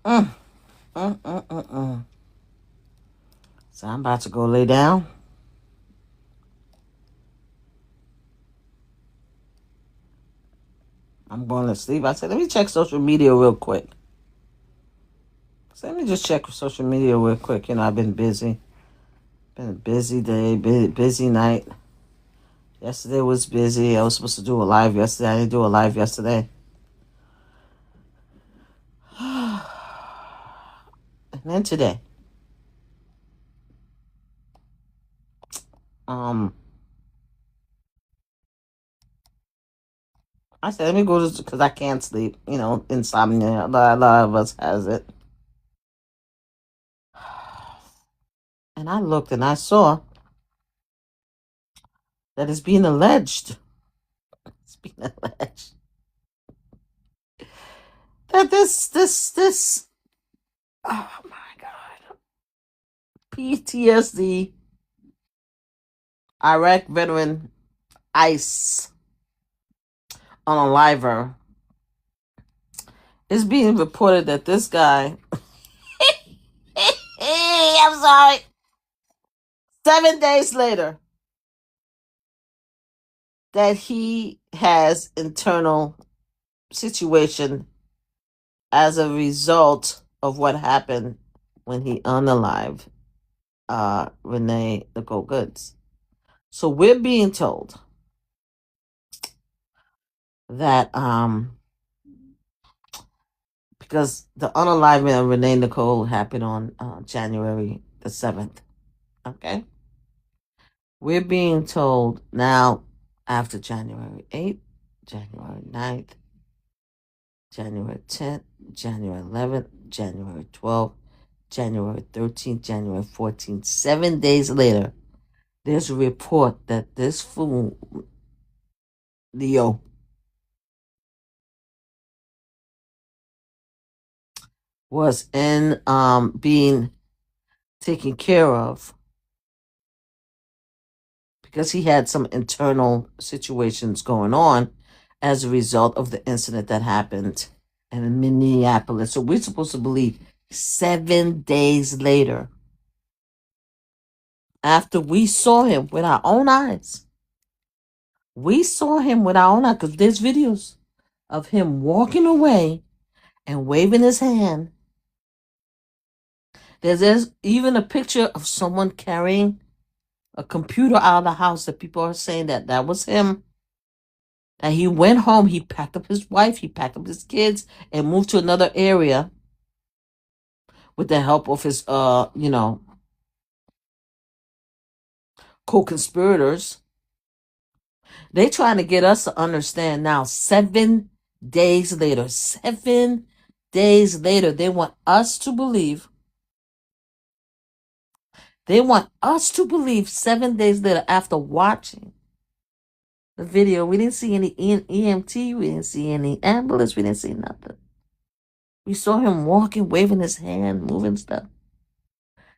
Mm, mm, mm, mm, mm. So I'm about to go lay down. I'm going to sleep. I said, let me check social media real quick. So let me just check social media real quick. You know, I've been busy. Been a busy day, busy night. Yesterday was busy. I was supposed to do a live yesterday. I didn't do a live yesterday. And then today. Um, I said, let me go to, because I can't sleep. You know, insomnia. A lot of us has it. And I looked and I saw that it's being alleged. It's being alleged that this oh my god, PTSD Iraq veteran ICE unaliver is being reported that this guy I'm sorry, 7 days later, that he has internal situation as a result of what happened when he unalived Renee Nicole Goods. So we're being told that because the unaliving of Renee Nicole happened on January the 7th. Okay? We're being told now after January 8th, January 9th, January 10th, January 11th, January 12th, January 13th, January 14th, 7 days later, there's a report that this fool, Leo, was in being taken care of because he had some internal situations going on as a result of the incident that happened in Minneapolis. So we're supposed to believe 7 days later, after we saw him with our own eyes. We saw him with our own eyes because there's videos of him walking away and waving his hand. There's even a picture of someone carrying a computer out of the house that people are saying that that was him. And he went home, he packed up his wife, he packed up his kids, and moved to another area with the help of his co-conspirators. They trying to get us to understand now, 7 days later, 7 days later, they want us to believe. They want us to believe 7 days later after watching the video. We didn't see any EMT, we didn't see any ambulance, we didn't see nothing. We saw him walking, waving his hand, moving stuff.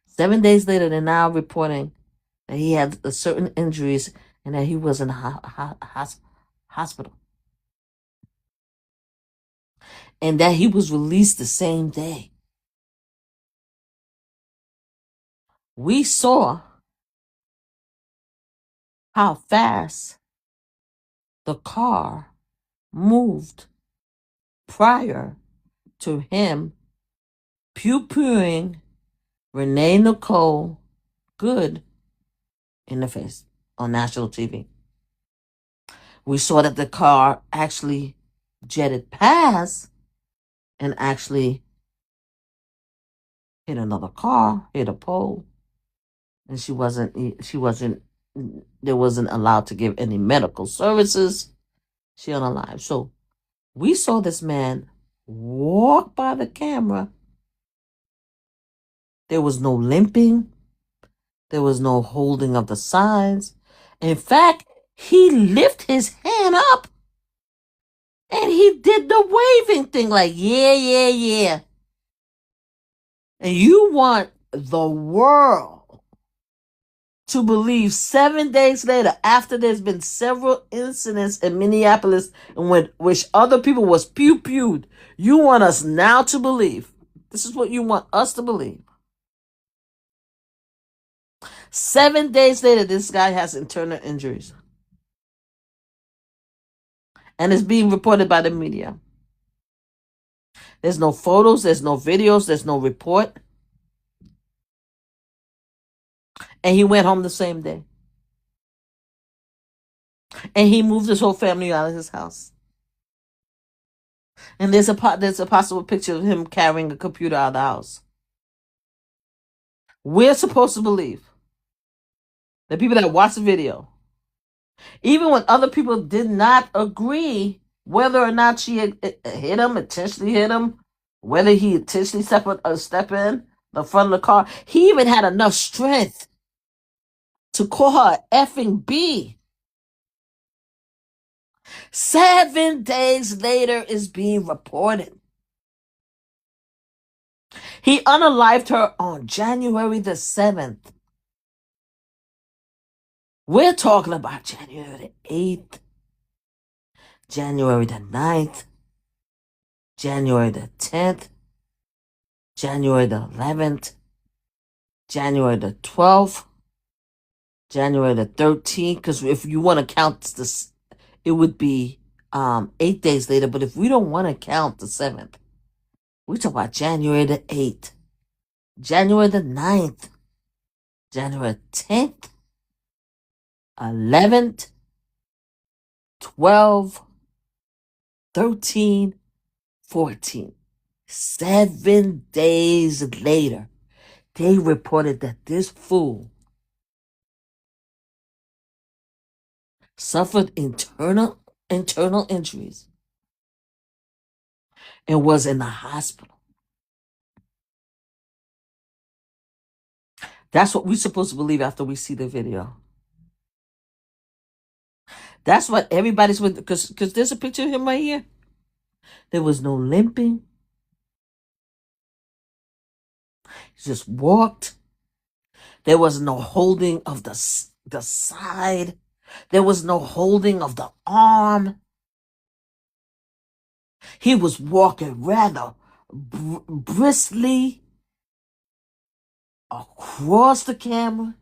7 days later, they're now reporting that he had certain injuries and that he was in a hospital. And that he was released the same day. We saw how fast the car moved prior to him pew-pewing Renee Nicole Good in the face on national TV. We saw that the car actually jetted past and actually hit another car, hit a pole, and she wasn't allowed to give any medical services. She unalive. So we saw this man walk by the camera. There was no limping. There was no holding of the sides. In fact, he lifted his hand up and he did the waving thing like, yeah, yeah, yeah. And you want the world to believe 7 days later, after there's been several incidents in Minneapolis in which other people was pew-pewed, you want us now to believe This is what you want us to believe. 7 days later, this guy has internal injuries. And it's being reported by the media. There's no photos, there's no videos, there's no report. And he went home the same day. And he moved his whole family out of his house. And there's a possible picture of him carrying a computer out of the house. We're supposed to believe, the people that watch the video, even when other people did not agree whether or not she had hit him, intentionally hit him, whether he intentionally step in the front of the car, he even had enough strength to call her effing B. 7 days later is being reported. He unalived her on January the 7th. We're talking about January the 8th, January the 9th, January the 10th, January the 11th, January the 12th, January the 13th, because if you want to count this, it would be 8 days later, but if we don't want to count the 7th, we talk about January the 8th, January the 9th, January 10th, 11th, 12, 13, 14. 7 days later, they reported that this fool suffered internal injuries and was in the hospital. That's what we're supposed to believe after we see the video. That's what everybody's with, because there's a picture of him right here. There was no limping. He just walked. There was no holding of the side. There was no holding of the arm. He was walking rather briskly across the camera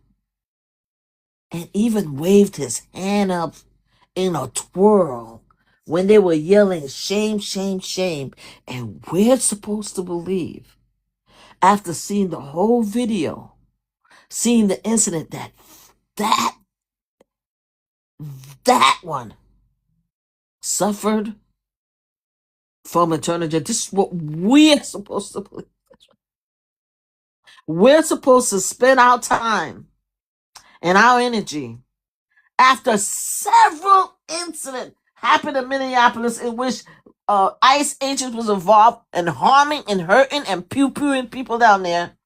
and even waved his hand up in a twirl when they were yelling, "Shame, shame, shame." And we're supposed to believe, after seeing the whole video, seeing the incident, that one suffered from eternal death. This is what we're supposed to believe. We're supposed to spend our time and our energy after several incidents happened in Minneapolis in which ICE agents was involved in harming and hurting and pew-pewing people down there.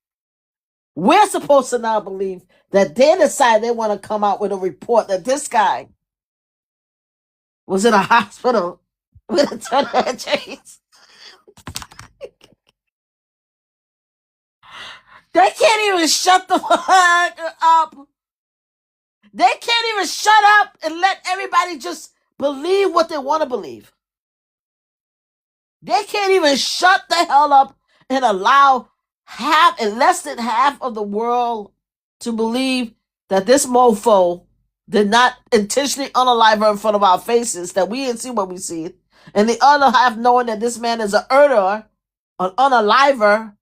We're supposed to now believe that they decide they want to come out with a report that this guy was in a hospital with internal injuries. They can't even shut the fuck up. They can't even shut up and let everybody just believe what they want to believe. They can't even shut the hell up and allow less than half of the world to believe that this mofo did not intentionally unalive her in front of our faces, that we didn't see what we see. And the other half knowing that this man is an murderer, an unaliver.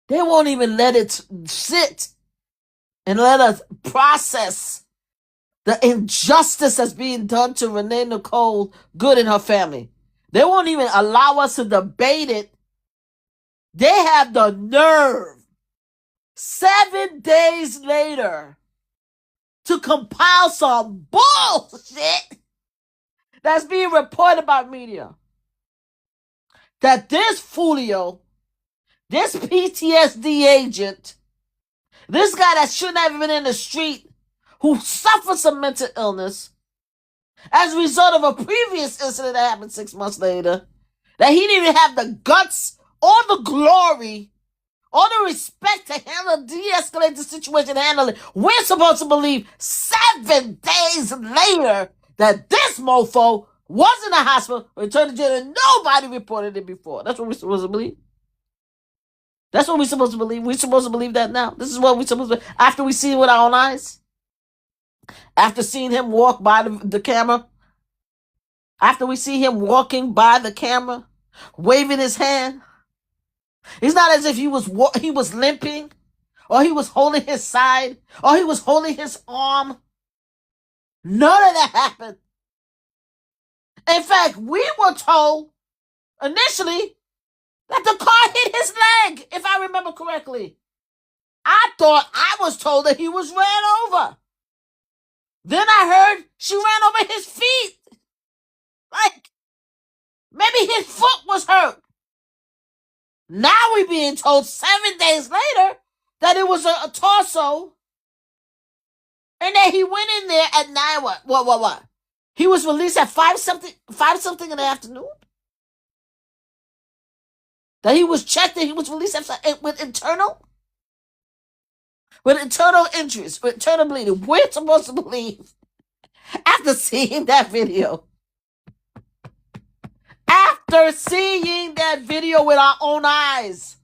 They won't even let it sit and let us process the injustice that's being done to Renee Nicole Good and her family. They won't even allow us to debate it. They have the nerve, 7 days later, to compile some bullshit that's being reported by media. That this Fulio, this PTSD agent, this guy that shouldn't have been in the street, who suffered some mental illness as a result of a previous incident that happened 6 months later, that he didn't even have the guts or the glory or the respect to de-escalate the situation, handle it. We're supposed to believe 7 days later that this mofo was in the hospital, returned to jail, and nobody reported it before. That's what we're supposed to believe. That's what we're supposed to believe. We're supposed to believe that now. This is what we're supposed to after we see it with our own eyes. After seeing him walk by the camera. After we see him walking by the camera, waving his hand. It's not as if he was limping, or he was holding his side, or he was holding his arm. None of that happened. In fact, we were told initially that the car hit his leg, if I remember correctly. I thought I was told that he was ran over. Then I heard she ran over his feet. Like, maybe his foot was hurt. Now we're being told 7 days later that it was a torso. And then he went in there at 9, what? He was released at 5 something in the afternoon? That he was checked and he was released with internal injuries, with internal bleeding. We're supposed to believe, after seeing that video, with our own eyes,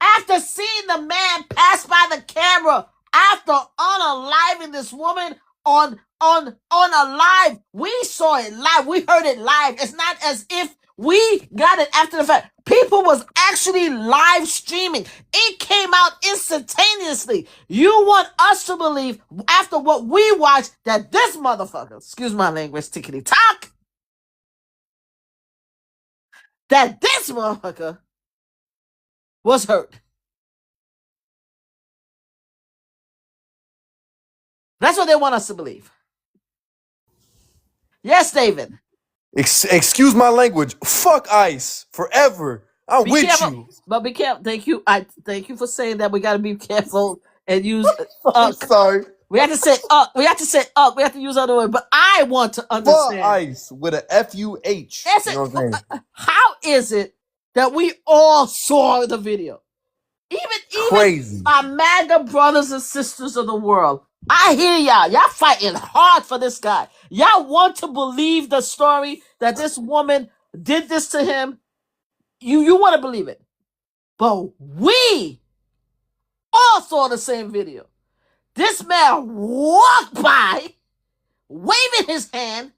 after seeing the man pass by the camera, after unaliving this woman on a live, we saw it live, we heard it live. It's not as if we got it after the fact. People was actually live streaming. It came out instantaneously. You want us to believe, after what we watched, that this motherfucker, excuse my language, tickety tock, that this motherfucker was hurt. That's what they want us to believe. Yes, David. Excuse my language. Fuck ICE forever. I'm Be with careful, you. but be careful. Thank you. I thank you for saying that. We got to be careful and use I'm sorry. We have to say We have to say We have to use other words. But I want to Fuck understand. ICE with a FUH. Yes, You know what I'm saying? how is it that we all saw the video? Even Crazy. my MAGA brothers and sisters of the world, I hear y'all. Y'all fighting hard for this guy. Y'all want to believe the story that this woman did this to him. You want to believe it. But we all saw the same video. This man walked by, waving his hand,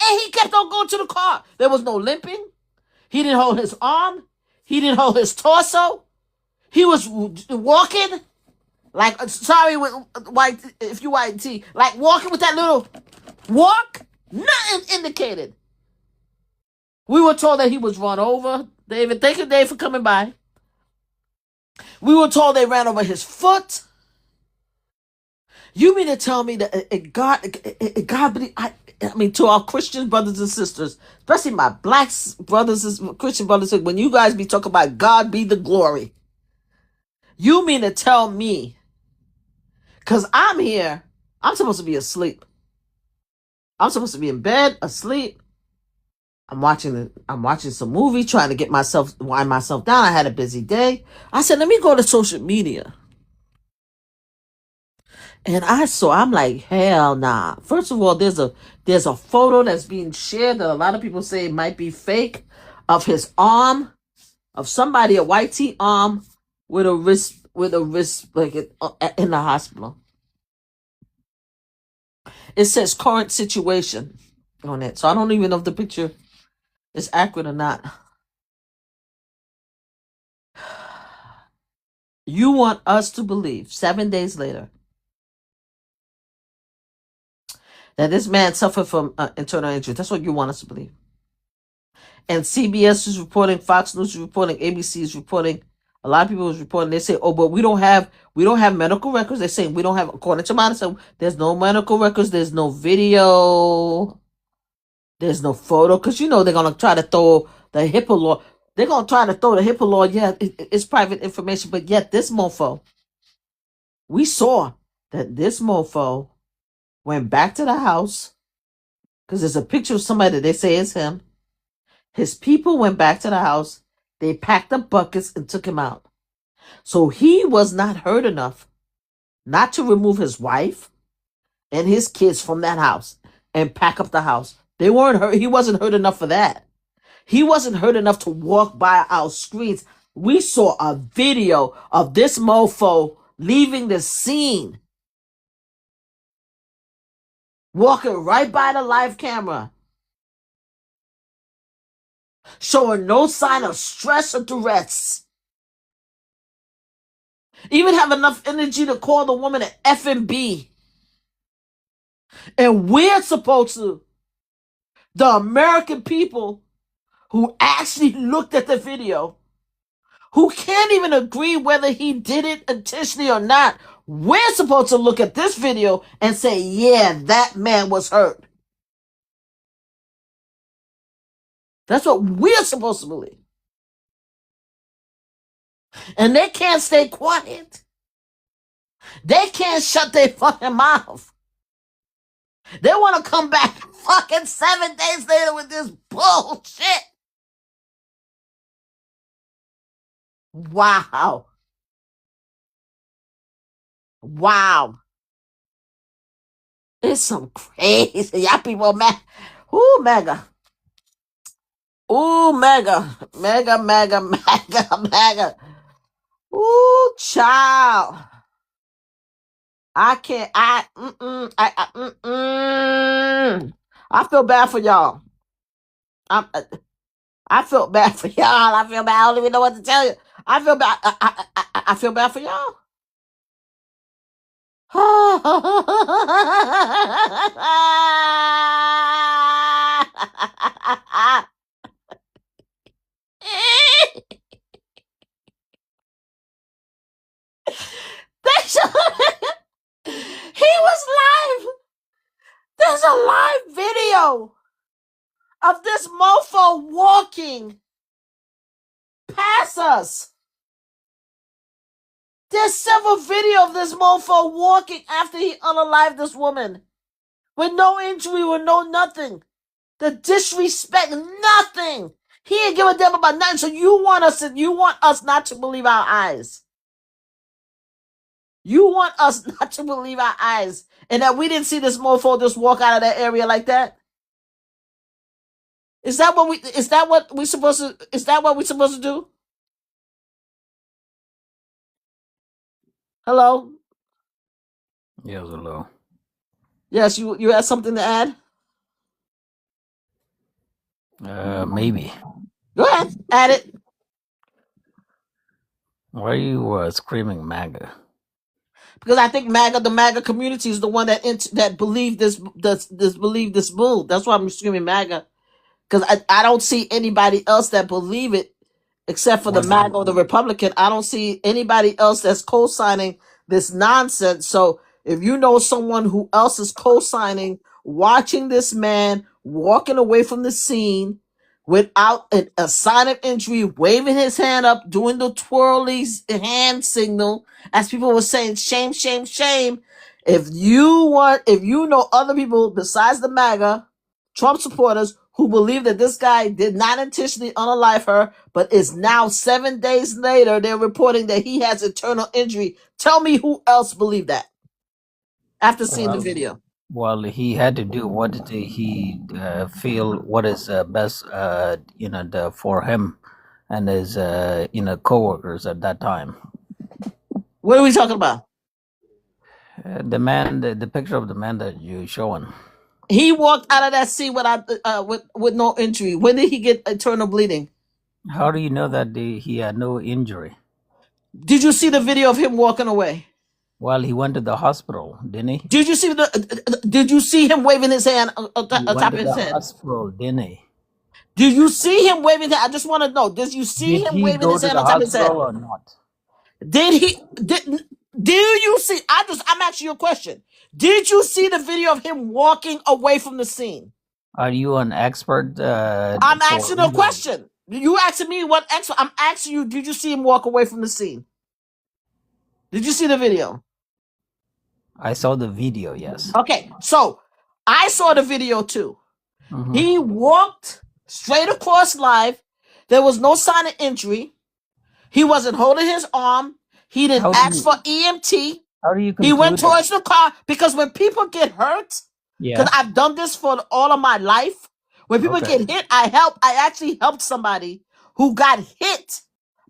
and he kept on going to the car. There was no limping. He didn't hold his arm. He didn't hold his torso. He was walking like, sorry, with white, if you white tea, like walking with that little walk. Nothing indicated. We were told that he was run over. David, thank you, Dave, for coming by. We were told they ran over his foot. You mean to tell me that God, I mean, to our Christian brothers and sisters, especially my black brothers and Christian brothers, when you guys be talking about God be the glory, you mean to tell me, because I'm here, I'm supposed to be asleep. I'm supposed to be in bed, asleep. I'm watching some movie, trying to wind myself down. I had a busy day. I said, let me go to social media. And I'm like, hell nah. First of all, there's a photo that's being shared that a lot of people say might be fake, of his arm, of somebody, a white tee arm with a wrist like in the hospital. It says current situation on it. So I don't even know if the picture is accurate or not. You want us to believe 7 days later that this man suffered from internal injury. That's what you want us to believe. And CBS is reporting, Fox News is reporting, ABC is reporting, a lot of people is reporting. They say, oh, but we don't have medical records. They're saying we don't have, according to Madison, there's no medical records, there's no video, there's no photo, because they're going to try to throw the HIPAA law. They're going to try to throw the HIPAA law. Yeah, it's private information, but yet this mofo, we saw that this mofo went back to the house, because there's a picture of somebody that they say is him. His people went back to the house. They packed up buckets and took him out. So he was not hurt enough not to remove his wife and his kids from that house and pack up the house. They weren't hurt. He wasn't hurt enough for that. He wasn't hurt enough to walk by our screens. We saw a video of this mofo leaving the scene, walking right by the live camera, showing no sign of stress or duress. Even have enough energy to call the woman an effing B. And we're supposed to, the American people who actually looked at the video, who can't even agree whether he did it intentionally or not, we're supposed to look at this video and say, yeah, that man was hurt. That's what we're supposed to believe. And they can't stay quiet. They can't shut their fucking mouth. They want to come back fucking 7 days later with this bullshit. Wow. Wow. It's some crazy. Y'all people mad. Ooh, MAGA. Ooh, MAGA. MAGA, MAGA, MAGA, MAGA. Ooh, child. I can't. I feel bad for y'all. I feel bad for y'all. I feel bad. I don't even know what to tell you. I feel bad. I feel bad for y'all. He was live. There's a live video of this mofo walking past us. There's several videos of this mofo walking after he unalived this woman. With no injury, with no nothing. The disrespect, nothing. He ain't give a damn about nothing. So you want us not to believe our eyes. You want us not to believe our eyes. And that we didn't see this mofo just walk out of that area like that? Is that what we're supposed to do? Hello? Yes, hello. Yes, you had something to add? Maybe. Go ahead, add it. Why are you screaming MAGA? Because I think the MAGA community is the one that believed this bull. That's why I'm screaming MAGA. Because I don't see anybody else that believe it except for the MAGA or the Republican. I don't see anybody else that's co-signing this nonsense. So if you know someone who else is co-signing, watching this man walking away from the scene without a sign of injury, waving his hand up, doing the twirly hand signal, as people were saying, shame, shame, shame. If you know other people besides the MAGA, Trump supporters who believe that this guy did not intentionally unalive her, but is now 7 days later, they're reporting that he has internal injury. Tell me who else believed that after seeing the video. Well, he had to do what did he feel what is best, for him and his, coworkers at that time. What are we talking about? The man, the picture of the man that you showing. He walked out of that scene with no injury. When did he get internal bleeding? How do you know that he had no injury? Did you see the video of him walking away? Well, he went to the hospital, didn't he? Did you see him waving his hand on top of his head? Hospital, didn't he? Did you see him waving his hand? I just want to know. Did you see him waving his hand on top of his head? Or not? Did you see? I'm asking you a question. Did you see the video of him walking away from the scene? Are you an expert? I'm asking a question. You asking me what expert? I'm asking you, did you see him walk away from the scene? Did you see the video? I saw the video, yes. Okay, so I saw the video too. Mm-hmm. He walked straight across live. There was no sign of injury. He wasn't holding his arm. He didn't ask for EMT. How do you He went towards the car because when people get hurt, because I've done this for all of my life, When people get hit, I actually helped somebody who got hit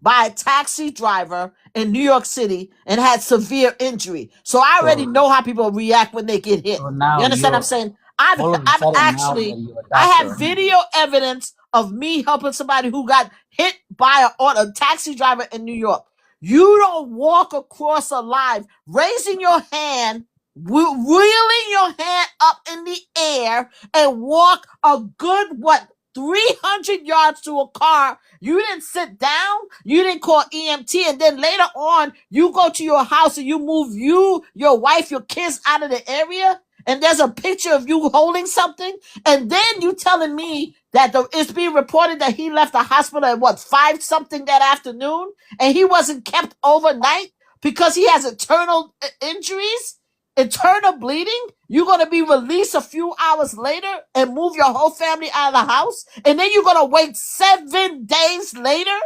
by a taxi driver in New York City and had severe injury. So I already know how people react when they get hit. So now You understand what I'm saying? I've all of a sudden now that you're a I have doctor. video evidence of me helping somebody who got hit by a taxi driver in New York. You don't walk across alive, raising your hand, wheeling your hand up in the air, and walk a good, 300 yards to a car. You didn't sit down. You didn't call EMT. And then later on, you go to your house and you move your wife, your kids out of the area. And there's a picture of you holding something. And then you telling me that it's being reported that he left the hospital at 5 something that afternoon. And he wasn't kept overnight because he has internal injuries, internal bleeding. You're going to be released a few hours later and move your whole family out of the house. And then you're going to wait 7 days later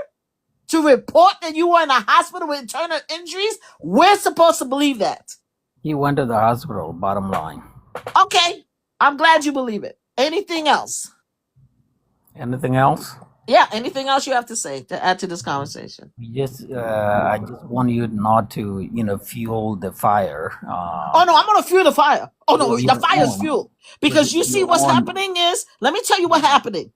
to report that you were in a hospital with internal injuries. We're supposed to believe that. He went to the hospital, bottom line. Okay. I'm glad you believe it. Anything else? Anything else? Yeah, anything else you have to say to add to this conversation? I just want you not to, fuel the fire. Oh no, I'm gonna fuel the fire. Oh no, the fire's fuel. Because you see what's happening is, let me tell you what's happening.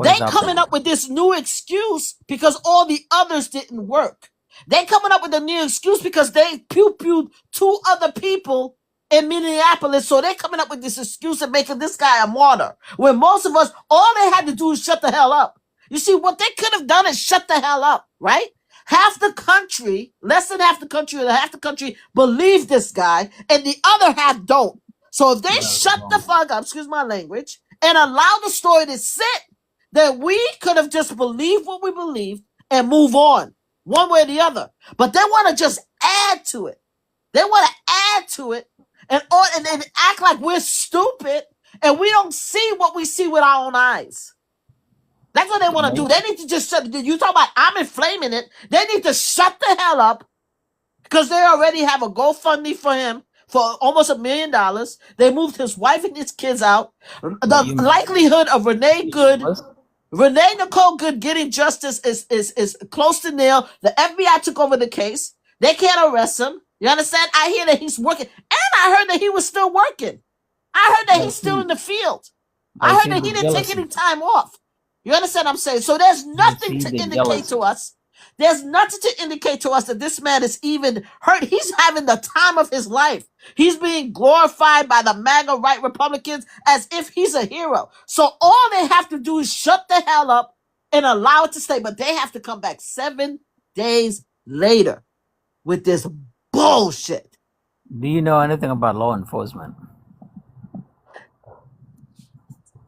They coming up with this new excuse because all the others didn't work. They coming up with a new excuse because they pew-pewed 2 other people in Minneapolis, so they're coming up with this excuse of making this guy a martyr. When most of us, all they had to do is shut the hell up. You see, what they could have done is shut the hell up, right? Half the country, less than half the country, or half the country believe this guy, and the other half don't. So if they shut the fuck up, excuse my language, and allow the story to sit, then we could have just believed what we believed and move on, one way or the other. But they want to just add to it. They want to add to it and act like we're stupid and we don't see what we see with our own eyes. That's what they want to do. They need to just shut. You talk about I'm inflaming it. They need to shut the hell up because they already have a GoFundMe for him for almost $1 million. They moved his wife and his kids out. The likelihood of Renee Nicole Good getting justice is close to nil. The FBI took over the case. They can't arrest him. You understand? I hear that he's working. And I heard that he was still working. I heard that he's still in the field. I heard that he didn't take any time off. You understand what I'm saying? So there's nothing to indicate to us. There's nothing to indicate to us that this man is even hurt. He's having the time of his life. He's being glorified by the MAGA right Republicans as if he's a hero. So all they have to do is shut the hell up and allow it to stay. But they have to come back 7 days later with this bullshit. Do you know anything about law enforcement?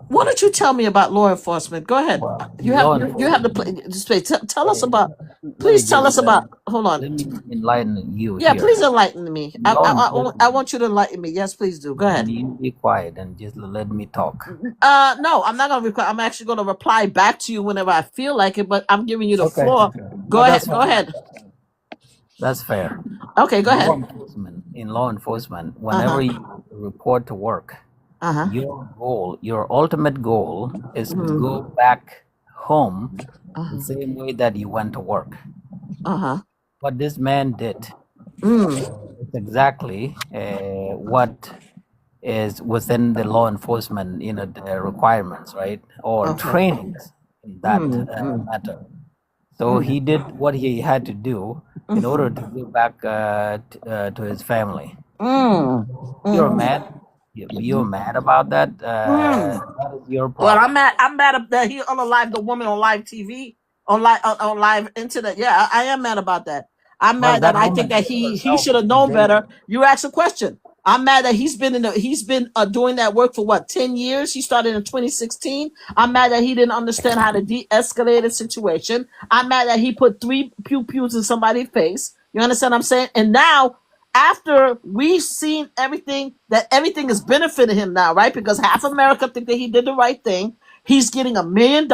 Why don't you tell me about law enforcement? Go ahead. You have the space. Tell us about. Please tell us about. Hold on. Let me enlighten you. Yeah, please enlighten me. I want you to enlighten me. Yes, please do. Go ahead. You be quiet and just let me talk. No, I'm not gonna reply. I'm actually gonna reply back to you whenever I feel like it. But I'm giving you the floor. Go ahead. Go ahead. That's fair. Okay, go ahead. In law enforcement, whenever you report to work, your ultimate goal is to go back home the same way that you went to work. What this man did is exactly what is within the law enforcement, the requirements, right? Or trainings in that matter. So he did what he had to do in order to go back to his family. You're mad. You're mad about that? That is your problem. Well, I'm mad that he unalived the woman on live TV, on live internet. Yeah, I am mad about that. I'm mad that I think that he should have known better. You asked a question. I'm mad that he's been doing that work for 10 years. He started in 2016. I'm mad that he didn't understand how to de-escalate a situation. I'm mad that he put 3 pew-pews in somebody's face. You understand what I'm saying? And now, after we've seen everything is benefiting him now, right? Because half America think that he did the right thing. He's getting $1 million.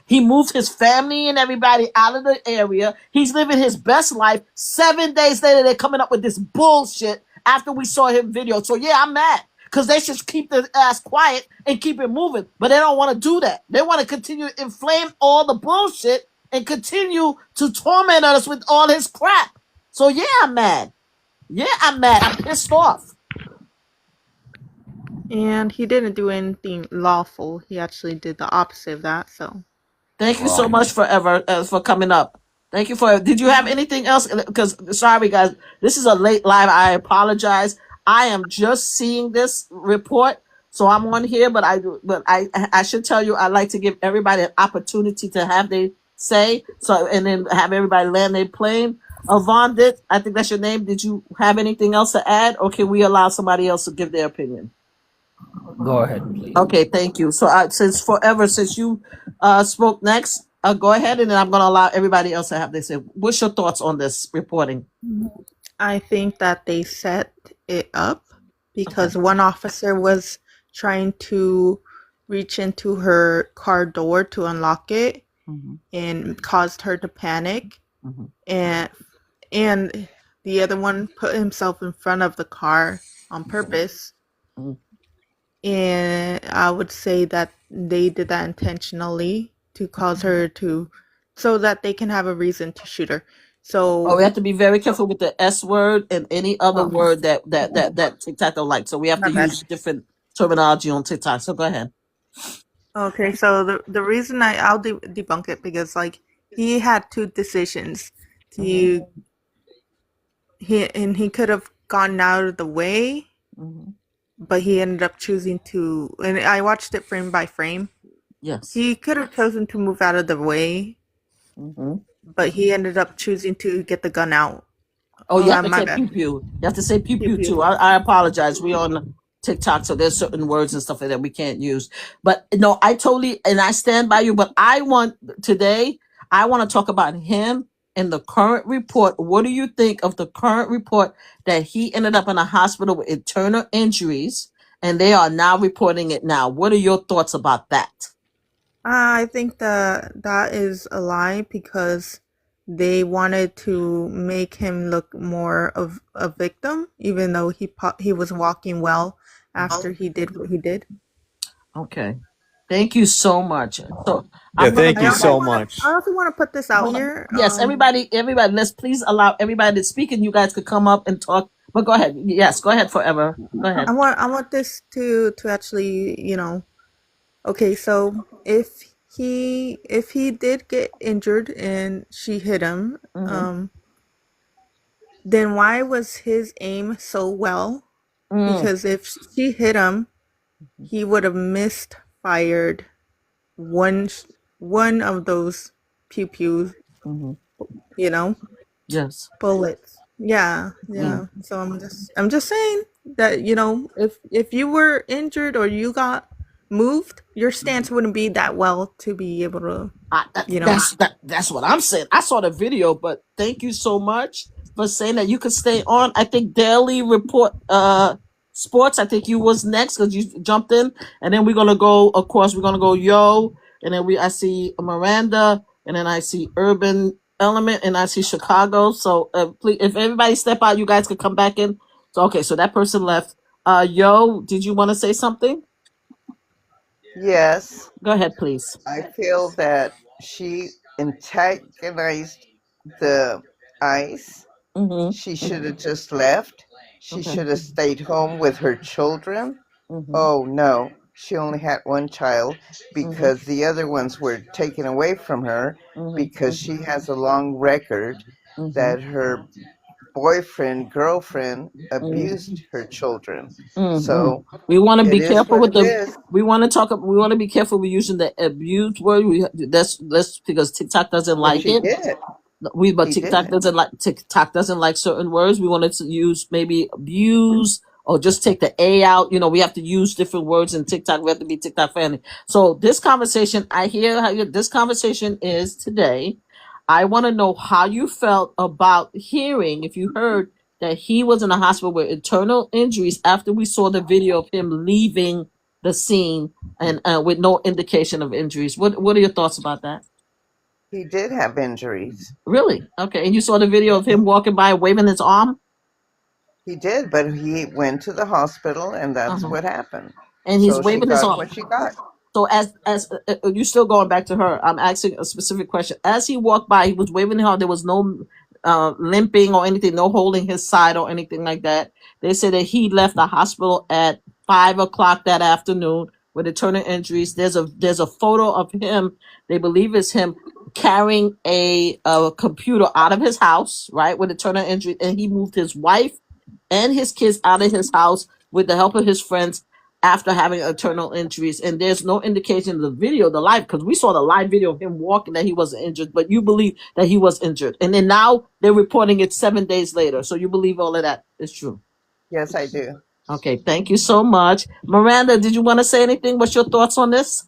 He moved his family and everybody out of the area. He's living his best life. 7 days later, they're coming up with this bullshit after we saw him video. So yeah, I'm mad. because they should keep their ass quiet and keep it moving. But they don't want to do that. They want to continue to inflame all the bullshit and continue to torment us with all his crap. So yeah, I'm mad. Yeah, I'm mad. I'm pissed off. And he didn't do anything lawful. He actually did the opposite of that. So thank you so much for coming up. Thank you for. Did you have anything else? Because sorry, guys, this is a late live. I apologize. I am just seeing this report, so I'm on here. But I should tell you, I like to give everybody an opportunity to have their say. So and then have everybody land their plane. Yvonne, I think that's your name. Did you have anything else to add, or can we allow somebody else to give their opinion? Go ahead, please. Okay, thank you. So since you spoke next, go ahead, and then I'm going to allow everybody else to have their say. What's your thoughts on this reporting? I think that they set it up because one officer was trying to reach into her car door to unlock it and caused her to panic. And the other one put himself in front of the car on purpose. And I would say that they did that intentionally to cause her to, so that they can have a reason to shoot her. So we have to be very careful with the S word and any other word that TikTok don't like. So we have to use different terminology on TikTok. So go ahead. Okay, so the reason I'll debunk it because like he had two decisions. He could have gone out of the way, but he ended up choosing to. And I watched it frame by frame. Yes, he could have chosen to move out of the way, but he ended up choosing to get the gun out. Oh, you have to say pew pew. You have to say pew pew too. I apologize. We on TikTok, so there's certain words and stuff like that we can't use. But no, I totally and I stand by you. But I want to talk about him and the current report. What do you think of the current report that he ended up in a hospital with internal injuries, and they are now reporting it now? What are your thoughts about that? I think that is a lie because they wanted to make him look more of a victim, even though he was walking well after he did what he did. Okay. Thank you so much. So thank you so much. I also want to put this out here. Yes, everybody, let's please allow everybody to speak, and you guys could come up and talk. But go ahead. Yes, go ahead, Forever. Go ahead. I want this to actually, okay, so if he did get injured and she hit him, then why was his aim so well? Because if she hit him, he would have misfired one of those pew pews, Yes. bullets. Yeah. So I'm just saying that, if you were injured or you got moved, your stance wouldn't be that well to be able to, That's what I'm saying. I saw the video, but thank you so much for saying that. You could stay on. I think Daily Report Sports, I think you was next because you jumped in, and then we're gonna go, of course, we're gonna go Yo, and then I see Miranda, and then I see Urban Element, and I see Chicago. So please, if everybody step out, you guys could come back in. So okay, so that person left. Yo, did you want to say something? Yes. Go ahead, please. I feel that she antagonized the ICE. She should have just left. She should have stayed home with her children. Oh, no. She only had one child because the other ones were taken away from her because she has a long record that her girlfriend abused her children. So we want to be careful with we want to be careful with using the abuse word. That's because TikTok doesn't like it. TikTok doesn't like certain words. We wanted to use maybe abuse or just take the A out. We have to use different words in TikTok. We have to be TikTok friendly. So this conversation, I hear how this conversation is today. I want to know how you felt about hearing, if you heard that he was in a hospital with internal injuries after we saw the video of him leaving the scene and with no indication of injuries. What are your thoughts about that? He did have injuries. Really? Okay. And you saw the video of him walking by waving his arm? He did, but he went to the hospital, and that's what happened. And he's So she waving his got arm. what she got. So as you still going back to her, I'm asking a specific question. As he walked by, he was waving her. There was no limping or anything, no holding his side or anything like that. They said that he left the hospital at 5 o'clock that afternoon with internal injuries. There's a photo of him. They believe it's him carrying a computer out of his house, right, with internal injury, and he moved his wife and his kids out of his house with the help of his friends after having internal injuries. And there's no indication of the video, the live, because we saw the live video of him walking that he wasn't injured, but you believe that he was injured. And then now they're reporting it 7 days later. So you believe all of that is true? Yes, I do. Okay, thank you so much. Miranda, did you want to say anything? What's your thoughts on this?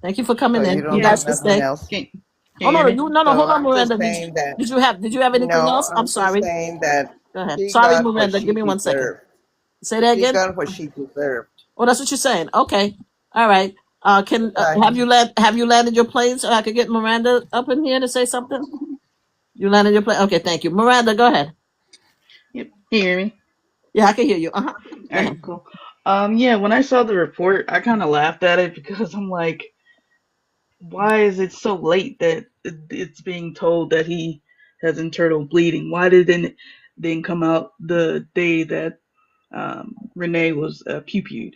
Thank you for coming in. You guys can stay. Else? Hold on, Miranda. Did you have anything else? I'm sorry. Saying that go ahead. Sorry, Miranda. Give me 1 second. Say that again. She got what she deserved. Oh, that's what you're saying. Okay. All right. Have you landed your plane so I could get Miranda up in here to say something? You landed your plane. Okay, thank you. Miranda, go ahead. Yep. Can you hear me? Yeah, I can hear you. All right, cool. Yeah, when I saw the report, I kind of laughed at it because I'm like, why is it so late that it's being told that he has internal bleeding? Why didn't it then come out the day that Renee was pew-pewed?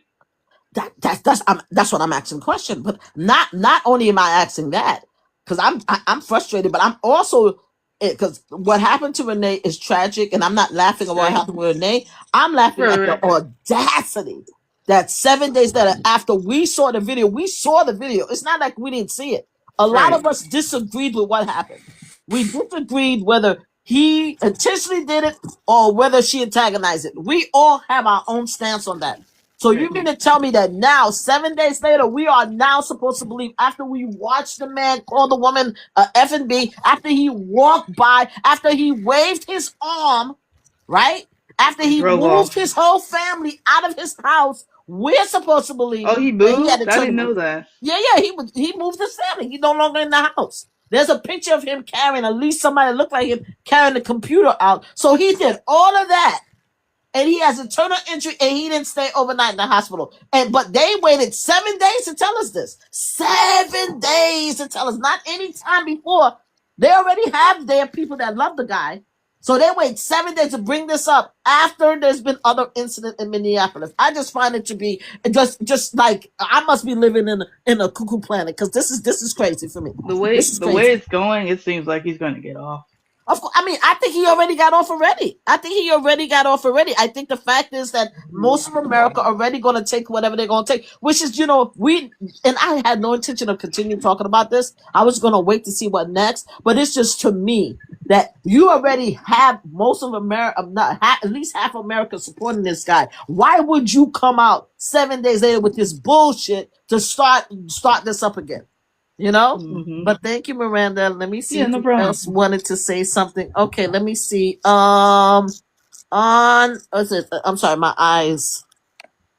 That's what I'm asking the question. But not only am I asking that, because I'm frustrated, but I'm also because what happened to Renee is tragic, and I'm not laughing at what happened with Renee. I'm laughing at the audacity that 7 days later, after we saw the video, It's not like we didn't see it. A lot of us disagreed with what happened. We disagreed whether he intentionally did it or whether she antagonized it. We all have our own stance on that. So you mean to tell me that now, 7 days later, we are now supposed to believe after we watched the man call the woman F&B, after he walked by, after he waved his arm, right? After he moved his whole family out of his house, we're supposed to believe. Oh, he moved? I didn't know that. Yeah, he moved his family. He's no longer in the house. There's a picture of him carrying, at least somebody looked like him carrying the computer out. So he did all of that. And he has internal injury, and he didn't stay overnight in the hospital. But they waited 7 days to tell us this. 7 days to tell us, not any time before. They already have their people that love the guy. So they wait 7 days to bring this up after there's been other incident in Minneapolis. I just find it to be just like I must be living in a cuckoo planet because this is crazy for me. The way it's going, it seems like he's going to get off. Of course, I mean, I think he already got off already. I think the fact is that most of America are already going to take whatever they're going to take, which is, I had no intention of continuing talking about this. I was going to wait to see what next, but it's just to me that you already have most of America, at least half of America supporting this guy. Why would you come out 7 days later with this bullshit to start this up again? But thank you, Miranda. Let me see who else wanted to say something. Okay, let me see. I'm sorry, my eyes.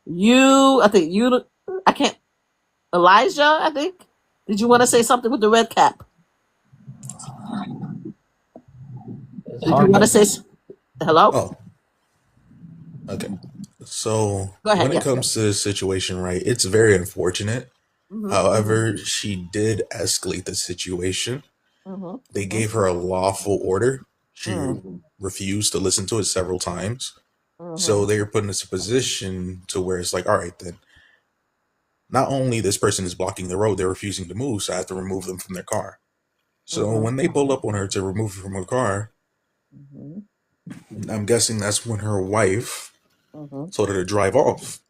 I can't. Elijah, I think. Did you want to say something with the red cap? Did you want to say hello? Oh, okay. So Go ahead, when it comes to this situation, right, it's very unfortunate. However, she did escalate the situation. They gave her a lawful order. She refused to listen to it several times. So they were put in this position to where it's like, all right, then. Not only this person is blocking the road, they're refusing to move, so I have to remove them from their car. So when they pull up on her to remove her from her car, I'm guessing that's when her wife told her to drive off.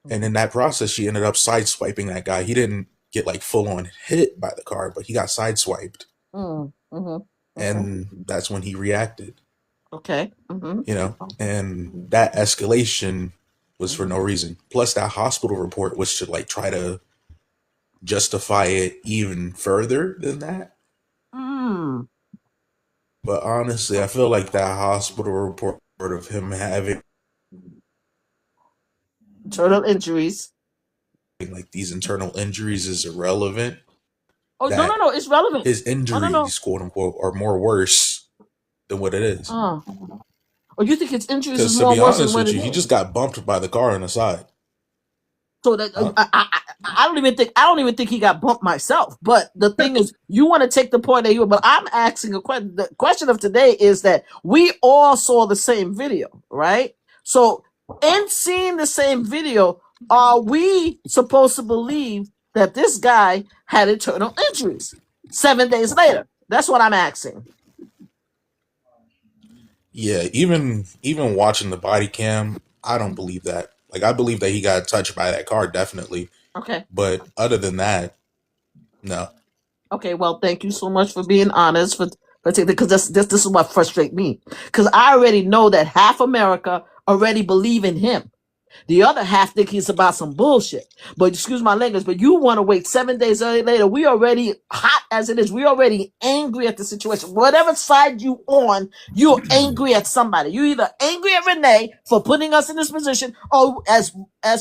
And in that process, she ended up sideswiping that guy. He didn't get like full on hit by the car, but he got sideswiped. And that's when he reacted. Okay. And that escalation was for no reason. Plus, that hospital report was to like try to justify it even further than that. But honestly, I feel like that hospital report of him having internal injuries, like these internal injuries, is irrelevant. Oh no, it's relevant. His injuries, quote unquote, are more worse than what it is. Or you think his injuries is Because to more be worse than honest what with it you, he is? just got bumped by the car on the side. So that I don't even think he got bumped myself. But the thing is, you want to take the point that you. But I'm asking a question. The question of today is that we all saw the same video, right? So in seeing the same video, are we supposed to believe that this guy had internal injuries 7 days later? That's what I'm asking. Yeah, even watching the body cam, I don't believe that. Like, I believe that he got touched by that car, definitely. Okay. But other than that, no. Okay, well, thank you so much for being honest. Because this is what frustrates me. Because I already know that half America already believe in him. The other half think he's about some bullshit. But excuse my language, but you want to wait 7 days later. We already hot as it is. We already angry at the situation. Whatever side you on, you're angry at somebody. You either angry at Renee for putting us in this position, or as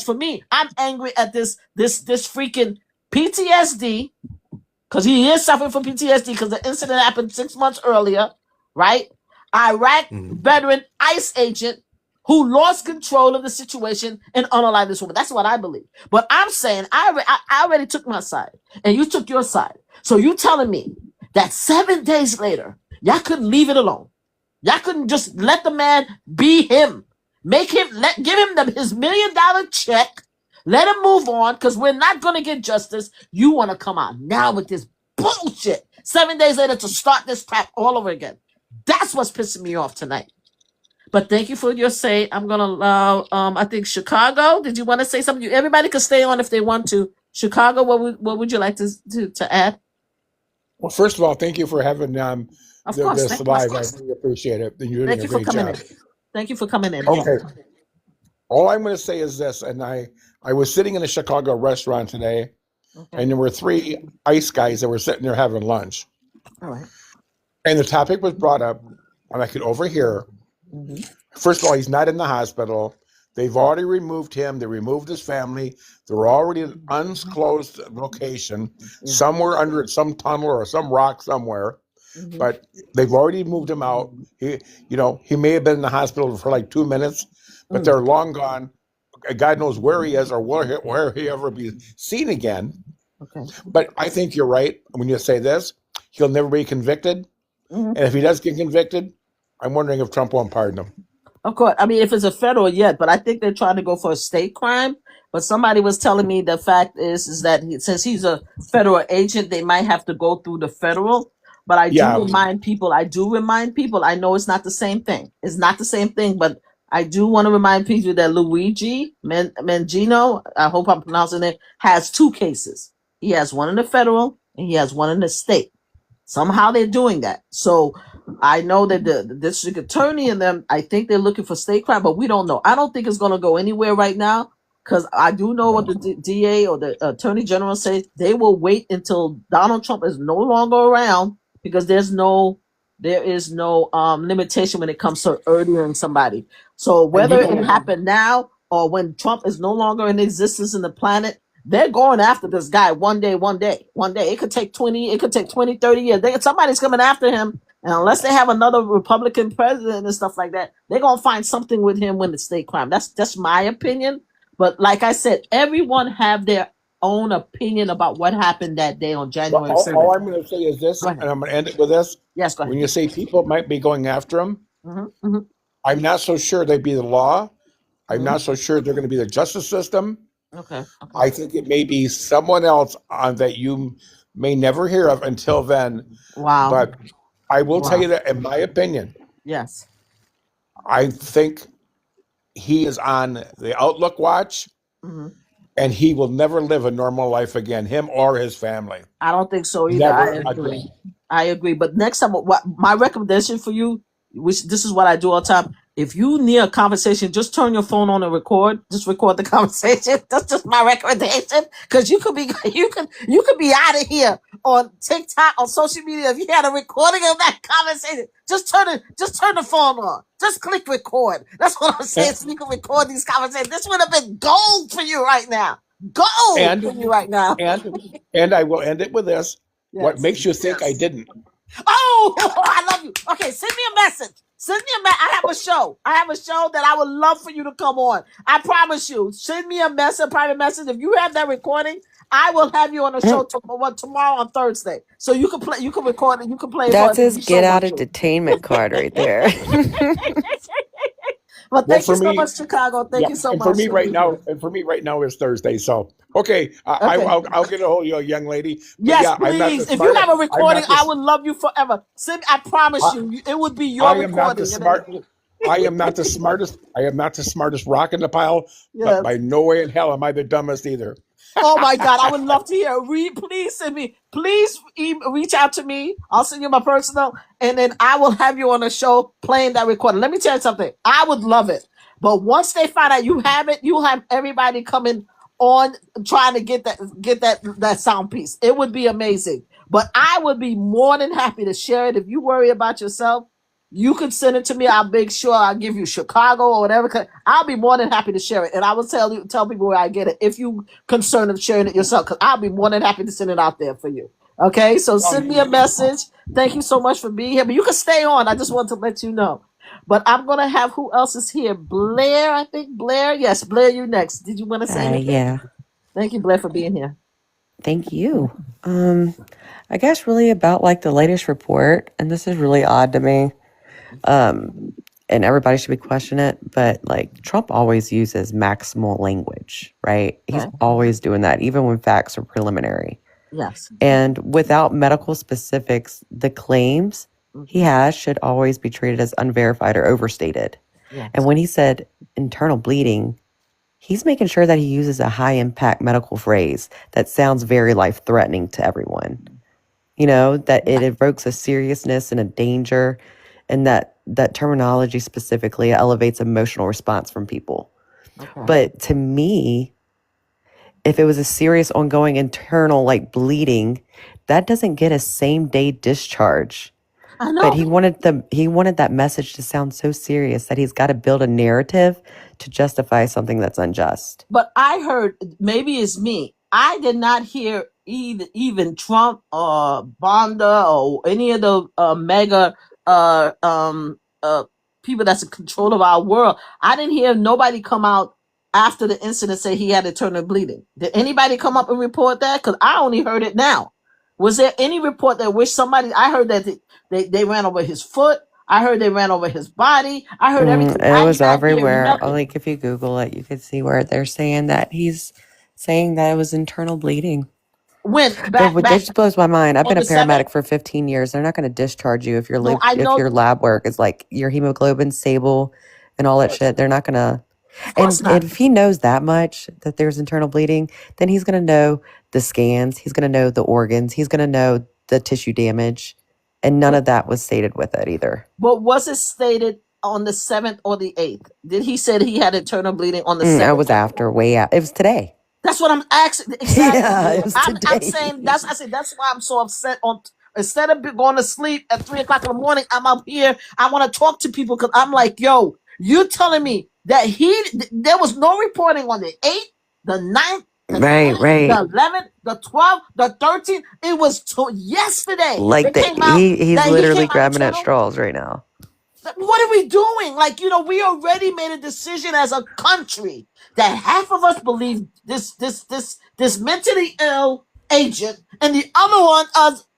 for me, I'm angry at this freaking PTSD. Because he is suffering from PTSD because the incident happened 6 months earlier, right? Iraq veteran ICE agent who lost control of the situation and unalived this woman. That's what I believe. But I'm saying I already took my side and you took your side. So you telling me that 7 days later, y'all couldn't leave it alone. Y'all couldn't just let the man be him. Give him his $1 million check. Let him move on, because we're not going to get justice. You want to come out now with this bullshit 7 days later to start this crap all over again. That's what's pissing me off tonight. But thank you for your say. I'm going to allow, I think Chicago. Did you want to say something? Everybody can stay on if they want to. Chicago, what would you like to add? Well, first of all, thank you for having this live. I really appreciate it. You're doing a great job. Thank you for coming in. Okay. All I'm going to say is this, and I was sitting in a Chicago restaurant today, and there were 3 ICE guys that were sitting there having lunch. All right. And the topic was brought up, and I could overhear. First of all, he's not in the hospital. They've already removed him. They removed his family. They're already in an undisclosed location, somewhere under some tunnel or some rock somewhere. But they've already moved him out. He may have been in the hospital for like 2 minutes, but they're long gone. God knows where he is or where he ever be seen again. Okay. But I think you're right when you say this. He'll never be convicted. And if he does get convicted, I'm wondering if Trump won't pardon him. Of course. I mean, if it's a federal, yet, but I think they're trying to go for a state crime. But somebody was telling me the fact is that since he's a federal agent, they might have to go through the federal. But I do remind people, I know it's not the same thing. It's not the same thing, but I do want to remind people that Luigi Mangino, I hope I'm pronouncing it, has 2 cases. He has one in the federal and he has one in the state. Somehow they're doing that. So I know that the district attorney and them, I think they're looking for state crime, but we don't know. I don't think it's going to go anywhere right now, because I do know what the DA or the attorney general says. They will wait until Donald Trump is no longer around, because there is no limitation when it comes to ordering somebody. So whether it happened now or when Trump is no longer in existence in the planet, they're going after this guy one day. It could take 20, 30 years. Somebody's coming after him. And unless they have another Republican president and stuff like that, they're going to find something with him when it's state crime. That's my opinion. But like I said, everyone have their own opinion about what happened that day on January 7th. All I'm going to say is this, and I'm going to end it with this. Yes, go ahead. When you say people might be going after him, I'm not so sure they'd be the law. I'm not so sure they're going to be the justice system. Okay. I think it may be someone else that you may never hear of until then. Wow. But I will tell you that, in my opinion, yes, I think he is on the outlook watch, and he will never live a normal life again, him or his family. I don't think so either. I agree. But next time, my recommendation for you, which this is what I do all the time, if you near a conversation, just turn your phone on and record. Just record the conversation. That's just my recommendation, because you could be out of here on TikTok, on social media. If you had a recording of that conversation, just turn the phone on. Just click record. That's what I'm saying. So you can record these conversations. This would have been gold for you right now. Gold for you right now. And I will end it with this. Yes. What makes you think I didn't? Oh, I love you. Okay, send me a message. Send me I have a show. I have a show that I would love for you to come on. I promise you. Send me a private message. If you have that recording, I will have you on a show tomorrow on Thursday. So you can play. You can record it. You can play it. That's his get out of detainment card right there. Well, thank you so much, Chicago. Thank you so much. And for me right now is Thursday. So okay, I'll get a hold of you, young lady. Yes, please. If you have a recording, I would love you forever. I promise you, it would be your recording. I am not the smartest. I am not the smartest rock in the pile, but by no way in hell am I the dumbest either. Oh my God, I would love to hear. Please send me. Please reach out to me. I'll send you my personal, and then I will have you on a show playing that recording. Let me tell you something. I would love it. But once they find out you have it, you'll have everybody coming on trying to get that sound piece. It would be amazing. But I would be more than happy to share it. If you worry about yourself, you can send it to me. I'll make sure I'll give you Chicago or whatever. I'll be more than happy to share it. And I will tell people where I get it if you concerned of sharing it yourself, because I'll be more than happy to send it out there for you. Okay, so send me a message. Thank you so much for being here. But you can stay on. I just want to let you know. But I'm going to have, who else is here? Blair, I think. Blair? Yes, Blair, you next. Did you want to say anything? Yeah. Thank you, Blair, for being here. Thank you. I guess really about like the latest report, and this is really odd to me. And everybody should be questioning it, but like Trump always uses maximal language, right? He's always doing that, even when facts are preliminary. Yes. And without medical specifics, the claims he has should always be treated as unverified or overstated. Yes. And when he said internal bleeding, he's making sure that he uses a high impact medical phrase that sounds very life threatening to everyone. You know, that it evokes a seriousness and a danger, and that terminology specifically elevates emotional response from people. Okay. But to me, if it was a serious ongoing internal like bleeding, that doesn't get a same day discharge. I know. But he wanted that message to sound so serious that he's got to build a narrative to justify something that's unjust. But I heard, maybe it's me, I did not hear even Trump or Bonda or any of the MAGA people that's in control of our world. I didn't hear nobody come out after the incident say he had internal bleeding. Did anybody come up and report that? Because I only heard it now. Was there any report that I heard that they ran over his foot. I heard they ran over his body. I heard everything. It was everywhere. Like if you Google it, you could see where they're saying that he's saying that it was internal bleeding. That just blows my mind. I've been a paramedic for 15 years. They're not going to discharge you if your lab work is like your hemoglobin stable and all that shit. They're not going to. And if he knows that much, that there's internal bleeding, then he's going to know the scans. He's going to know the organs. He's going to know the tissue damage. And none of that was stated with it either. But was it stated on the 7th or the 8th? Did he say that he had internal bleeding on the 7th? It was after, way out. It was today. That's what I'm asking. Exactly. Yeah, it was today. I'm saying that's why I'm so upset. Instead of going to sleep at 3:00 in the morning, I'm up here. I want to talk to people because I'm like, yo, you're telling me that there was no reporting on the 8th, the 9th, the 10th, the 11th, the 12th, the 13th. It was yesterday. Like he's literally grabbing at straws right now. What are we doing? Like, we already made a decision as a country that half of us believe this mentally ill agent, and the other one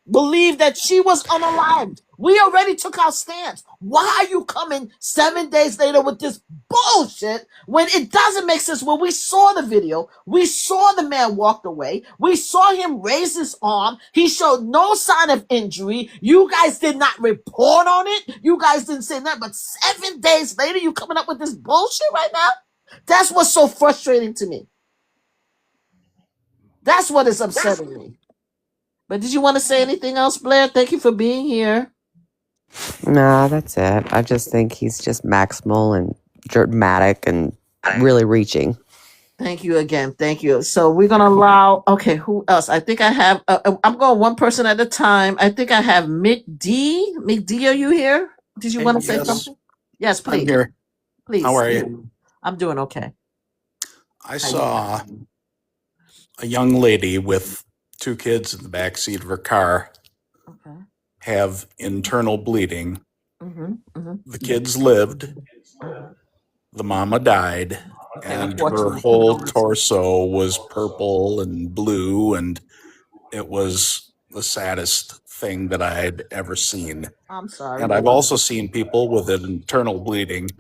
believe that she was unalived. We already took our stance. Why are you coming 7 days later with this bullshit when it doesn't make sense? When we saw the video, we saw the man walked away. We saw him raise his arm. He showed no sign of injury. You guys did not report on it. You guys didn't say that. But 7 days later, you coming up with this bullshit right now? That's what's so frustrating to me. That's what is upsetting me. But did you want to say anything else, Blair? Thank you for being here. No, that's it. I just think he's just maximal and dramatic and really reaching. Thank you again. Thank you. So we're going to allow, okay, who else? I think I have, I'm going one person at a time. I think I have Mick D. Mick D, are you here? Did you want to say something? Yes, please. I'm here. Please. How are you? I'm doing okay. I saw a young lady with 2 kids in the back seat of her car have internal bleeding The kids lived. The mama died, and her Unfortunately, whole condolences. torso was purple and blue, and it was the saddest thing that I'd ever seen. I'm sorry. And I've also seen people with an internal bleeding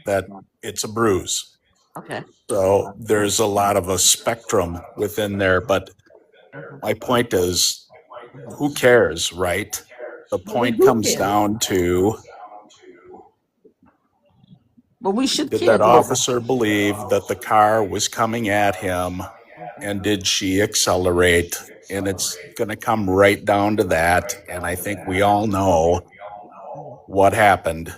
that it's a bruise. Okay. So there's a lot of a spectrum within there, but my point is, who cares, right? The But we point do comes care. down to, But we should did care, that though. officer believe that the car was coming at him, and did she accelerate? And it's going to come right down to that, and I think we all know what happened.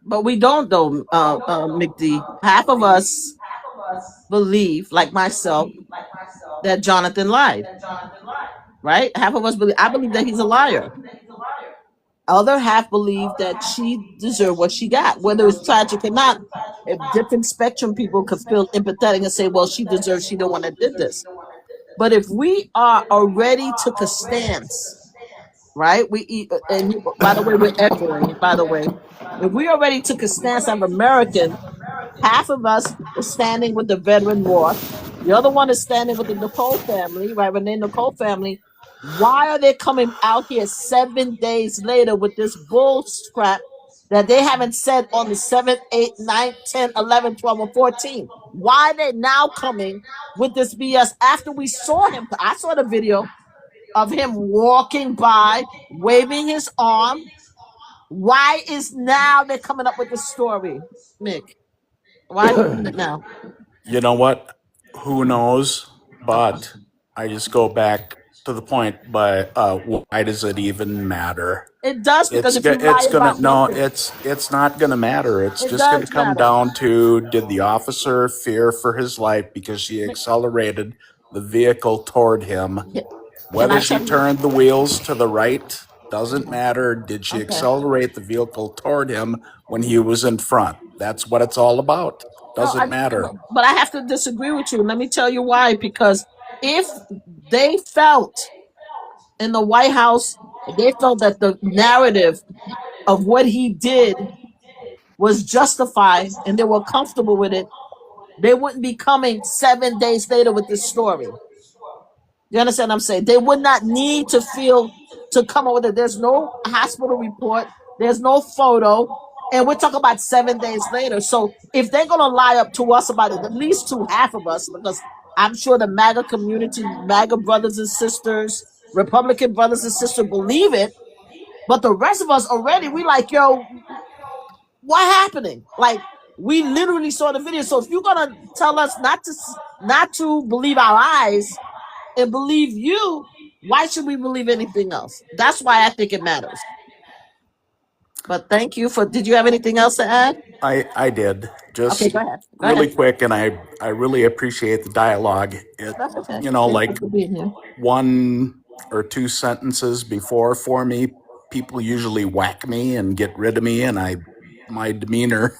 But we don't, though, McD. Half of us believe, like myself, that Jonathan lied. Right? Half of us believe. I believe that he's a liar. Other half believe that she deserved what she got, whether it's tragic or not. A different spectrum people could feel empathetic and say, "Well, she deserves. She the one that did this." But if we are already took a stance, right? And by the way, we're echoing. By the way, if we already took a stance of American, half of us is standing with the veteran war. The other one is standing with the Nicole family, right? Renee Nicole family. Why are they coming out here 7 days later with this bull crap that they haven't said on the 7th, 8th, 9th, 10th, 11th, 12th, or 14th? Why are they now coming with this BS after we saw him? I saw the video of him walking by, waving his arm. Why is now they're coming up with this story, Mick? Why are they doing it now? You know what? Who knows? But I just go back to the point, why does it even matter? It does, because if you lie It's gonna about no, nothing, it's not gonna matter. It's it just gonna does come matter. down to, did the officer fear for his life because she accelerated the vehicle toward him? Can Whether I she tell you? turned the wheels to the right doesn't matter. Did she Okay. accelerate the vehicle toward him when he was in front? That's what it's all about. Doesn't matter. But I have to disagree with you. Let me tell you why. Because if they felt in the White House, they felt that the narrative of what he did was justified and they were comfortable with it, they wouldn't be coming 7 days later with this story. You understand what I'm saying? They would not need to come up with it. There's no hospital report, there's no photo, and we're talking about 7 days later. So if they're gonna lie up to us about it, at least to half of us, because I'm sure the MAGA community, MAGA brothers and sisters, Republican brothers and sisters believe it, but the rest of us already, we like, yo, what happening? Like, we literally saw the video. So if you're gonna tell us not to believe our eyes and believe you, why should we believe anything else? That's why I think it matters. But thank you for. Did you have anything else to add? I did. Just Okay, go ahead. really quick, and I really appreciate the dialogue. That's okay. You know, Thank like you for being here. 1 or 2 sentences before for me, people usually whack me and get rid of me, and my demeanor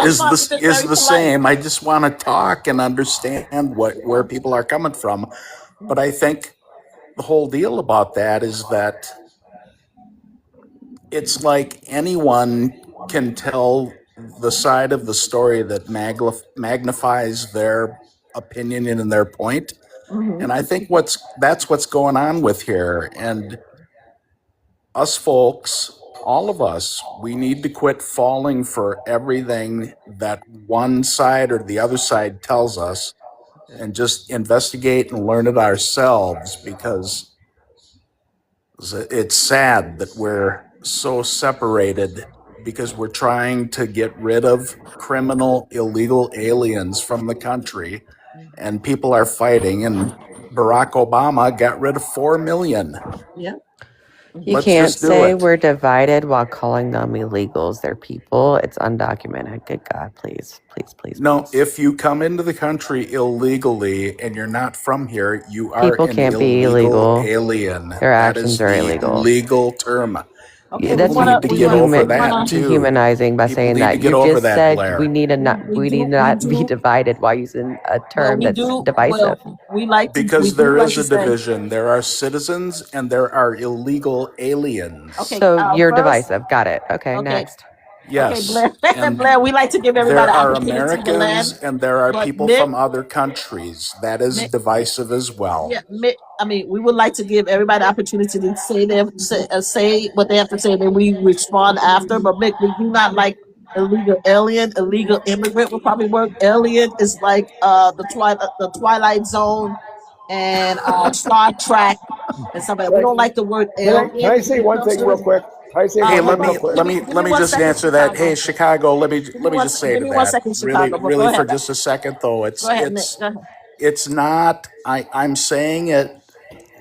is the same. I just want to talk and understand where people are coming from. But I think the whole deal about that is that it's like anyone can tell the side of the story that magnifies their opinion and their point. And I think that's what's going on with here. And us folks, all of us, we need to quit falling for everything that one side or the other side tells us, and just investigate and learn it ourselves, because it's sad that we're so separated, because we're trying to get rid of criminal, illegal aliens from the country, and people are fighting, and Barack Obama got rid of 4 million. Yeah. You can't say we're divided while calling them illegals. They're people. It's undocumented. Good God, please. No, if you come into the country illegally and you're not from here, you are people an can't be illegal illegal. alien. Their That actions is are the illegal. legal term. Okay, That's People need to get over that too. dehumanizing by People saying need that. to get You over just that, said Blair. we need not be divided while using a term that's divisive. We like to Because there is a division. There are citizens and there are illegal aliens. So you're divisive. Got it. Okay, next. Yes. Blair. And Blair, we like to give everybody there are opportunity to land. Americans and there are but people Mick- from other countries. That is Mick- divisive as well. Yeah, I mean, we would like to give everybody the opportunity to say what they have to say, and then we respond after. But Mick, we do not like illegal alien. Illegal immigrant will probably work. Alien is like the Twilight Zone and Star Trek and stuff like that. We don't like the word alien. Can I say one thing real quick? Hey, let me just answer that. Hey, Chicago, let me just say to that. Really for just a second though. It's not I'm saying it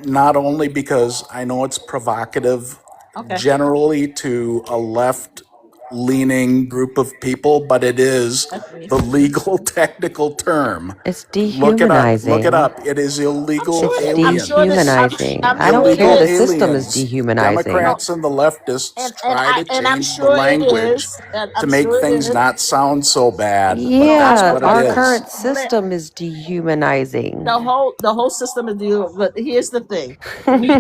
not only because I know it's provocative generally to a left leaning group of people, but it is the legal technical term. It's Look it dehumanizing. up. It is illegal It's alien. dehumanizing. I don't care. The system is dehumanizing. Democrats and the leftists try to change the language to make things not sound so bad. Yeah, That's what our it is. current system is dehumanizing. The whole system is but here's the thing. We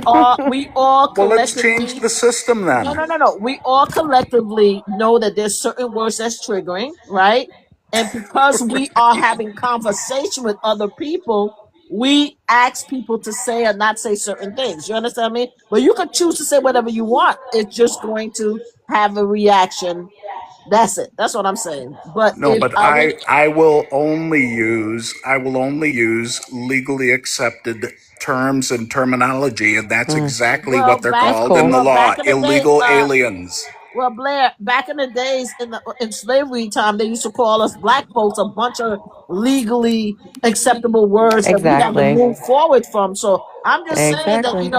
all well, let's change the system then. No. We all collectively know that there's certain words that's triggering, right? And because we are having conversation with other people, we ask people to say or not say certain things. You understand me? But you can choose to say whatever you want. It's just going to have a reaction. That's it. That's what I'm saying. But no, but I will only use legally accepted terms and terminology, and that's exactly what they're called in the law. Illegal aliens. Well, Blair, back in the days in slavery time, they used to call us black folks a bunch of legally acceptable words that we had to move forward from. So I'm just saying that when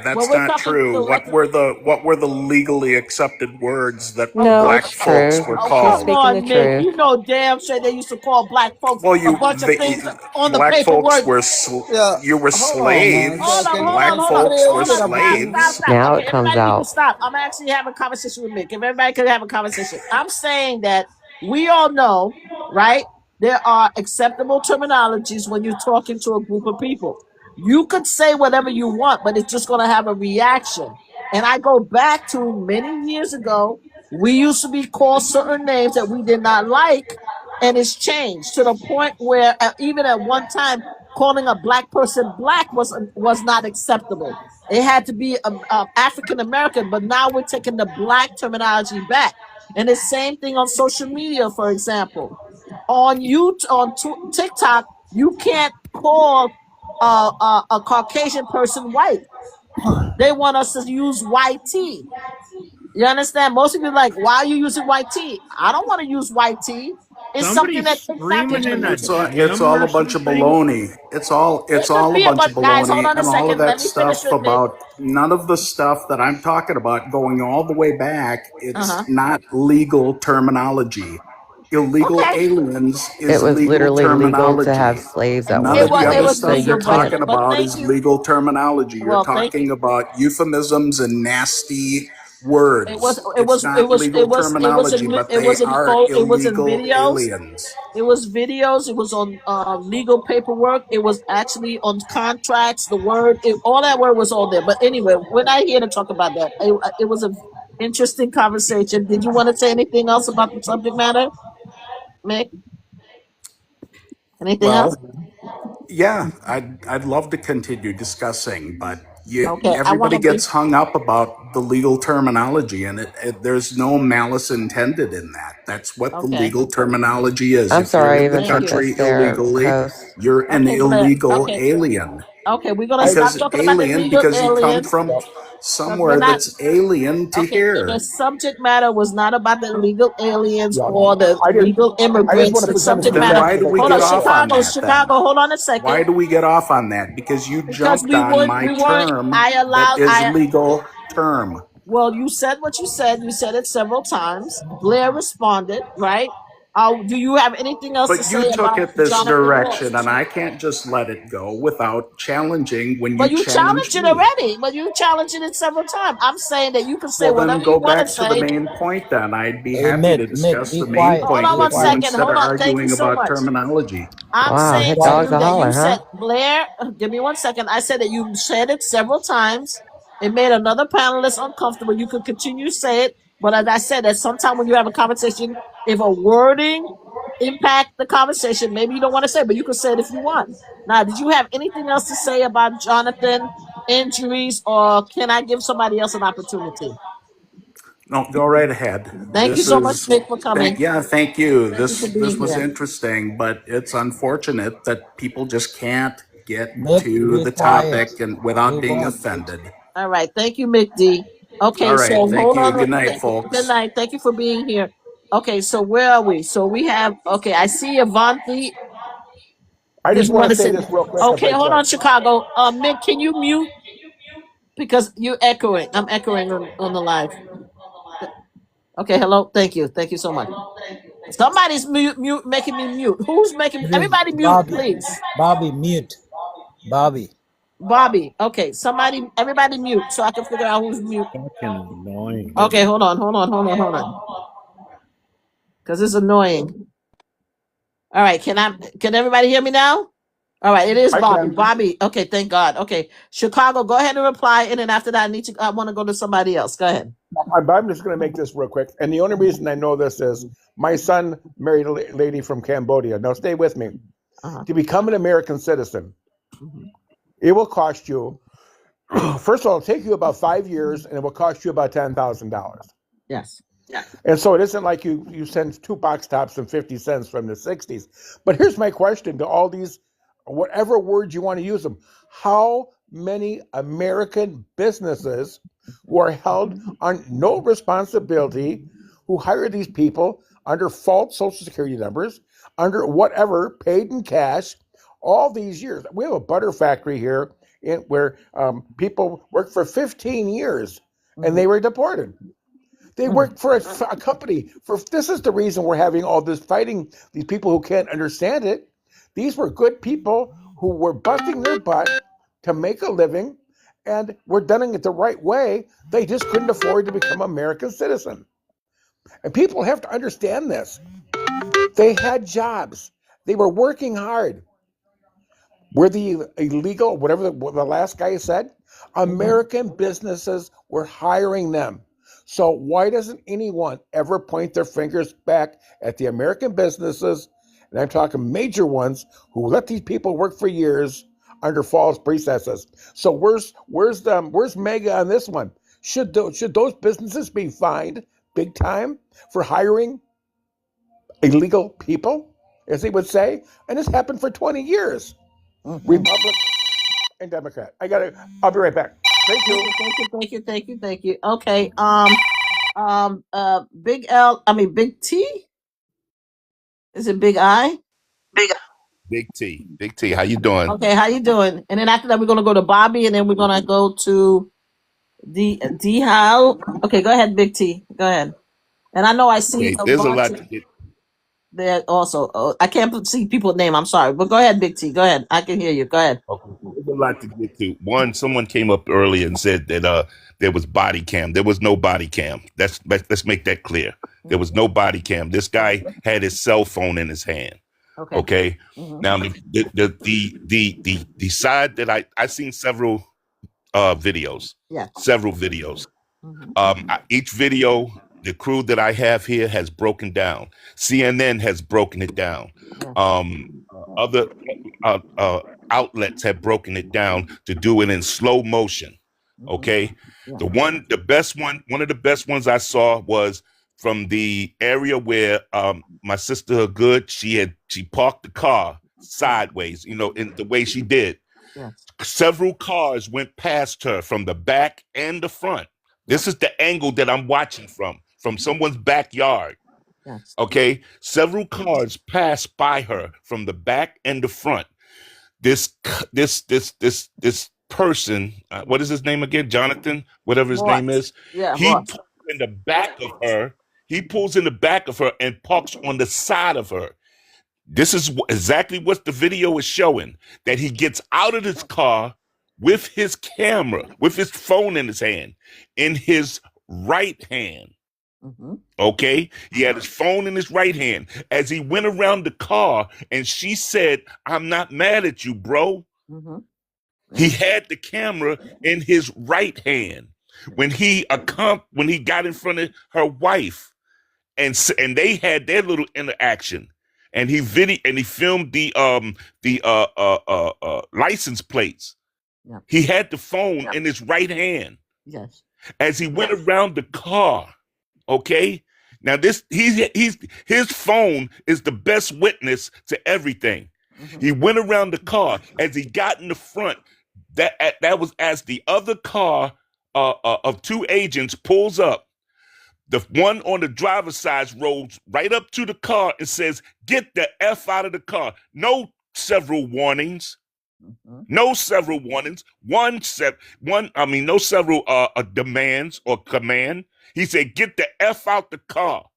that's not true. What were the legally accepted words that black folks were called? Come on, Mick. You know damn sure they used to call black folks a bunch of things on the black paperwork. Folks were you were slaves. Black folks were slaves. Now it comes out. Stop. I'm actually having a conversation with Mick. If everybody could have a conversation, I'm saying that we all know, right? There are acceptable terminologies when you're talking to a group of people. You could say whatever you want, but it's just going to have a reaction. And I go back to many years ago, we used to be called certain names that we did not like, and it's changed to the point where even at one time, calling a black person black was not acceptable. It had to be African American, but now we're taking the black terminology back. And the same thing on social media, for example. On TikTok, you can't call a Caucasian person white. They want us to use white tea. You understand? Most people are like, why are you using white tea? I don't want to use white tea. It's something that it's all a bunch of baloney. It's all a bunch of baloney, and all of that stuff about none of the stuff that I'm talking about going all the way back. It's not legal terminology. Illegal aliens is it was legal literally terminology. legal to have slaves at None one of the other point. stuff you're talking about is legal terminology. You're talking about euphemisms and nasty words. It's not legal terminology, but they are illegal aliens. It was videos. It was on legal paperwork. It was actually on contracts. The word, all that word was all there. But anyway, we're not here to talk about that. It was an interesting conversation. Did you want to say anything else about the subject matter, Mick? Anything else? Yeah, I'd love to continue discussing, but everybody gets hung up about the legal terminology, and there's no malice intended in that. That's what the legal terminology is. I'm sorry, if you're in the country illegally, you're an illegal alien. Okay, we're gonna stop talking about the legal because aliens. you come from somewhere that's alien to here. The subject matter was not about the illegal aliens or the legal immigrants. The subject matter. Why do we get off on that? Chicago, hold on a second. Why do we get off on that? Because you jumped on my term that is legal term. Well, you said what you said. You said it several times. Blair responded, right? Do you have anything else to But you say took about it this Jonathan direction, Ross? and I can't just let it go without challenging when But you you challenge challenged it me. already. But you challenged it several times. I'm saying that you can say Well, then whatever you go want to back to the say. main point then. I'd be Hey, happy to Mick, discuss be the main quiet. Hold point on Be one with you quiet. second. instead Hold of on. Thank you arguing so about much. terminology. I'm Wow, Be saying hit to quiet. dog's you a that holler, you huh? said, Blair, give me 1 second. I said that you said it several times. It made another panelist uncomfortable. You could continue to say it. But as I said, that sometimes when you have a conversation, if a wording impact the conversation, maybe you don't want to say it, but you can say it if you want. Now, did you have anything else to say about Jonathan injuries, or can I give somebody else an opportunity? No, go right ahead. Thank you This so much, is Mick, for coming. thank you. Thank you for This being was here. interesting, but it's unfortunate that people just can't get Mick, to be the quiet. topic and without Move being on. offended. All right. Thank you, Mick D. All Okay, so right, thank hold you. on. Good night, Good folks. night. Thank you for being here. Okay, so where are we? So we have, okay, I see Avanti. I Did just you want want to to say say? this real quick if Okay, I hold on, can. Chicago. Mick, can you mute? Because you're echoing. I'm echoing on the live. Okay, hello. Thank you. Thank you so much. Somebody's mute, making me mute. Who's making me? It is Everybody mute, Bobby. please. Bobby, mute. Bobby. Bobby. Okay, everybody mute so I can figure out who's mute. Fucking annoying. Okay, hold on. Because it's annoying. All right, can everybody hear me now? All right, it is I Bobby. can. Bobby. Okay, thank God. Okay. Chicago, go ahead and reply. And then after that, I want to go to somebody else. Go ahead. I'm just going to make this real quick. And the only reason I know this is my son married a lady from Cambodia. Now, stay with me. To become an American citizen, it will cost you, first of all, it'll take you about 5 years and it will cost you about $10,000. Yes. And so it isn't like you send 2 box tops and 50 cents from the 60s. But here's my question to all these, whatever words you want to use them. How many American businesses who are held on no responsibility, who hire these people under false Social Security numbers, under whatever, paid in cash, all these years? We have a butter factory here where people worked for 15 years and they were deported. They work for a company. This is the reason we're having all this fighting. These people who can't understand it. These were good people who were busting their butt to make a living, and were doing it the right way. They just couldn't afford to become American citizen. And people have to understand this. They had jobs. They were working hard. Were the illegal, whatever the last guy said, American businesses were hiring them. So why doesn't anyone ever point their fingers back at the American businesses, and I'm talking major ones, who let these people work for years under false pretenses? So where's MAGA on this one? Should those businesses be fined big time for hiring illegal people, as they would say? And this happened for 20 years. Republican and Democrat. I'll be right back. Thank you. Thank you. Okay. Big T? Is it Big I? Big T. Big T. How you doing? Okay, how you doing? And then after that, we're gonna go to Bobby, and then we're gonna go to D How. Okay, go ahead, Big T. Go ahead. And I know I see Okay, there's a lot to get. there also. I can't see people's name. I'm sorry, but go ahead, Big T. Go ahead. I can hear you. Go ahead. Okay, there's a lot to get to. One, someone came up earlier and said that there was body cam. There was no body cam. Let's make that clear. There was no body cam. This guy had his cell phone in his hand. Okay. Now the side that I seen several videos. Yeah. Several videos. Each video, the crew that I have here has broken down. CNN has broken it down. Other outlets have broken it down to do it in slow motion. Okay. One of the best ones I saw was from the area where my sister Good, she parked the car sideways, in the way she did. Several cars went past her from the back and the front. This is the angle that I'm watching from someone's backyard. Okay. Several cars passed by her from the back and the front. This person, what is his name again? Jonathan, whatever his name is. Yeah, he pulled in the back of her He pulls in the back of her and parks on the side of her. This is exactly what the video is showing, that he gets out of his car with his camera, with his phone in his hand, in his right hand. Okay? He had his phone in his right hand as he went around the car, and she said, "I'm not mad at you, bro." He had the camera in his right hand when he got in front of her wife, and they had their little interaction. And he filmed the license plates. Yeah. He had the phone in his right hand. Yes. As he went around the car. Okay. Now his phone is the best witness to everything. He went around the car as he got in the front. That was as the other car of two agents pulls up. The one on the driver's side rolls right up to the car and says, "Get the F out of the car." No several warnings. No several warnings. No several demands or command. He said, "Get the F out the car."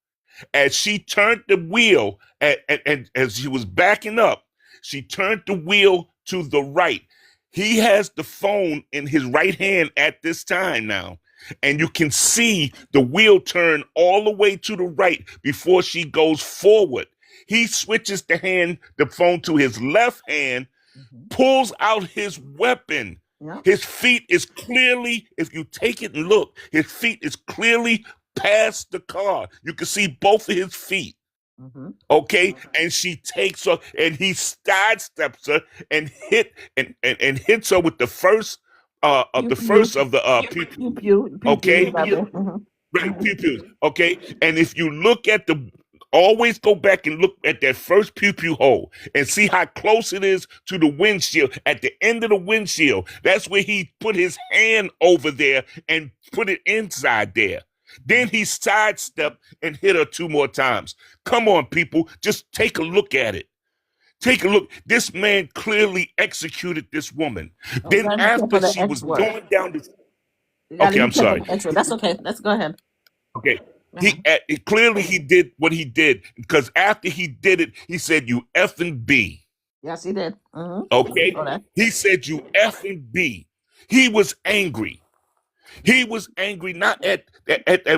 As she turned the wheel, and as she was backing up, she turned the wheel to the right. He has the phone in his right hand at this time now. And you can see the wheel turn all the way to the right before she goes forward. He switches the phone to his left hand, pulls out his weapon. Yep. His feet is clearly, if you take it and look, his feet is clearly past the car. You can see both of his feet. Okay, and she takes her, and he sidesteps her and hits her with the first of the pew pew. Okay, pew pew. Okay, and if you look at always go back and look at that first pew pew hole and see how close it is to the windshield. At the end of the windshield, that's where he put his hand over there and put it inside there. Then he sidestepped and hit her 2 more times. Come on, people, just take a look at it. Take a look. This man clearly executed this woman. Then after she was going down the... Okay, I'm sorry. That's okay. Let's go ahead. Okay. Clearly he did what he did, because after he did it, he said, "You effing B." Yes, he did. Okay. He said, "You effing B." He was angry. He was angry not at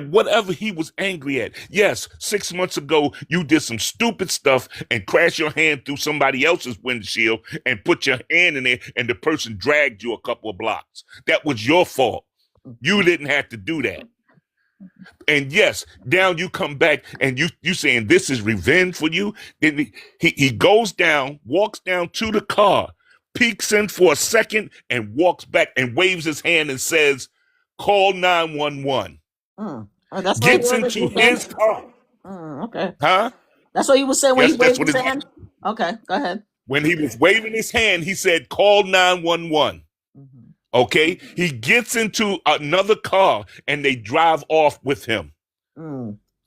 whatever he was angry at. Yes, 6 months ago, you did some stupid stuff and crashed your hand through somebody else's windshield and put your hand in there, and the person dragged you a couple of blocks. That was your fault. You didn't have to do that. And yes, now you come back and you saying this is revenge for you. Then he goes down, walks down to the car, peeks in for a second, and walks back and waves his hand and says, "Call 911." Gets into his car. Okay. Huh? That's what he was saying when he waved his hand? Okay, go ahead. When he was waving his hand, he said, "Call 911." Okay? He gets into another car and they drive off with him.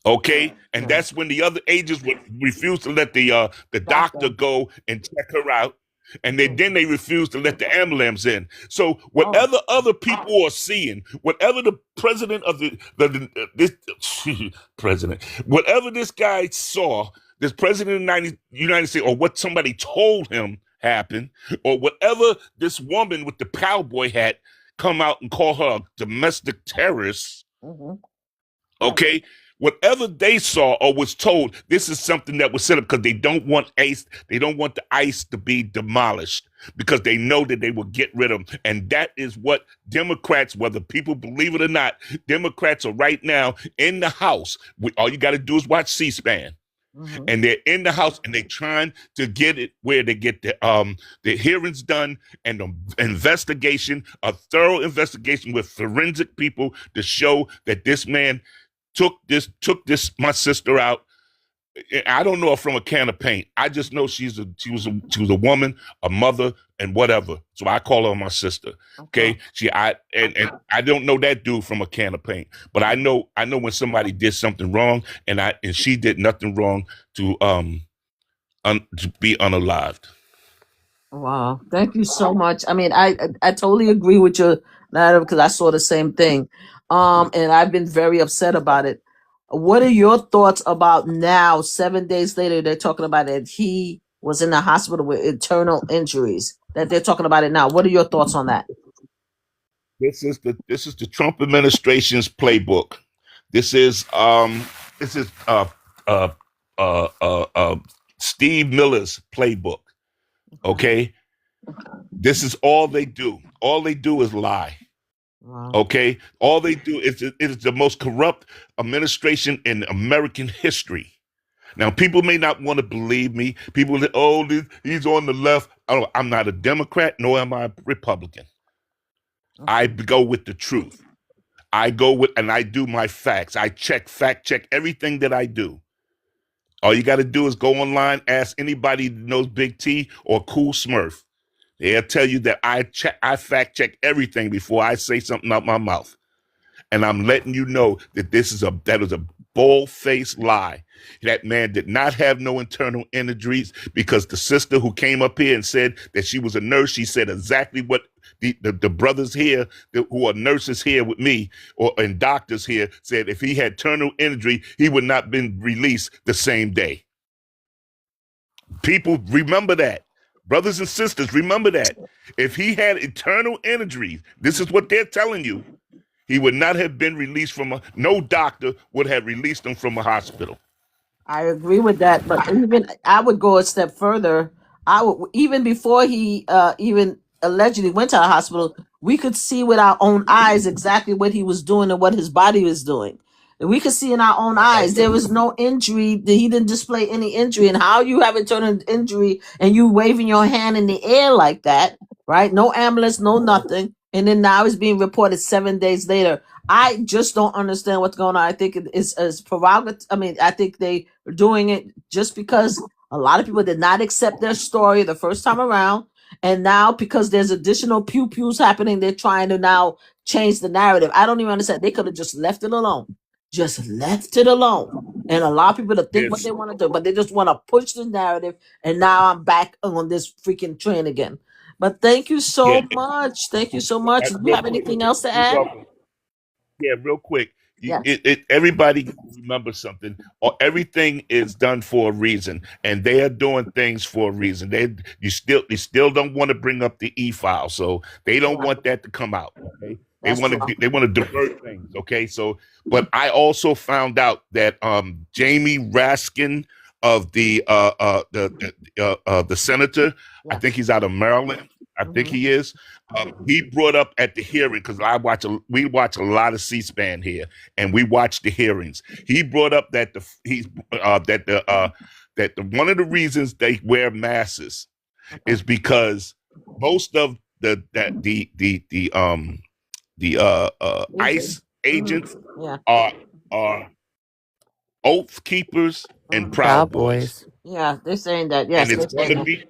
Okay? And that's when the other agents would refuse to let the doctor go and check her out. And then they refuse to let the ambulance in. So whatever other people are seeing, whatever the president of this president, whatever this guy saw, this president of the United States, or what somebody told him happened, or whatever this woman with the cowboy hat come out and call her a domestic terrorist. Okay. Whatever they saw or was told, this is something that was set up because they don't want ICE. They don't want the ICE to be demolished because they know that they will get rid of them. And that is what Democrats, whether people believe it or not, Democrats are right now in the House. All you got to do is watch C-SPAN. And they're in the House and they're trying to get it where they get the hearings done and the investigation, a thorough investigation with forensic people to show that this man took my sister out. I don't know her from a can of paint. I just know she was a woman, a mother, and whatever. So I call her my sister. Okay. I don't know that dude from a can of paint, but I know when somebody did something wrong, and she did nothing wrong to be unalived. Wow. Thank you so much. I mean, I totally agree with your narrative because I saw the same thing. And I've been very upset about it. What are your thoughts about now, 7 days later, they're talking about that he was in the hospital with internal injuries, that they're talking about it now. What are your thoughts on that? This is the Trump administration's playbook. This is uh uh Steve Miller's playbook. Okay? This is all they do. All they do is lie. Wow. Okay? All they do is it is the most corrupt administration in American history. Now, people may not want to believe me. People say, oh, he's on the left. Oh, I'm not a Democrat, nor am I a Republican. Okay. I go with the truth. I go with, and I do my facts. I fact check everything that I do. All you got to do is go online, ask anybody that knows Big T or Cool Smurf. They'll tell you that I fact check everything before I say something out my mouth. And I'm letting you know that that is a bold-faced lie. That man did not have no internal injuries, because the sister who came up here and said that she was a nurse, she said exactly what the brothers here who are nurses here with me and doctors here said. If he had internal injury, he would not been released the same day. People remember that. Brothers and sisters, remember that. If he had internal injuries, this is what they're telling you, he would not have been released no doctor would have released him from a hospital. I agree with that, but even I would go a step further. I would, even before he even allegedly went to a hospital, we could see with our own eyes exactly what he was doing and what his body was doing. We could see in our own eyes there was no injury. He didn't display any injury. And how you have internal injury and you waving your hand in the air like that, right? No ambulance, no nothing. And then now it's being reported 7 days later. I just don't understand what's going on. I think it is prerogative. I mean, I think they are doing it just because a lot of people did not accept their story the first time around. And now, because there's additional pew-pews happening, they're trying to now change the narrative. I don't even understand. They could have just left it alone. Just left it alone. And allow people to think what they want to do. But they just want to push the narrative. And now I'm back on this freaking train again. But thank you so much. Thank you so much. Do you have anything else to add? Yeah, real quick. Everybody remember something. Or everything is done for a reason, and they are doing things for a reason. They still don't want to bring up the e-file, so they don't want that to come out. Okay, they want to divert things. Okay, so but I also found out that Jamie Raskin of the senator, I think he's out of Maryland. I think he is. He brought up at the hearing, because we watch a lot of C-SPAN here, and we watch the hearings. He brought up that one of the reasons they wear masks is because most of the ICE agents are oath keepers and Proud Boys. Yeah, they're saying that. Yes, and it's going to be.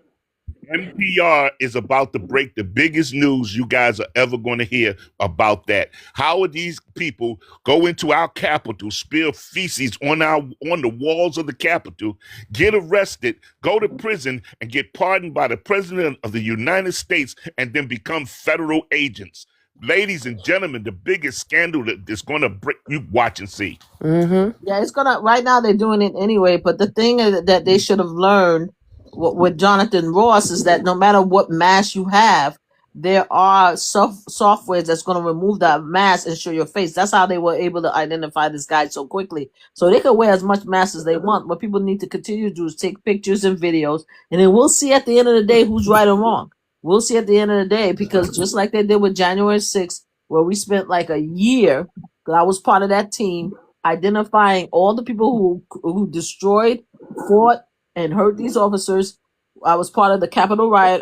NPR is about to break the biggest news you guys are ever going to hear about that. How are these people go into our Capitol, spill feces on the walls of the Capitol, get arrested, go to prison, and get pardoned by the President of the United States, and then become federal agents? Ladies and gentlemen, the biggest scandal that's going to break, you watch and see. Mm-hmm. Yeah, it's gonna. Right now, they're doing it anyway. But the thing that they should have learned with Jonathan Ross is that no matter what mask you have, there are softwares that's going to remove that mask and show your face. That's how they were able to identify this guy so quickly. So they can wear as much mask as they want. What people need to continue to do is take pictures and videos, and then we'll see at the end of the day who's right or wrong. We'll see at the end of the day, because just like they did with January 6th, where we spent like a year, because I was part of that team, identifying all the people who destroyed, fought, and hurt these officers. I was part of the Capitol riot,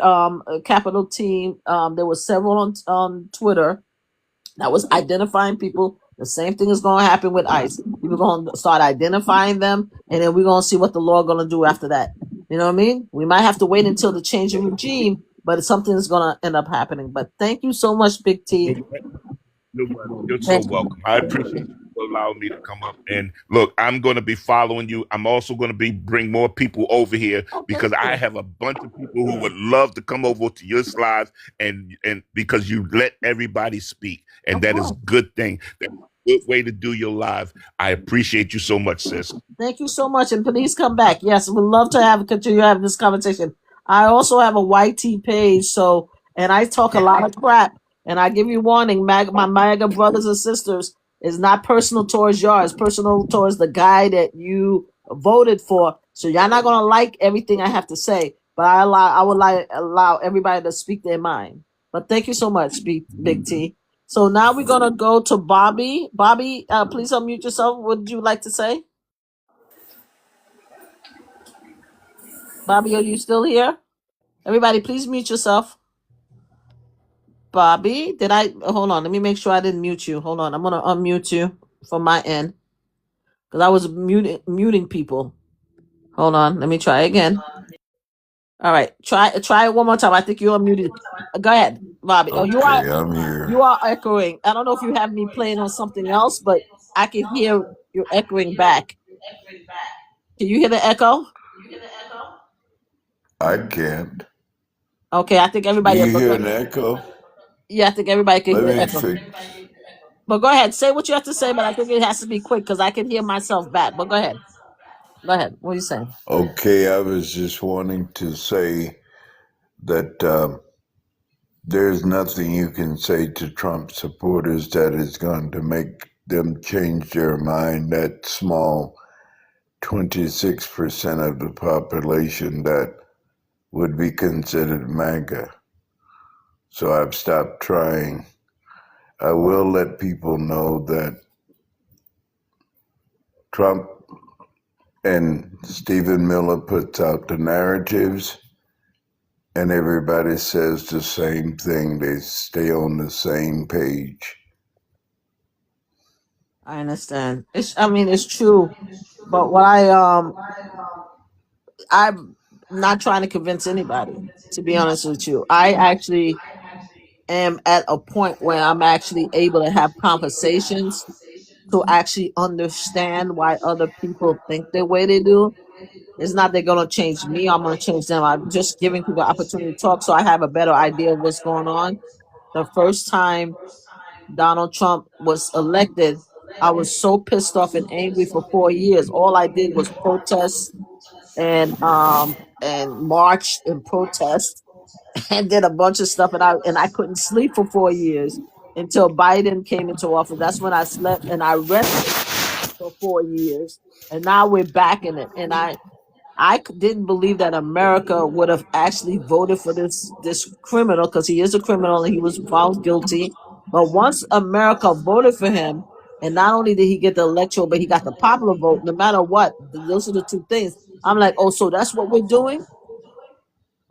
Capitol team. There were several on Twitter that was identifying people. The same thing is going to happen with ICE. People are going to start identifying them, and then we're going to see what the law going to do after that. You know what I mean? We might have to wait until the change of regime, but something is going to end up happening. But thank you so much, Big T. You're so welcome. I appreciate you for allowing me to come up. And look, I'm going to be following you. I'm also going to bring more people over here, because I have a bunch of people who would love to come over to your slides, and because you let everybody speak, and that is a good thing. good way to do your live. I appreciate you so much, sis. Thank you so much, and please come back. Yes, we'd love to continue having this conversation. I also have a YT page, and I talk a lot of crap, and I give you warning, my MAGA brothers and sisters, is not personal towards yours, personal towards the guy that you voted for. So y'all not gonna like everything I have to say, but I would allow everybody to speak their mind. But thank you so much, Big T. So now we're gonna go to Bobby. Bobby, please unmute yourself. What would you like to say? Bobby, are you still here? Everybody, please mute yourself. Bobby, hold on, let me make sure I didn't mute you. Hold on, I'm gonna unmute you from my end because I was muting people. Hold on, let me try again. All right, try it one more time. I think you're unmuted. Go ahead, Bobby. Okay, I'm here. You are echoing. I don't know if you have me playing on something else, but I can hear you echoing back. Can you hear the echo? I can't. Okay, I think everybody. Do you hear an echo? Yeah, I think everybody can hear Let me echo. fix. But go ahead, say what you have to say, but I think it has to be quick because I can hear myself back. But go ahead. Go ahead. What are you saying? Okay, I was just wanting to say that there's nothing you can say to Trump supporters that is going to make them change their mind. That small 26% of the population that would be considered MAGA. So I've stopped trying. I will let people know that Trump and Stephen Miller puts out the narratives, and everybody says the same thing. They stay on the same page. I understand. It's true. But what I'm not trying to convince anybody, to be honest with you. I actually am at a point where I'm actually able to have conversations to actually understand why other people think the way they do. It's not they're gonna change me, I'm gonna change them. I'm just giving people the opportunity to talk so I have a better idea of what's going on. The first time Donald Trump was elected, I was so pissed off and angry for 4 years. All I did was protest and march and protest and did a bunch of stuff, and I couldn't sleep for 4 years until Biden came into office. That's when I slept and I rested for 4 years, and now we're back in it. And I didn't believe that America would have actually voted for this criminal, because he is a criminal and he was found guilty. But once America voted for him, and not only did he get the electoral, but he got the popular vote, no matter what, those are the two things. I'm like, oh, so that's what we're doing?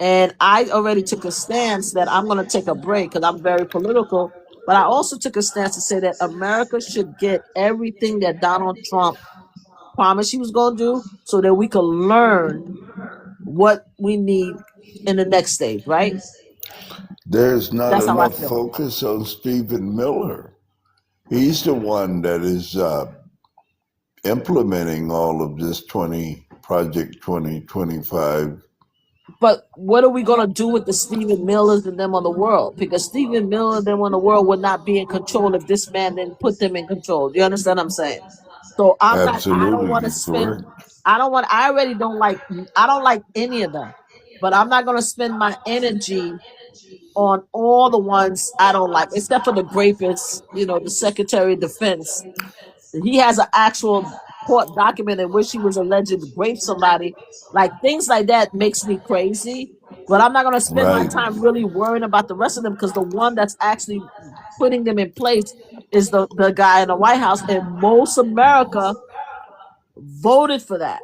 And I already took a stance that I'm going to take a break because I'm very political. But I also took a stance to say that America should get everything that Donald Trump promised he was going to do so that we can learn what we need in the next stage, right? There's not That's how I enough feel. focus on Stephen Miller. He's the one that is implementing all of this Project 2025. But what are we going to do with the Stephen Millers and them on the world? Because Stephen Miller and them on the world would not be in control if this man didn't put them in control. Do you understand what I'm saying? So I don't want to spend, I don't like any of them, but I'm not going to spend my energy on all the ones I don't like, except for the grapists, the Secretary of Defense. He has an actual court document in which he was alleged to rape somebody. Like, things like that makes me crazy. But I'm not going to spend my time really worrying about the rest of them, because the one that's actually putting them in place is the guy in the White House. And most America voted for that,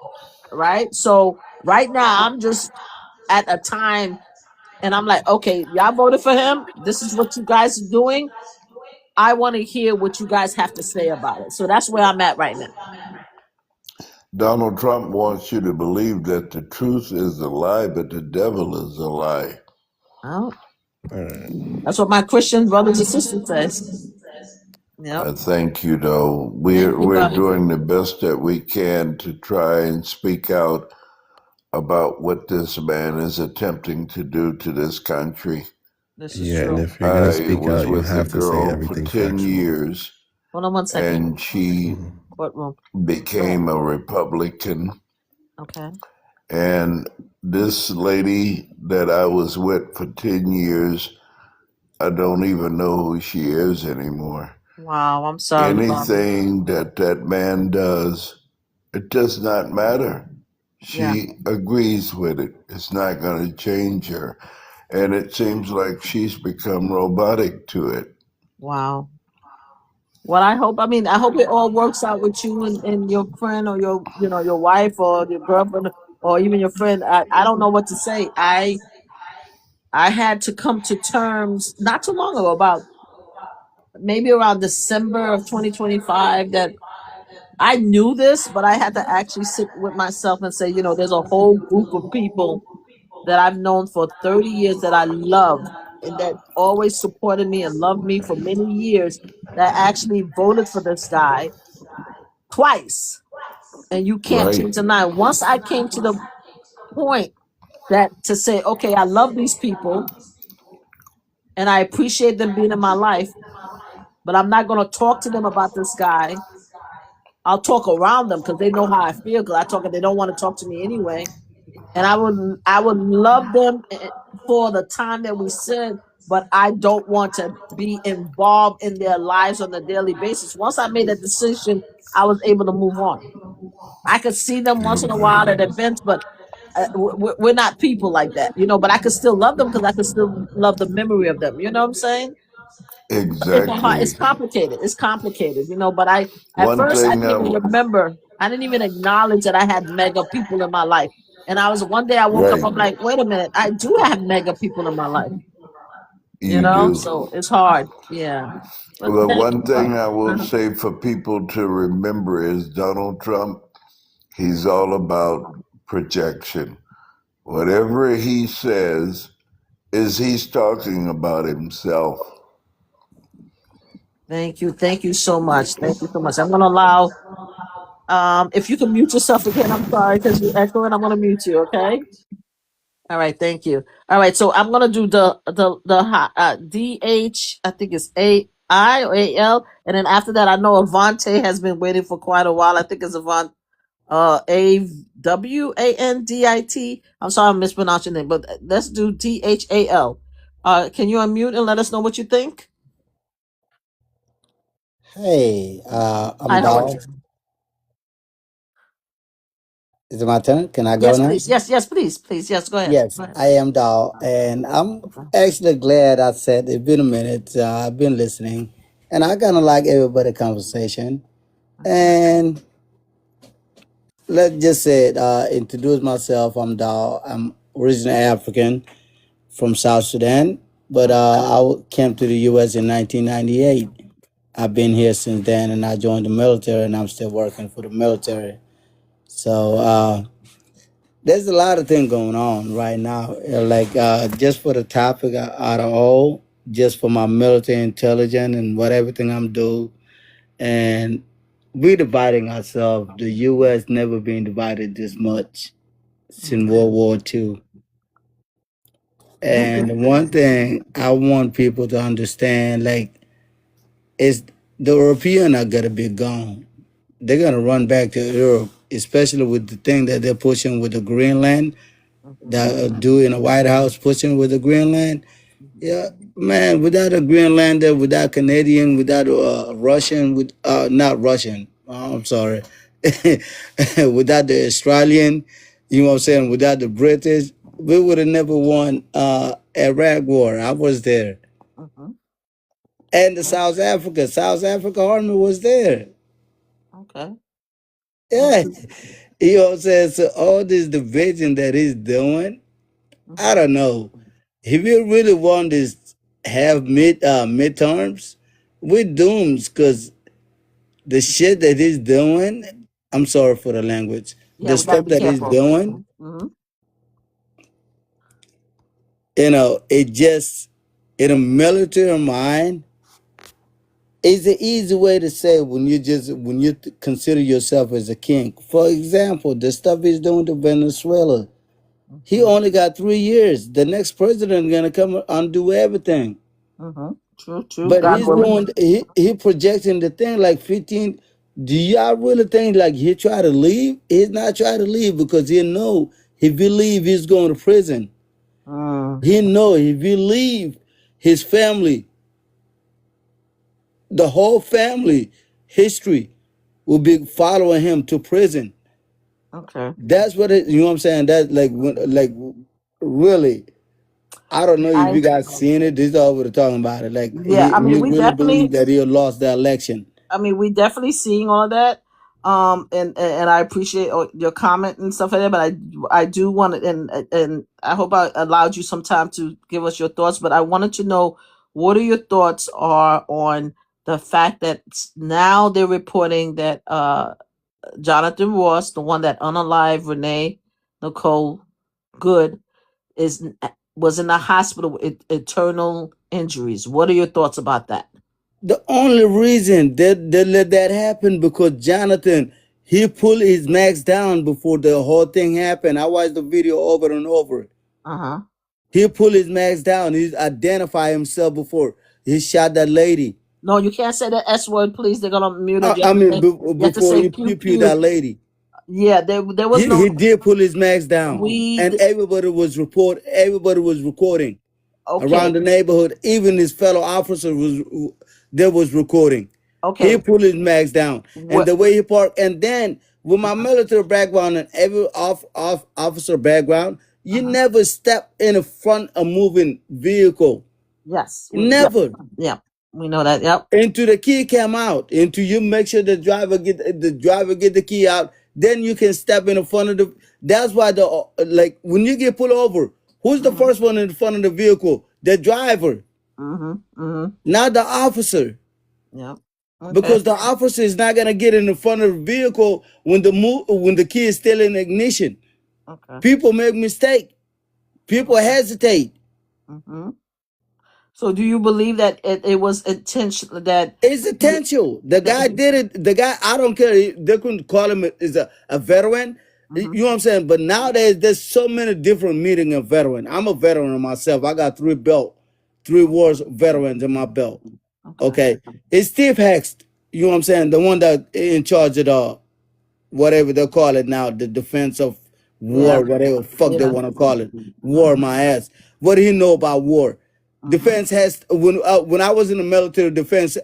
right? So right now, I'm just at a time, and I'm like, okay, y'all voted for him. This is what you guys are doing. I want to hear what you guys have to say about it. So that's where I'm at right now. Donald Trump wants you to believe that the truth is a lie, but the devil is a lie. Oh, that's what my Christian brothers and sisters says. Yep. Thank you, though. We're doing the best that we can to try and speak out about what this man is attempting to do to this country. This is true. And if you're gonna speak out, you have to say everything for 10 years, Hold on one second. And she Courtroom. became a Republican. Okay. And this lady that I was with for 10 years, I don't even know who she is anymore. Wow, I'm sorry. Anything that man does, it does not matter. She agrees with it. It's not going to change her. And it seems like she's become robotic to it. Wow. Well, I hope it all works out with you and your friend or your wife or your girlfriend or even your friend. I don't know what to say. I had to come to terms not too long ago, about maybe around December of 2025, that I knew this, but I had to actually sit with myself and say, there's a whole group of people that I've known for 30 years that I love and that always supported me and loved me for many years, that actually voted for this guy twice. And you can't change the mind. Once I came to the point that to say, okay, I love these people and I appreciate them being in my life, but I'm not going to talk to them about this guy. I'll talk around them because they know how I feel, because I talk and they don't want to talk to me anyway. And I would love them for the time that we said, but I don't want to be involved in their lives on a daily basis. Once I made that decision, I was able to move on. I could see them once in a while at events, but we're not people like that, but I could still love them because I could still love the memory of them. You know what I'm saying? Exactly. It's complicated. It's complicated, but at first I didn't even remember. I didn't even acknowledge that I had mega people in my life. And one day I woke up, I'm like, wait a minute, I do have mega people in my life. You do. So it's hard. Yeah. Well, one thing I will say for people to remember is Donald Trump, he's all about projection. Whatever he says he's talking about himself. Thank you. Thank you so much. Thank you so much. I'm going to allow, if you can mute yourself again, I'm sorry because you're echoing. I'm going to mute you. Okay. All right. Thank you. All right. So I'm going to do the DH, I think it's AI or AL. And then after that, I know Avante has been waiting for quite a while. I think it's Avant, AWANDIT. I'm sorry, I'm mispronouncing it, but let's do DHAL. Can you unmute and let us know what you think? Hey, I'm Dal. Is it my turn? Can I go Yes, now? please. Yes, please. Yes, go ahead. Yes, I am Dal, and I'm actually glad I said it's been a minute. I've been listening, and I kind of like everybody conversation. And let's just say, introduce myself. I'm Dal. I'm originally African from South Sudan, but came to the U.S. in 1998. I've been here since then, and I joined the military, and I'm still working for the military. So there's a lot of things going on right now. Like just for the topic out of all, just for my military intelligence and what everything I'm doing, and we dividing ourselves. The U.S. never been divided this much since World War II. And one thing I want people to understand, like, is the European are gonna be gone. They're gonna run back to Europe, especially with the thing that they're pushing with the Greenland, that do in the White House pushing with the Greenland. Yeah, man, without a Greenlander, without Canadian, without Russian, with not Russian, I'm sorry, without the Australian, you know what I'm saying, without the British, we would have never won Iraq war. I was there. And the South Africa Army was there. Okay. Yeah. You know what I'm saying? So all this division that he's doing, I don't know. If you really want this have midterms, we're doomed because the shit that he's doing, I'm sorry for the language, Yeah, the we gotta stuff be that he's careful. doing, it just in a military mind is the easy way to say when you consider yourself as a king. For example, the stuff he's doing to Venezuela, he only got 3 years. The next president gonna come undo everything. True. But God he's willing. doing he projecting the thing like 15. Do y'all really think like he try to leave? He's not trying to leave because he know if he leave, he's going to prison. He know if he leave, his family, the whole family history will be following him to prison. Okay. That's what it, you know what I'm saying? That like really, I don't know if you guys seen it. This is all we're talking about it. Like Yeah, I he mean, we really definitely. believed that he lost the election. I mean, we definitely seeing all of that. And I appreciate your comment and stuff like that. But I do want to, and I hope I allowed you some time to give us your thoughts. But I wanted to know what are your thoughts are on the fact that now they're reporting that Jonathan Ross, the one that unalive Renee Nicole Good, was in the hospital with internal injuries. What are your thoughts about that? The only reason they let that happen because Jonathan, he pulled his max down before the whole thing happened. I watched the video over and over. He pulled his max down. He identified himself before he shot that lady. No, you can't say the S word, please. They're gonna mute it. I mean, You have to before say he pew pew that pew. lady. Yeah, there was He no. did pull his max down, We and everybody was recording okay. around the neighborhood. Even his fellow officer was recording. Okay. He pulled his max down, and What? the way he parked. And then with my military background and every officer background, you never step in the front of moving vehicle. Yes. Never. Yeah. We know that. Yep. Until the key come out, until you make sure the driver get the key out, then you can step in front of the. That's why the like when you get pulled over, who's the first one in front of the vehicle? The driver, not the officer. Yeah. Okay. Because the officer is not gonna get in the front of the vehicle when the key is still in ignition. Okay. People make mistake. People hesitate. So do you believe that it was intentional? That it's intentional. The guy did it. The guy, I don't care. They couldn't call him is a veteran. You know what I'm saying? But nowadays there's so many different meaning of veteran. I'm a veteran myself. I got 3 wars veterans in my belt. Okay. It's Steve Hext. You know what I'm saying? The one that in charge of the whatever they call it now, the defense of war, whatever fuck they want to call it. War my ass. What do he know about war? Defense has when I was in the military defense,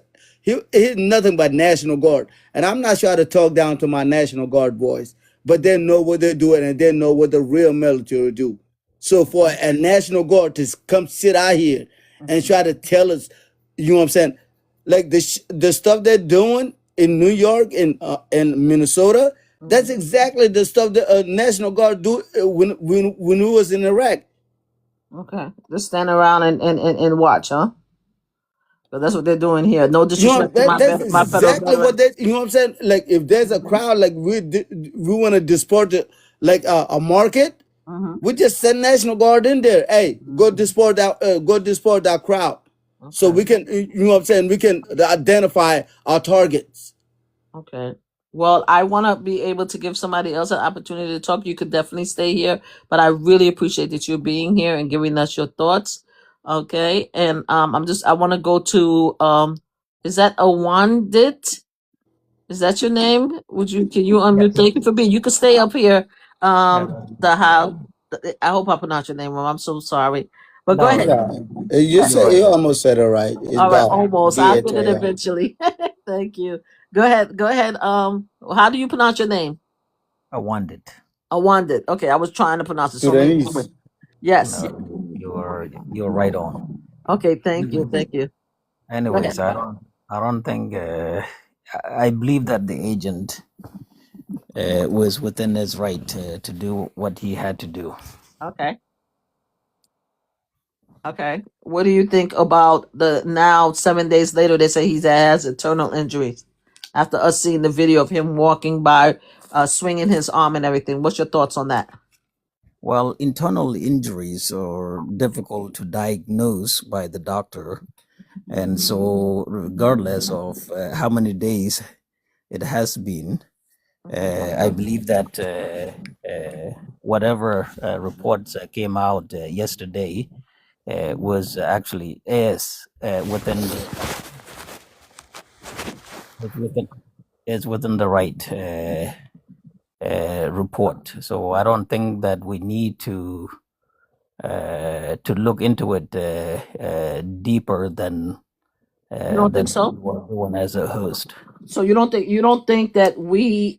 he's nothing but National Guard. And I'm not trying to talk down to my National Guard boys, but they know what they're doing and they know what the real military do. So for a National Guard to come sit out here and try to tell us, you know what I'm saying, like the stuff they're doing in New York and Minnesota, that's exactly the stuff the National Guard do when we was in Iraq. Okay, just stand around and watch, huh? But that's what they're doing here. No You know, disrespect to that's my fellow exactly what veterans. they. You know what I'm saying? Like if there's a crowd, like we want to disport it, like a market, we just send National Guard in there. Hey, go disport that crowd, so we can. You know what I'm saying? We can identify our targets. Okay. Well, I want to be able to give somebody else an opportunity to talk. You could definitely stay here, but I really appreciate that you're being here and giving us your thoughts. Okay. And I want to go to is that Awandit? Is that your name? Can you unmute? Thank you for being. You can stay up here. The how I hope I pronounced your name wrong. I'm so sorry. But go ahead. You almost said it right. It's All right, God. almost. I'll get it eventually. Thank you. Go ahead. Go ahead. How do you pronounce your name? Awandit. Awandit. Okay, I was trying to pronounce it. So Sudanese. yes. No, you're right on. Okay, thank you. Thank you. Anyways, I don't think I believe that the agent was within his right to do what he had to do. Okay. Okay. What do you think about the now 7 days later they say he has internal injuries after us seeing the video of him walking by, swinging his arm and everything? What's your thoughts on that? Well, internal injuries are difficult to diagnose by the doctor. And so, regardless of how many days it has been, I believe that whatever reports came out yesterday was actually within the right report. So I don't think that we need to look into it deeper than you don't think so? One as a host. So you don't think that we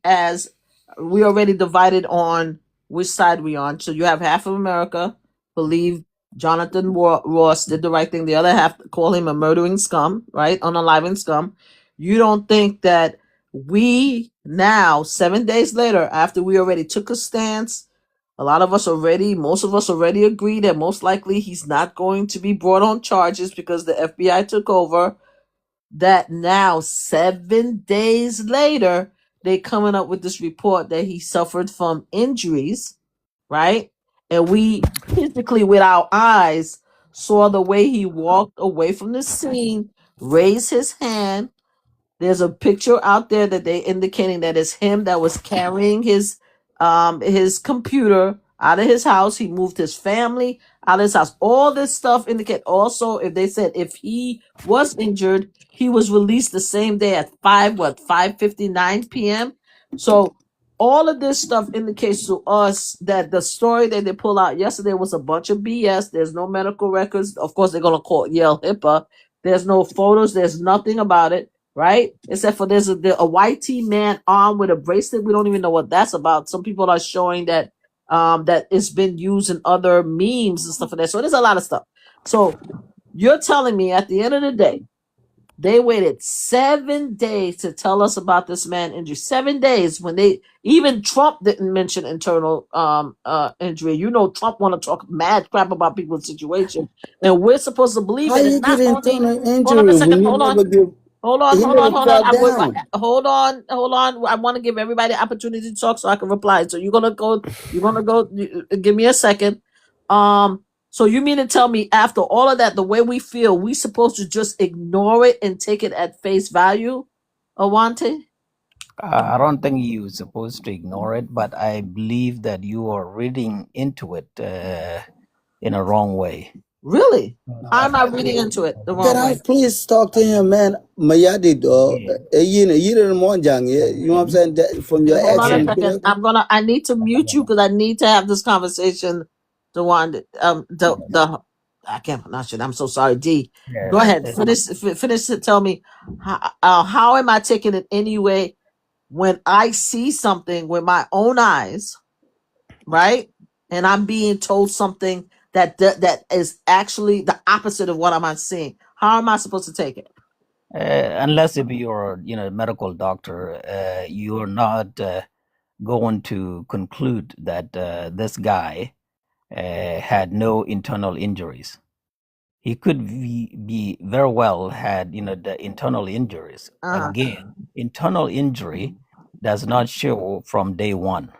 already divided on which side we on? So you have half of America believe Jonathan Ross did the right thing. The other half call him a murdering scum, right? Unaliving scum. You don't think that we now, 7 days later, after we already took a stance, most of us already agree that most likely he's not going to be brought on charges because the FBI took over, that now 7 days later they coming up with this report that he suffered from injuries, right? And we physically with our eyes saw the way he walked away from the scene, raised his hand. There's a picture out there that they indicating that it's him that was carrying his computer out of his house. He moved his family out of his house. All this stuff indicate also, if they said if he was injured, he was released the same day at 5:59 p.m. So all of this stuff indicates to us that the story that they pull out yesterday was a bunch of BS. There's no medical records. Of course, they're gonna yell HIPAA. There's no photos. There's nothing about it, right? Except for there's a white tee man armed with a bracelet. We don't even know what that's about. Some people are showing that that it's been used in other memes and stuff like that. So there's a lot of stuff. So you're telling me at the end of the day, they waited 7 days to tell us about this man injury. 7 days when even Trump didn't mention internal injury. You know, Trump want to talk mad crap about people's situation, and we're supposed to believe How it. you And get not only, internal hold on a injury second, when you hold on. never give? Hold on. He never fell down. Hold on. I want to give everybody the opportunity to talk so I can reply. So you're gonna go. Give me a second. So you mean to tell me after all of that, the way we feel, we supposed to just ignore it and take it at face value, Awante? I don't think you're supposed to ignore it, but I believe that you are reading into it in a wrong way. Really? How am I reading into it the wrong Can I way? please talk to him, man? Mayadi do, you know what I'm saying? From your Hold on a accent, second. I need to mute you because I need to have this conversation. I can't pronounce it. I'm so sorry. D. Go ahead. Finish. Tell me how am I taking it anyway when I see something with my own eyes, right? And I'm being told something that is actually the opposite of what I'm seeing. How am I supposed to take it? Unless if you're a medical doctor, you're not going to conclude that this guy had no internal injuries. He could be very well had the internal injuries. Again, internal injury does not show from day one.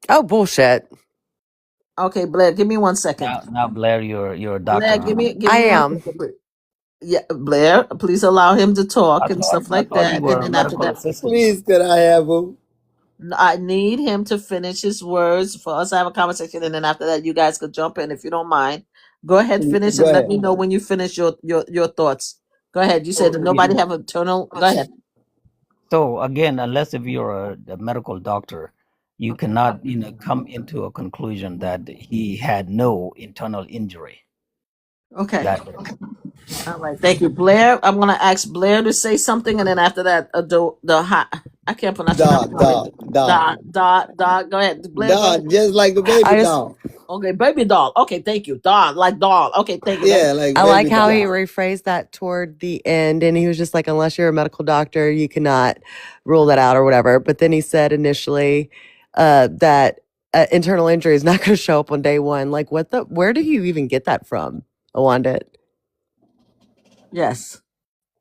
Oh, bullshit. Okay, Blair, give me 1 second. Now Blair, you're a doctor. Blair, give me I 1 am. second. Yeah, Blair, please allow him to talk and stuff like that. You were And a then after medical that, assistant. please, can I have him? I need him to finish his words for us to have a conversation, and then after that, you guys could jump in if you don't mind. Go ahead, finish, Go and let ahead. me know when you finish your thoughts. Go ahead. You said that nobody have internal. Go ahead. So again, unless if you're a medical doctor, you cannot come into a conclusion that he had no internal injury. Okay. All right. Thank you, Blair. I'm gonna ask Blair to say something, and then after that, I can't pronounce it. Dog. Go ahead, Blair. Dog, just like a baby dog. Okay, baby doll. Okay, thank you. Doll, like doll. Okay, thank you. Yeah, like I like baby how dog. he rephrased that toward the end, and he was just like, unless you're a medical doctor, you cannot rule that out or whatever. But then he said initially that internal injury is not going to show up on day one. Like, where did you even get that from, Awanda? Yes.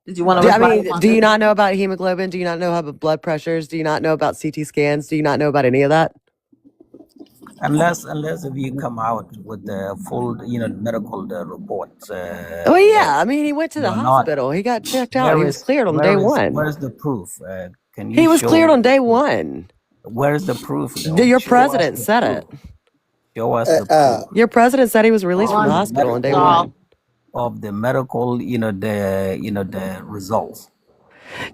Did you want to reply? Do you not know about hemoglobin? Do you not know about blood pressures? Do you not know about CT scans? Do you not know about any of that? Unless if you come out with the full medical reports. Well, yeah. I mean, he went to the hospital. He got checked out. He was cleared on day one. Where's the proof? Can you? He was cleared on day one. Where's the proof? Your president said it. Show us the proof. Your president said he was released from the hospital on day one. Of the medical, the results.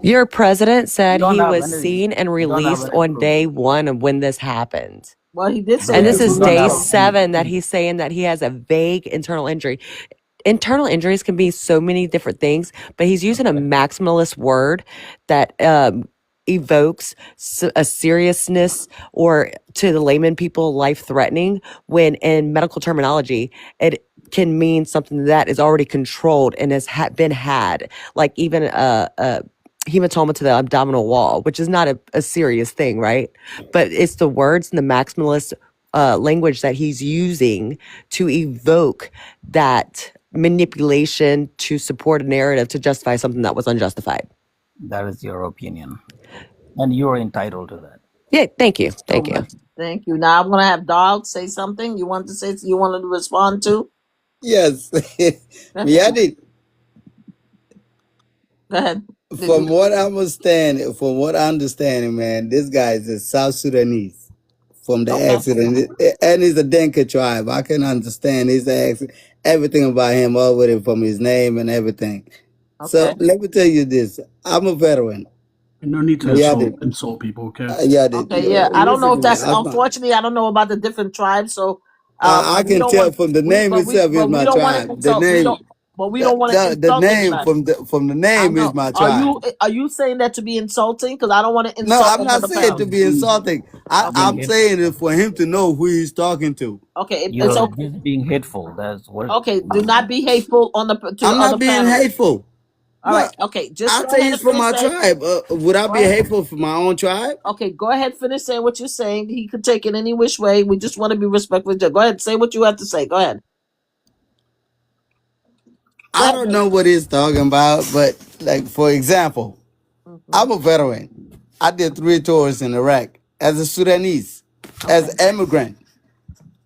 Your president said he was seen and released on day one of when this happened. Well, he did say, and this is day 7 that he's saying that he has a vague internal injury. Internal injuries can be so many different things, but he's using a maximalist word that evokes a seriousness or, to the layman people, life-threatening, when in medical terminology, it can mean something that is already controlled and has been had, like even a hematoma to the abdominal wall, which is not a serious thing, right? But it's the words and the maximalist language that he's using to evoke that manipulation to support a narrative to justify something that was unjustified. That is your opinion, and you're entitled to that. Yeah, thank you. Thank you. Thank you. Now I'm going to have Dog say something. You wanted to respond to? Yes. Yeah, I did. Go ahead. From what I understand, man, this guy is a South Sudanese from the accident, and he's a Dinka tribe. I can understand his accent, everything about him, already from his name and everything. Okay. So let me tell you this: I'm a veteran. No need to insult people, okay? I don't know if that's, unfortunately, I don't know about the different tribes, so I can tell from the name itself is my tribe. The name. But we don't want to insult the name from the name is my tribe. Are you saying that to be insulting? Because I don't want to insult. No, I'm not saying to be insulting. I'm saying it for him to know who he's talking to. Okay, you're just being hateful. That's what. Okay, do not be hateful on the. I'm not being hateful. All right. Okay. Just. I'll say it's for my tribe. Would I be hateful for my own tribe? Okay. Go ahead. Finish saying what you're saying. He could take it any which way. We just want to be respectful. Go ahead. Say what you have to say. Go ahead. I don't know what he's talking about, but like, for example, I'm a veteran. I did 3 tours in Iraq as a Sudanese, as an immigrant.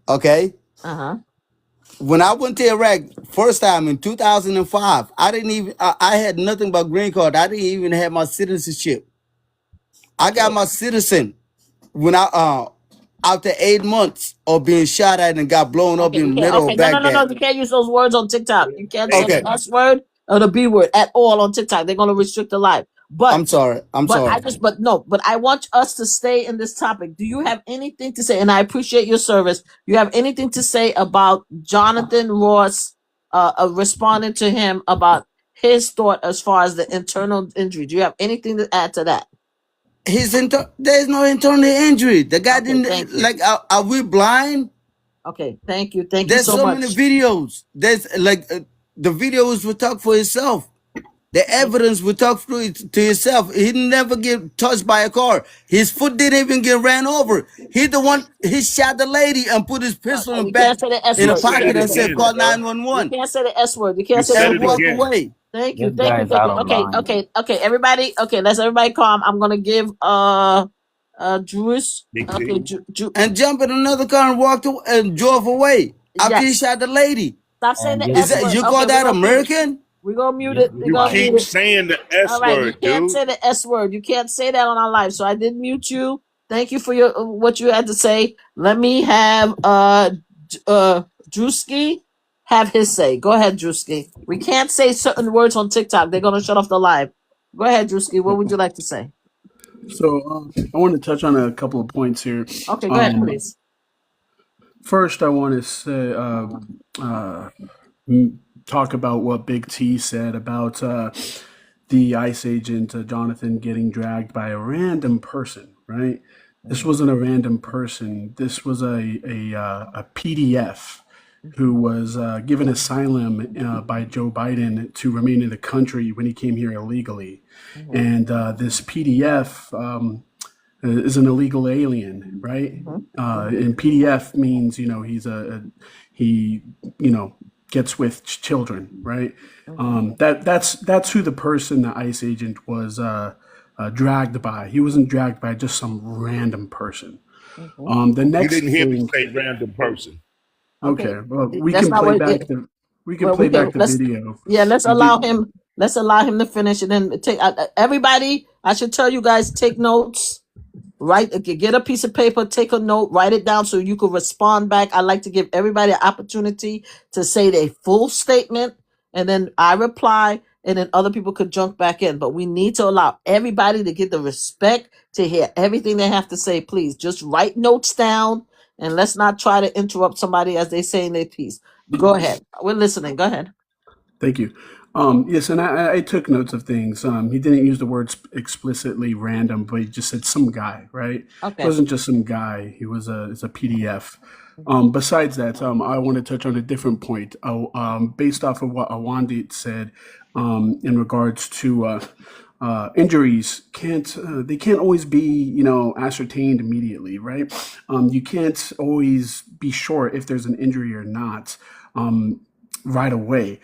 Okay? When I went to Iraq first time in 2005, I had nothing but green card. I didn't even have my citizenship. I got my citizen when after 8 months of being shot at and got blown up in the middle of Baghdad. No. You can't use those words on TikTok. You can't say the S word or the B word at all on TikTok. They're going to restrict the live. But I'm sorry. But I want us to stay in this topic. Do you have anything to say? And I appreciate your service. You have anything to say about Jonathan Ross responding to him about his thought as far as the internal injury? Do you have anything to add to that? There's no internal injury. The guy didn't like. Are we blind? Okay, thank you. Thank you so much. There's so many videos. There's like the videos will talk for itself. The evidence will talk to itself. He never get touched by a car. His foot didn't even get ran over. He shot the lady and put his pistol in the back in a pocket and said, "Call 911." You can't say the S word. You can't say walk away. Thank you. Okay. Everybody. Okay, let's everybody calm. I'm gonna give Drews. Okay, and jump in another car and walked away and drove away after he shot the lady. Stop saying the S word. You call that American? We're gonna mute it. You keep saying the S word, you can't say the S word. You can't say that on our live. So I did mute you. Thank you for your what you had to say. Let me have Drewski have his say. Go ahead, Drewski. We can't say certain words on TikTok. They're gonna shut off the live. Go ahead, Drewski. What would you like to say? So I want to touch on a couple of points here. Okay, go ahead, please. First, I want to say talk about what Big T said about the ICE agent Jonathan getting dragged by a random person, right? This wasn't a random person. This was a PDF who was given asylum by Joe Biden to remain in the country when he came here illegally. And this PDF is an illegal alien, right? And PDF means, he gets with children, right? That's who the person, the ICE agent, was dragged by. He wasn't dragged by just some random person. The next you didn't hear me say random person. Okay, well, we can play back the video. Yeah, let's allow him. Let's allow him to finish, and then take everybody. I should tell you guys, take notes. get a piece of paper, take a note, write it down so you can respond back. I like to give everybody an opportunity to say their full statement, and then I reply, and then other people could jump back in. But we need to allow everybody to get the respect to hear everything they have to say. Please just write notes down, and let's not try to interrupt somebody as they say in their piece. Go ahead. We're listening. Go ahead. Thank you. Yes, and I took notes of things. He didn't use the words explicitly random, but he just said some guy, right? Okay. It wasn't just some guy. He was it's a PDF. Besides that, I want to touch on a different point. Based off of what Awandit said in regards to injuries, they can't always be ascertained immediately, right? You can't always be sure if there's an injury or not right away.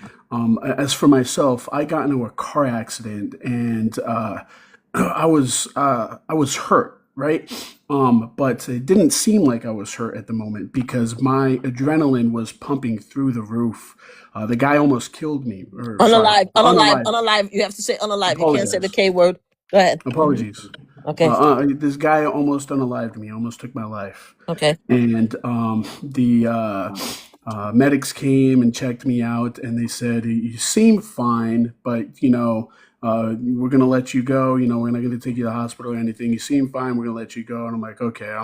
As for myself, I got into a car accident and I was hurt, right? But it didn't seem like I was hurt at the moment because my adrenaline was pumping through the roof. The guy almost killed me. Unalive. You have to say unalive. Apologize. You can't say the K word. Go ahead. Apologies. Okay. This guy almost unalived me, almost took my life. Okay. And the medics came and checked me out, and they said, "You seem fine, but we're gonna let you go. We're not gonna take you to the hospital or anything. You seem fine. We're gonna let you go." And I'm like, "Okay."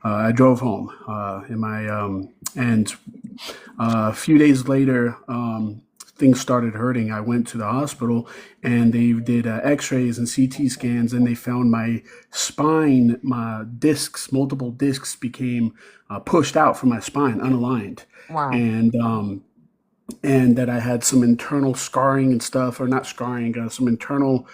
I drove home. And a few days later, things started hurting. I went to the hospital, and they did X-rays and CT scans, and they found my spine, my discs, multiple discs, became pushed out from my spine, unaligned. Wow. And that I had some internal scarring and stuff, or not scarring, some internal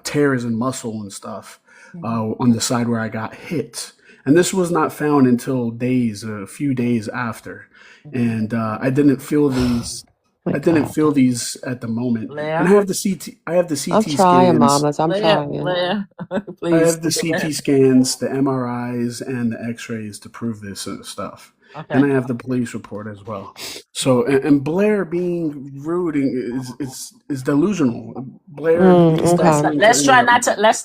tears in muscle and stuff on the side where I got hit. And this was not found until a few days after. And I didn't feel these. I didn't feel these at the moment. Blair? And I have the CT. I'm trying, mamas. I'm trying. Blair, please. I have the CT scans, the MRIs, and the X-rays to prove this stuff. Okay. And I have the police report as well. So, and Blair being rude is delusional. Blair. Let's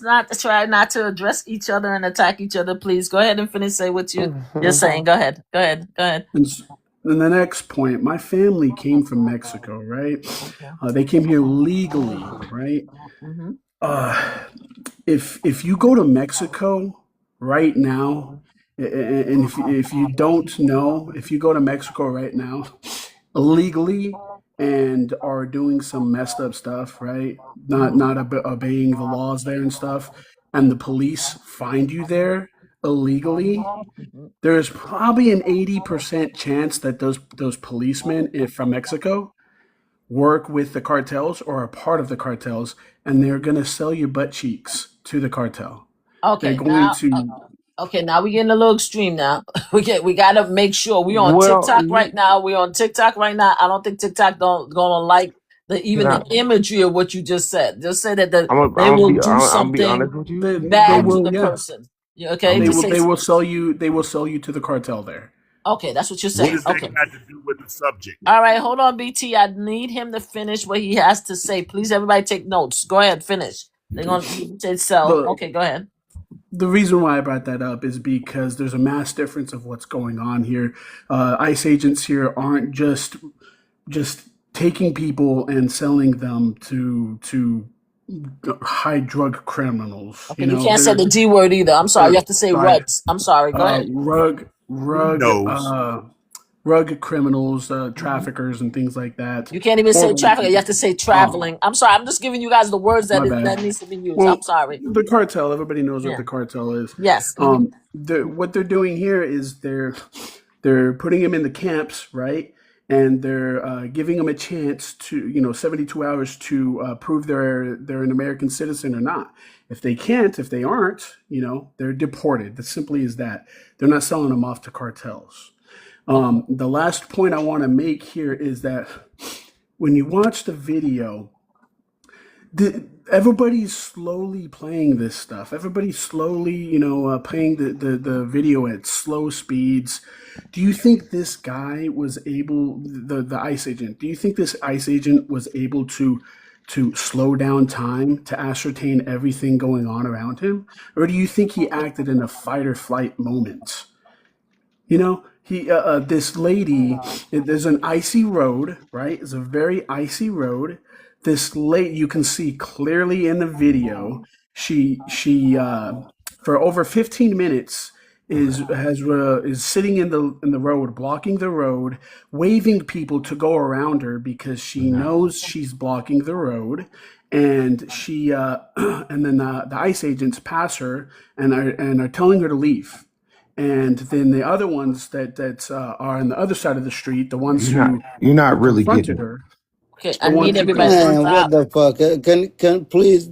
not try to address each other and attack each other. Please go ahead and finish. Say what you're saying. Go ahead. And the next point, my family came from Mexico, right? They came here legally, right? If you go to Mexico right now, and if you don't know, if you go to Mexico right now, illegally and are doing some messed up stuff, right? Not obeying the laws there and stuff, and the police find you there illegally, there's probably an 80% chance that those policemen from Mexico work with the cartels or are part of the cartels, and they're going to sell your butt cheeks to the cartel. Okay, now we're getting a little extreme now. we got to make sure we're on TikTok right now. We're on TikTok right now. I don't think TikTok gonna like the imagery of what you just said. Just say that they will do something bad to the person. Okay, they will sell you. They will sell you to the cartel there. Okay, that's what you're saying. What does that got to do with the subject? All right, hold on, BT. I need him to finish what he has to say. Please, everybody, take notes. Go ahead, finish. They're gonna say sell. Okay, go ahead. The reason why I brought that up is because there's a mass difference of what's going on here. ICE agents here aren't just taking people and selling them to high drug criminals. Okay, you can't say the D word either. I'm sorry. You have to say rugs. I'm sorry. Go ahead. Rug criminals, traffickers, and things like that. You can't even say trafficker. You have to say traveling. I'm sorry. I'm just giving you guys the words that needs to be used. I'm sorry. The cartel. Everybody knows what the cartel is. Yes. What they're doing here is they're putting them in the camps, right? And they're giving them a chance to 72 hours to prove they're an American citizen or not. If they can't, if they aren't, they're deported. As simply as that. They're not selling them off to cartels. The last point I want to make here is that when you watch the video, everybody's slowly playing this stuff. Everybody's slowly, playing the video at slow speeds. Do you think this guy was able, the ICE agent, do you think this ICE agent was able to to slow down time to ascertain everything going on around him? Or do you think he acted in a fight or flight moment? You know, this lady, there's an icy road, right? It's a very icy road. This lady, you can see clearly in the video, for over 15 minutes is sitting in the road, blocking the road, waving people to go around her because she knows she's blocking the road, and and then the ICE agents pass her and are telling her to leave. And then the other ones that are on the other side of the street, the ones You're not really confronted getting. her, Okay, the I ones need who everybody to confronted. Man, what stop. the fuck? Can please?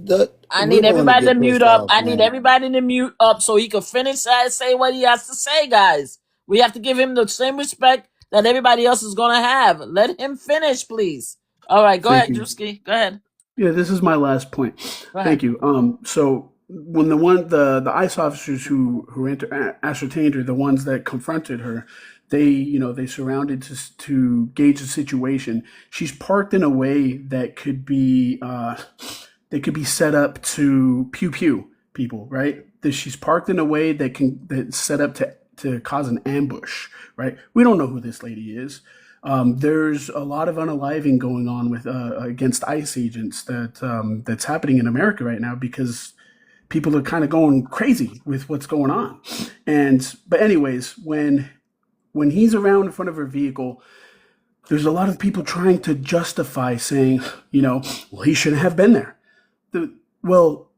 I We need don't want to everybody to get mute pissed up. off, I need man. everybody to mute up so he can finish say what he has to say, guys. We have to give him the same respect that everybody else is gonna have. Let him finish, please. All right, go Thank ahead, you. Drewski. Go ahead. Yeah, this is my last point. Go ahead. Thank you. So when the ICE officers who ascertained her, the ones that confronted her, they surrounded to gauge the situation. She's parked in a way that could be they could be set up to pew pew people, right? She's parked in a way that's set up to cause an ambush, right? We don't know who this lady is. There's a lot of unaliving going on with against ICE agents that's happening in America right now because people are kind of going crazy with what's going on. But anyways, when he's around in front of her vehicle, there's a lot of people trying to justify saying, well, he shouldn't have been there. Well,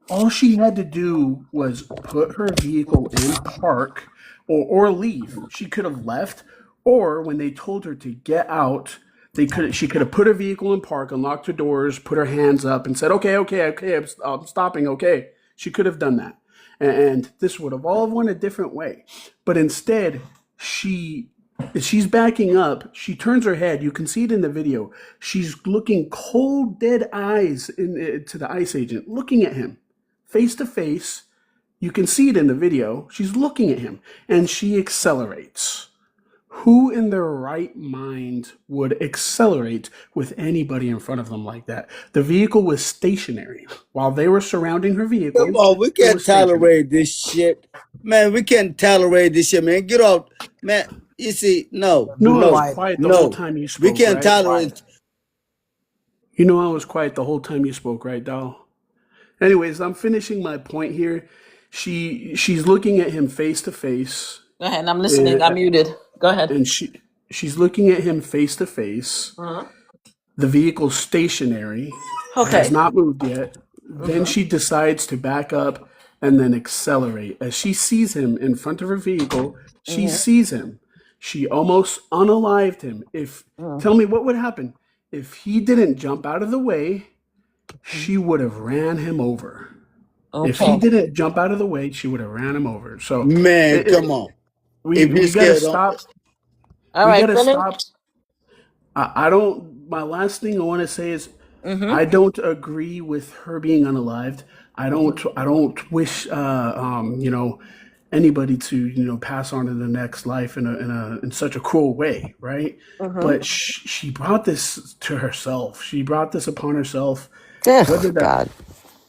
all she had to do was put her vehicle in park or leave. She could have left, or when they told her to get out, she could have put her vehicle in park, unlocked her doors, put her hands up, and said, "Okay, I'm stopping." Okay, she could have done that, and this would have all went a different way. But instead, she's backing up. She turns her head. You can see it in the video. She's looking cold, dead eyes to the ICE agent, looking at him face to face. You can see it in the video. She's looking at him and she accelerates. Who in their right mind would accelerate with anybody in front of them like that? The vehicle was stationary. While they were surrounding her vehicle, Come on, we can't tolerate this shit. Man, we can't tolerate this shit, man. Get off. Man, you see, no. I was quiet the whole time you spoke. We can't tolerate. I was quiet the whole time you spoke, right, Doll? Anyways, I'm finishing my point here. She's looking at him face to face. Go ahead. I'm listening. I'm muted. Go ahead. And she's looking at him face to face. The vehicle's stationary. Okay. Has not moved yet. Then she decides to back up and then accelerate. As she sees him in front of her vehicle, she sees him. She almost unalived him. Tell me what would happen if he didn't jump out of the way. She would have ran him over. Okay. If he didn't jump out of the way, she would have ran him over. So man, come on. We gotta stop. All right, gotta stop. I don't. My last thing I want to say is, I don't agree with her being unalived. I don't wish anybody to pass on to the next life in such a cruel way, right? But she brought this to herself. She brought this upon herself.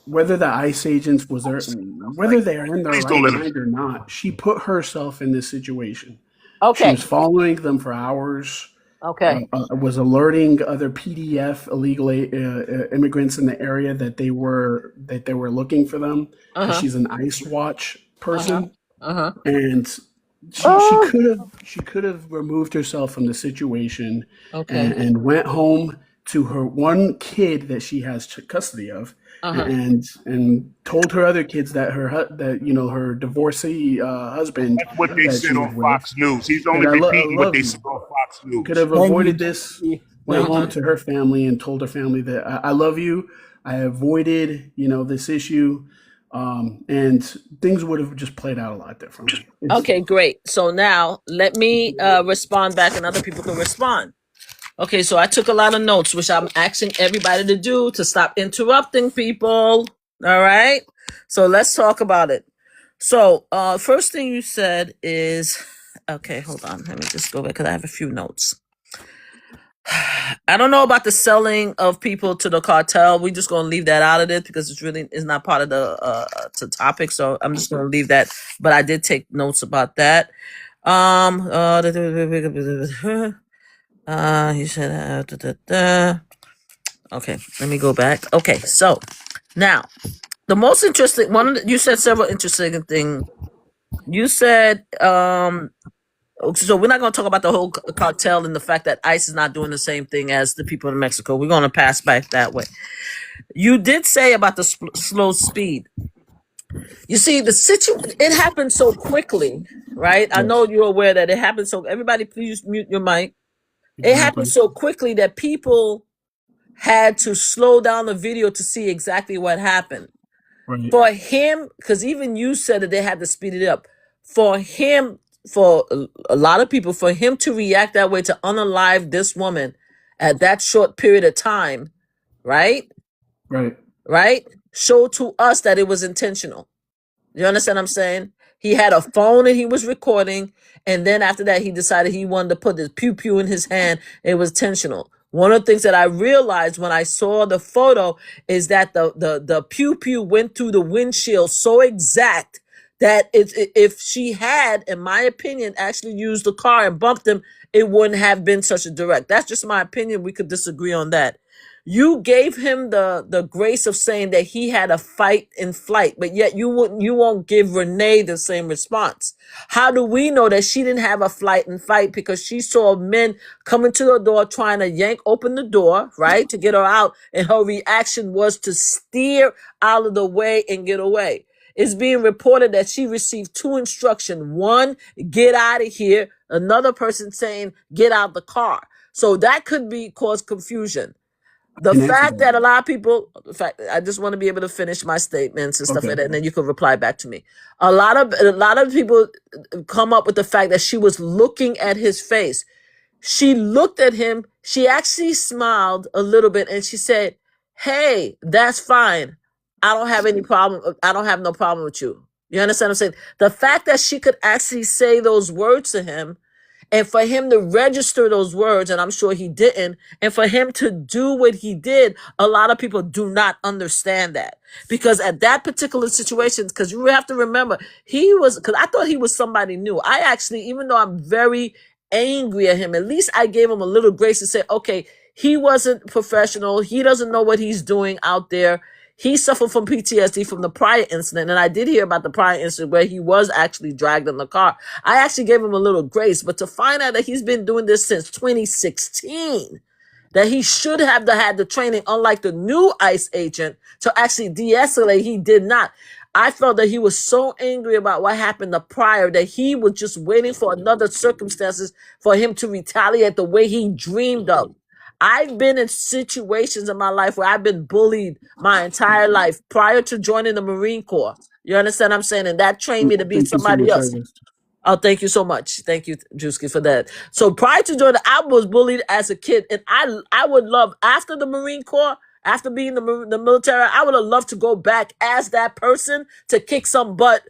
Whether the ICE agents whether they are in their right mind or not, she put herself in this situation. Okay. She was following them for hours. Okay. Was alerting other PDF illegal immigrants in the area that they were looking for them. She's an ICE watch person, and she could have removed herself from the situation and went home to her one kid that she has custody of, and told her other kids that her divorcee husband. That's what they said on Fox News. He's only repeating what they said on Fox News. Could have avoided this. Went home to her family and told her family that I love you. I avoided this issue. And things would have just played out a lot differently. Okay, great. So now let me respond back and other people can respond. Okay, so I took a lot of notes, which I'm asking everybody to do to stop interrupting people. All right. So let's talk about it. So first thing you said is, okay, hold on. Let me just go back because I have a few notes. I don't know about the selling of people to the cartel. We're just gonna leave that out of it because it's not part of the topic. So I'm just gonna leave that. But I did take notes about that. He said, okay, let me go back. Okay, so now the most interesting one. You said several interesting things. You said, so we're not going to talk about the whole cartel and the fact that ICE is not doing the same thing as the people in Mexico. We're going to pass back that way. You did say about the slow speed. You see, it happened so quickly, right? Yes. I know you're aware that it happened so. Everybody, please mute your mic. Exactly. It happened so quickly that people had to slow down the video to see exactly what happened. Right. For him, because even you said that they had to speed it up. For him, for a lot of people, for him to react that way, to unalive this woman at that short period of time, right? Right? Showed to us that it was intentional. You understand what I'm saying? He had a phone and he was recording. And then after that, he decided he wanted to put this pew-pew in his hand. It was intentional. One of the things that I realized when I saw the photo is that the pew-pew went through the windshield so exact that if she had, in my opinion, actually used the car and bumped him, it wouldn't have been such a direct. That's just my opinion. We could disagree on that. You gave him the grace of saying that he had a fight in flight, but yet you won't give Renee the same response. How do we know that she didn't have a flight and fight? Because she saw men coming to the door trying to yank open the door, right, to get her out, and her reaction was to steer out of the way and get away. It's being reported that she received 2 instructions. One, get out of here. Another person saying, get out the car. So that could cause confusion. The fact that a lot of people, I just want to be able to finish my statements and stuff like that, and then you can reply back to me. A lot of people come up with the fact that she was looking at his face. She looked at him. She actually smiled a little bit, and she said, "Hey, that's fine. I don't have any problem. I don't have no problem with you." You understand what I'm saying? The fact that she could actually say those words to him, and for him to register those words, and I'm sure he didn't, and for him to do what he did, a lot of people do not understand that. Because at that particular situation, because you have to remember, because I thought he was somebody new. I actually, even though I'm very angry at him, at least I gave him a little grace to say, okay, he wasn't professional. He doesn't know what he's doing out there. He suffered from PTSD from the prior incident. And I did hear about the prior incident where he was actually dragged in the car. I actually gave him a little grace, but to find out that he's been doing this since 2016, that he should have had the training, unlike the new ICE agent, to actually de-escalate, he did not. I felt that he was so angry about what happened the prior that he was just waiting for another circumstances for him to retaliate the way he dreamed of. I've been in situations in my life where I've been bullied my entire life prior to joining the Marine Corps. You understand what I'm saying? And that trained me to be somebody else. Oh, thank you so much. Thank you, Drewski, for that. So prior to joining, I was bullied as a kid. And I would love, after the Marine Corps, after being the military, I would have loved to go back as that person to kick some butt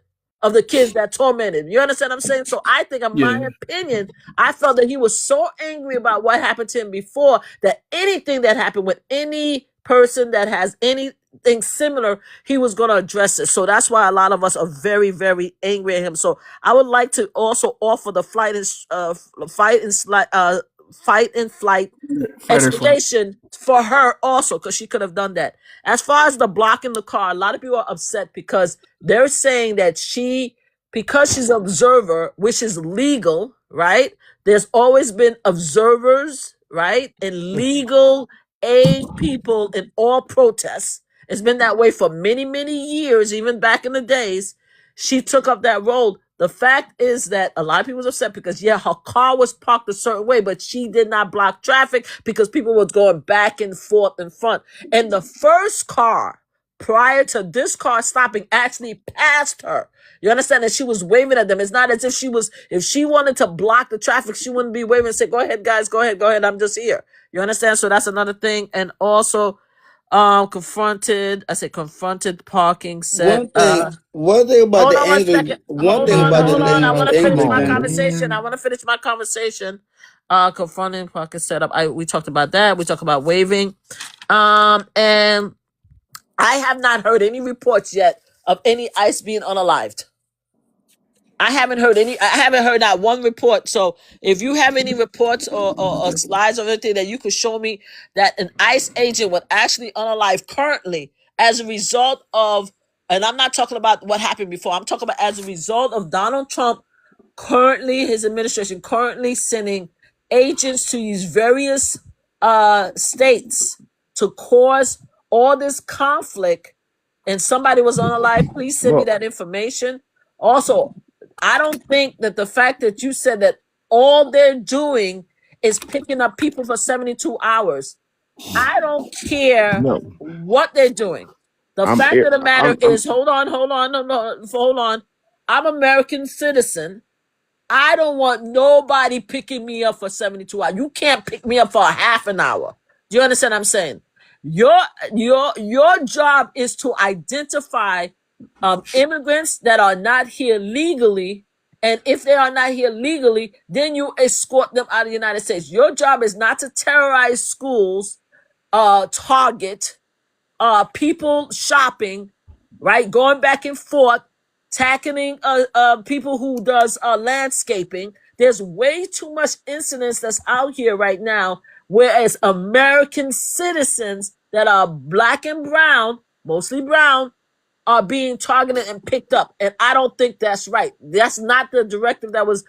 of the kids that tormented. You understand what I'm saying? So I think, in my opinion, I felt that he was so angry about what happened to him before that anything that happened with any person that has anything similar, he was going to address it. So that's why a lot of us are very, very angry at him. So I would like to also offer the fight and flight explanation for her also, because she could have done that. As far as the blocking the car, a lot of people are upset because they're saying that because she's an observer, which is legal, right? There's always been observers, right? And legal aid people in all protests. It's been that way for many, many years, even back in the days. She took up that role. The fact is that a lot of people are upset because, her car was parked a certain way, but she did not block traffic because people was going back and forth in front. And the first car, prior to this car stopping, actually passed her. You understand? And she was waving at them. It's not as if if she wanted to block the traffic, she wouldn't be waving and say, go ahead, guys, go ahead. I'm just here. You understand? So that's another thing. And also, confronted parking set. One thing about Hold on. I want to finish my conversation. Confronting pocket setup. We talked about that. We talked about waiving. And I have not heard any reports yet of any ICE being unalived. I haven't heard not one report. So if you have any reports or slides or anything that you could show me that an ICE agent would actually unalive currently as a result of, and I'm not talking about what happened before, I'm talking about as a result of Donald Trump currently, his administration currently sending agents to these various states to cause all this conflict, and somebody was unalive, please send me that information. Also, I don't think that the fact that you said that all they're doing is picking up people for 72 hours. I don't care what they're doing. The fact of the matter is, hold on. I'm American citizen. I don't want nobody picking me up for 72 hours. You can't pick me up for a half an hour. Do you understand what I'm saying? Your job is to identify immigrants that are not here legally, and if they are not here legally, then you escort them out of the United States. Your job is not to terrorize schools, Target, people shopping, right, going back and forth, tackling people who does landscaping. There's way too much incidents that's out here right now, whereas American citizens that are black and brown, mostly brown, are being targeted and picked up. And I don't think that's right. That's not the directive that was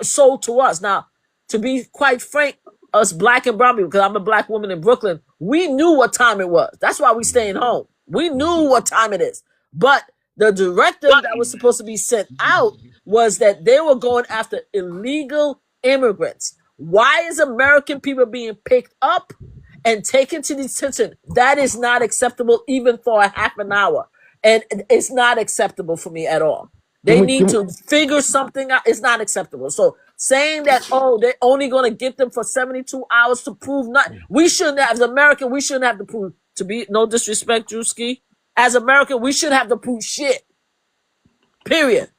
sold to us. Now, to be quite frank, us black and brown people, because I'm a black woman in Brooklyn, we knew what time it was. That's why we staying home. We knew what time it is. But the directive that was supposed to be sent out was that they were going after illegal immigrants. Why is American people being picked up and taken to detention? That is not acceptable even for a half an hour. And it's not acceptable for me at all. They need to figure something out. It's not acceptable. So saying that, they're only going to get them for 72 hours to prove nothing. We shouldn't have, as American, we shouldn't have to prove, to be, no disrespect, Drewski. As American, we shouldn't have to prove shit. Period.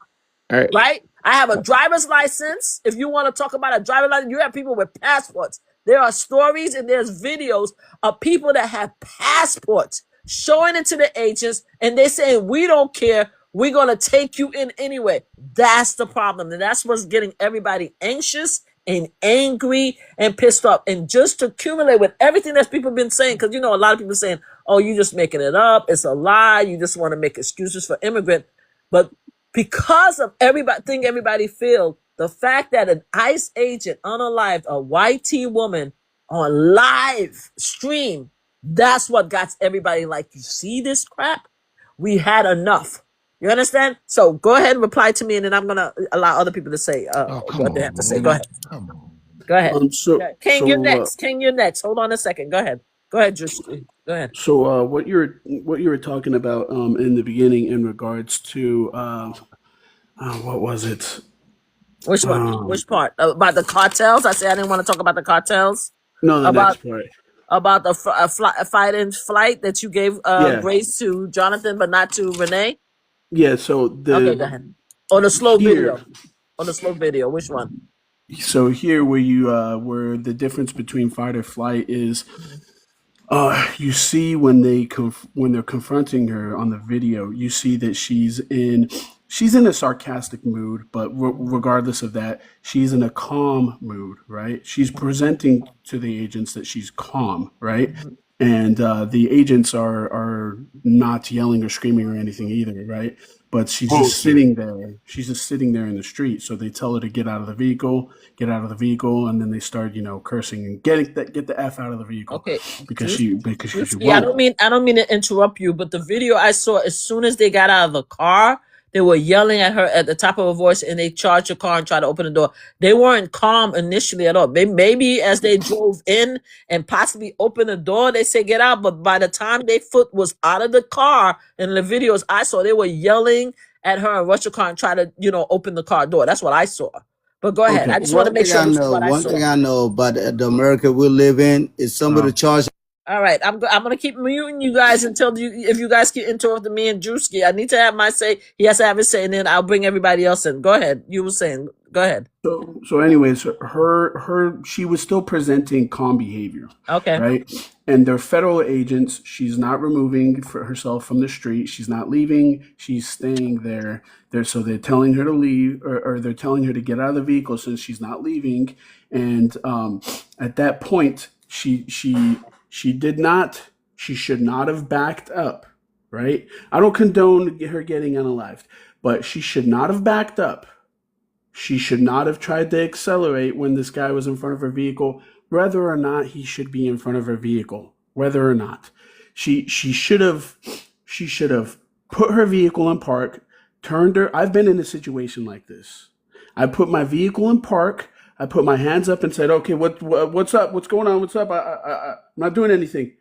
Right? I have a driver's license. If you want to talk about a driver's license, you have people with passports. There are stories and there's videos of people that have passports showing it to the agents, and they're saying, we don't care. We're going to take you in anyway. That's the problem. And that's what's getting everybody anxious and angry and pissed off. And just to accumulate with everything that people have been saying, because, a lot of people saying, you're just making it up. It's a lie. You just want to make excuses for immigrant. But because of everybody feel, the fact that an ICE agent unalived a YT woman on live stream, that's what got everybody like, you see this crap? We had enough. You understand? So go ahead and reply to me, and then I'm going to allow other people to say what they have to say. Go ahead. Go ahead. King, you're next. King, you're next. Hold on a second. Go ahead. Go ahead, Drew. Go ahead. So what you were talking about in the beginning in regards to what was it? Which one? Which part? About the cartels? I said I didn't want to talk about the cartels. No, the next part. About the fight and flight that you gave grace to Jonathan, but not to Renee. Yeah. So okay, go ahead. On the slow video. On the slow video. Which one? So here, where you where the difference between fight or flight is, you see when they're confronting her on the video, you see that she's in a sarcastic mood, but regardless of that, she's in a calm mood, right? She's presenting to the agents that she's calm, right? Mm-hmm. And the agents are not yelling or screaming or anything either, right? But she's just sitting there. She's just sitting there in the street. So they tell her to get out of the vehicle, and then they start, cursing and get the F out of the vehicle. Okay. Because she I don't mean to interrupt you, but the video I saw, as soon as they got out of the car, they were yelling at her at the top of her voice, and they charged her car and tried to open the door. They weren't calm initially at all. Maybe as they drove in and possibly opened the door, they said get out. But by the time their foot was out of the car, in the videos I saw, they were yelling at her and rushed her car and tried to, open the car door. That's what I saw. But go ahead. I just want to make sure. One thing I know about the America we live in is some of the charges All right, I'm gonna keep muting you guys until if you guys keep interrupting me and Drewski. I need to have my say. He has to have his say, and then I'll bring everybody else in. Go ahead. You were saying. Go ahead. So anyways, she was still presenting calm behavior. Okay. Right. And they're federal agents. She's not removing herself from the street. She's not leaving. She's staying there. So they're telling her to leave, or they're telling her to get out of the vehicle since she's not leaving. And at that point, she did not. She should not have backed up. Right. I don't condone her getting unalived, but she should not have backed up. She should not have tried to accelerate when this guy was in front of her vehicle, whether or not he should be in front of her vehicle. Whether or not she should have put her vehicle in park, turned her. I've been in a situation like this. I put my vehicle in park. I put my hands up and said, "Okay, what's up? What's going on? What's up? I'm not doing anything."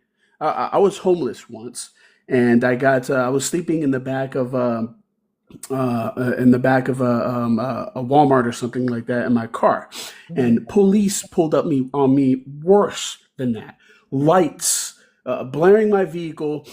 I was homeless once, and I was sleeping in the back of a Walmart or something like that in my car, and police pulled up on me worse than that. Lights blaring my vehicle,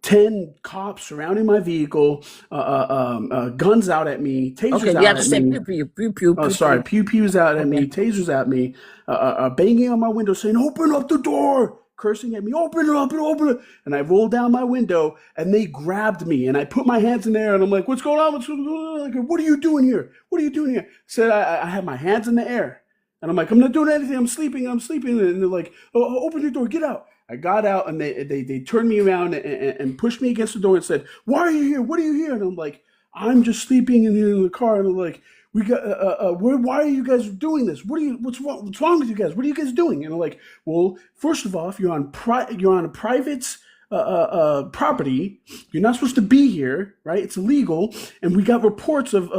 10 cops surrounding my vehicle, guns out at me, tasers you have out to at say me. pew pew pew Oh, pew. sorry, pews out at me, tasers at me, banging on my window saying, "Open up the door," cursing at me, "Open it up, open it." And I rolled down my window and they grabbed me and I put my hands in the air and I'm like, "What's going on? What's going on? Like, what are you doing here? What are you doing here?" Said I had my hands in the air and I'm like, "I'm not doing anything. I'm sleeping. I'm sleeping." And they're like, "Oh, open the door. Get out." I got out and they turned me around and pushed me against the door and said, "Why are you here? What are you here?" And I'm like, "I'm just sleeping in the car." And I'm like, "We got why are you guys doing this? What's wrong with you guys? What are you guys doing?" And I'm like, "Well, first of all, if you're on a private property, you're not supposed to be here, right? It's illegal, and we got reports of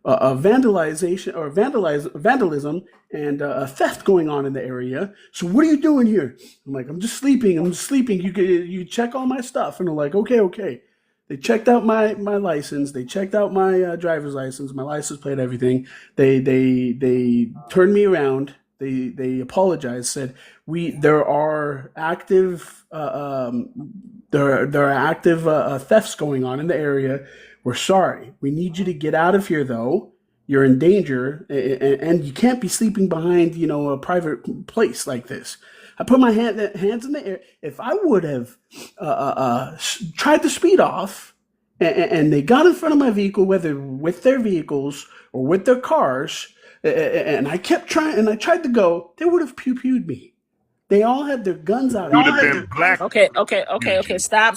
vandalization or vandalism and theft going on in the area. So what are you doing here?" I'm like, "I'm just sleeping. I'm just sleeping. You check all my stuff." And they're like, "Okay." They checked out my license. They checked out my driver's license, my license plate, everything. They turned me around. They apologized. Said there are active thefts going on in the area. We're sorry. We need you to get out of here, though. You're in danger, and you can't be sleeping behind a private place like this." I put my hands in the air. If I would have tried to speed off, and they got in front of my vehicle, whether with their vehicles or with their cars, and I kept trying, and I tried to go, they would have pew-pewed me. They all had their guns out. You'd have been black. Okay. Stop.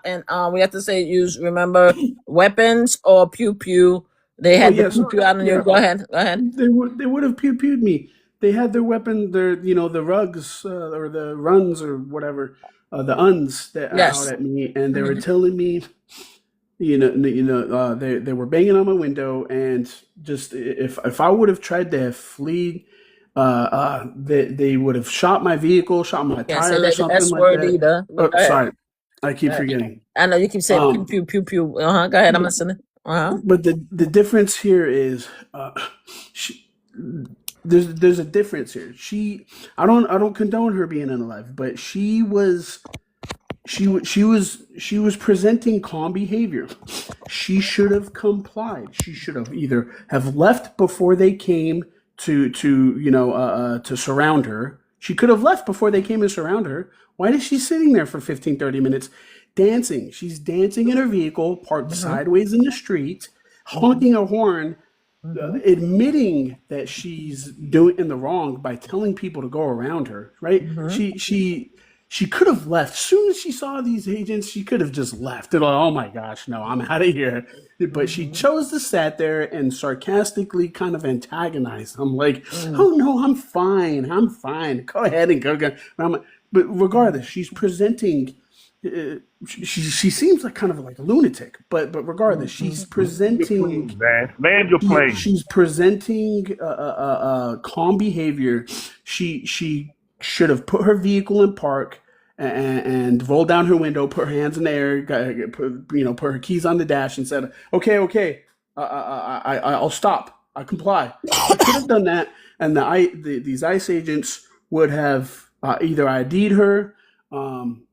And we have to say remember weapons or pew pew. They had the pew pew out on you. Go ahead. They would have pew-pewed me. They had their weapon, the rugs or the runs or whatever, the uns that are out at me, and they were telling me, they were banging on my window, and just if I would have tried to flee, they would have shot my vehicle, shot my tire, or something like that. Either. Sorry, I keep forgetting. I know you keep saying pew pew pew. Go ahead, I'm listening. But the difference here is, there's a difference here. I don't condone her being unalive, but she was presenting calm behavior. She should have complied. She should have either have left before they came to surround her. She could have left before they came to surround her. Why is she sitting there for 15, 30 minutes dancing? She's dancing in her vehicle, parked sideways in the street, honking a horn, admitting that she's doing in the wrong by telling people to go around her, right? She could have left. As soon as she saw these agents, she could have just left. And like, "Oh my gosh, no, I'm out of here." But she chose to sit there and sarcastically kind of antagonize. I'm like, "Oh no, I'm fine. Go ahead and go." But regardless, she's presenting. She seems like kind of like a lunatic, but regardless, she's presenting. Land your plane. She's presenting calm behavior. She should have put her vehicle in park and rolled down her window, put her hands in the air, put her keys on the dash, and said, "Okay, I'll stop. I comply. She could have done that, and these ICE agents would have either ID'd her and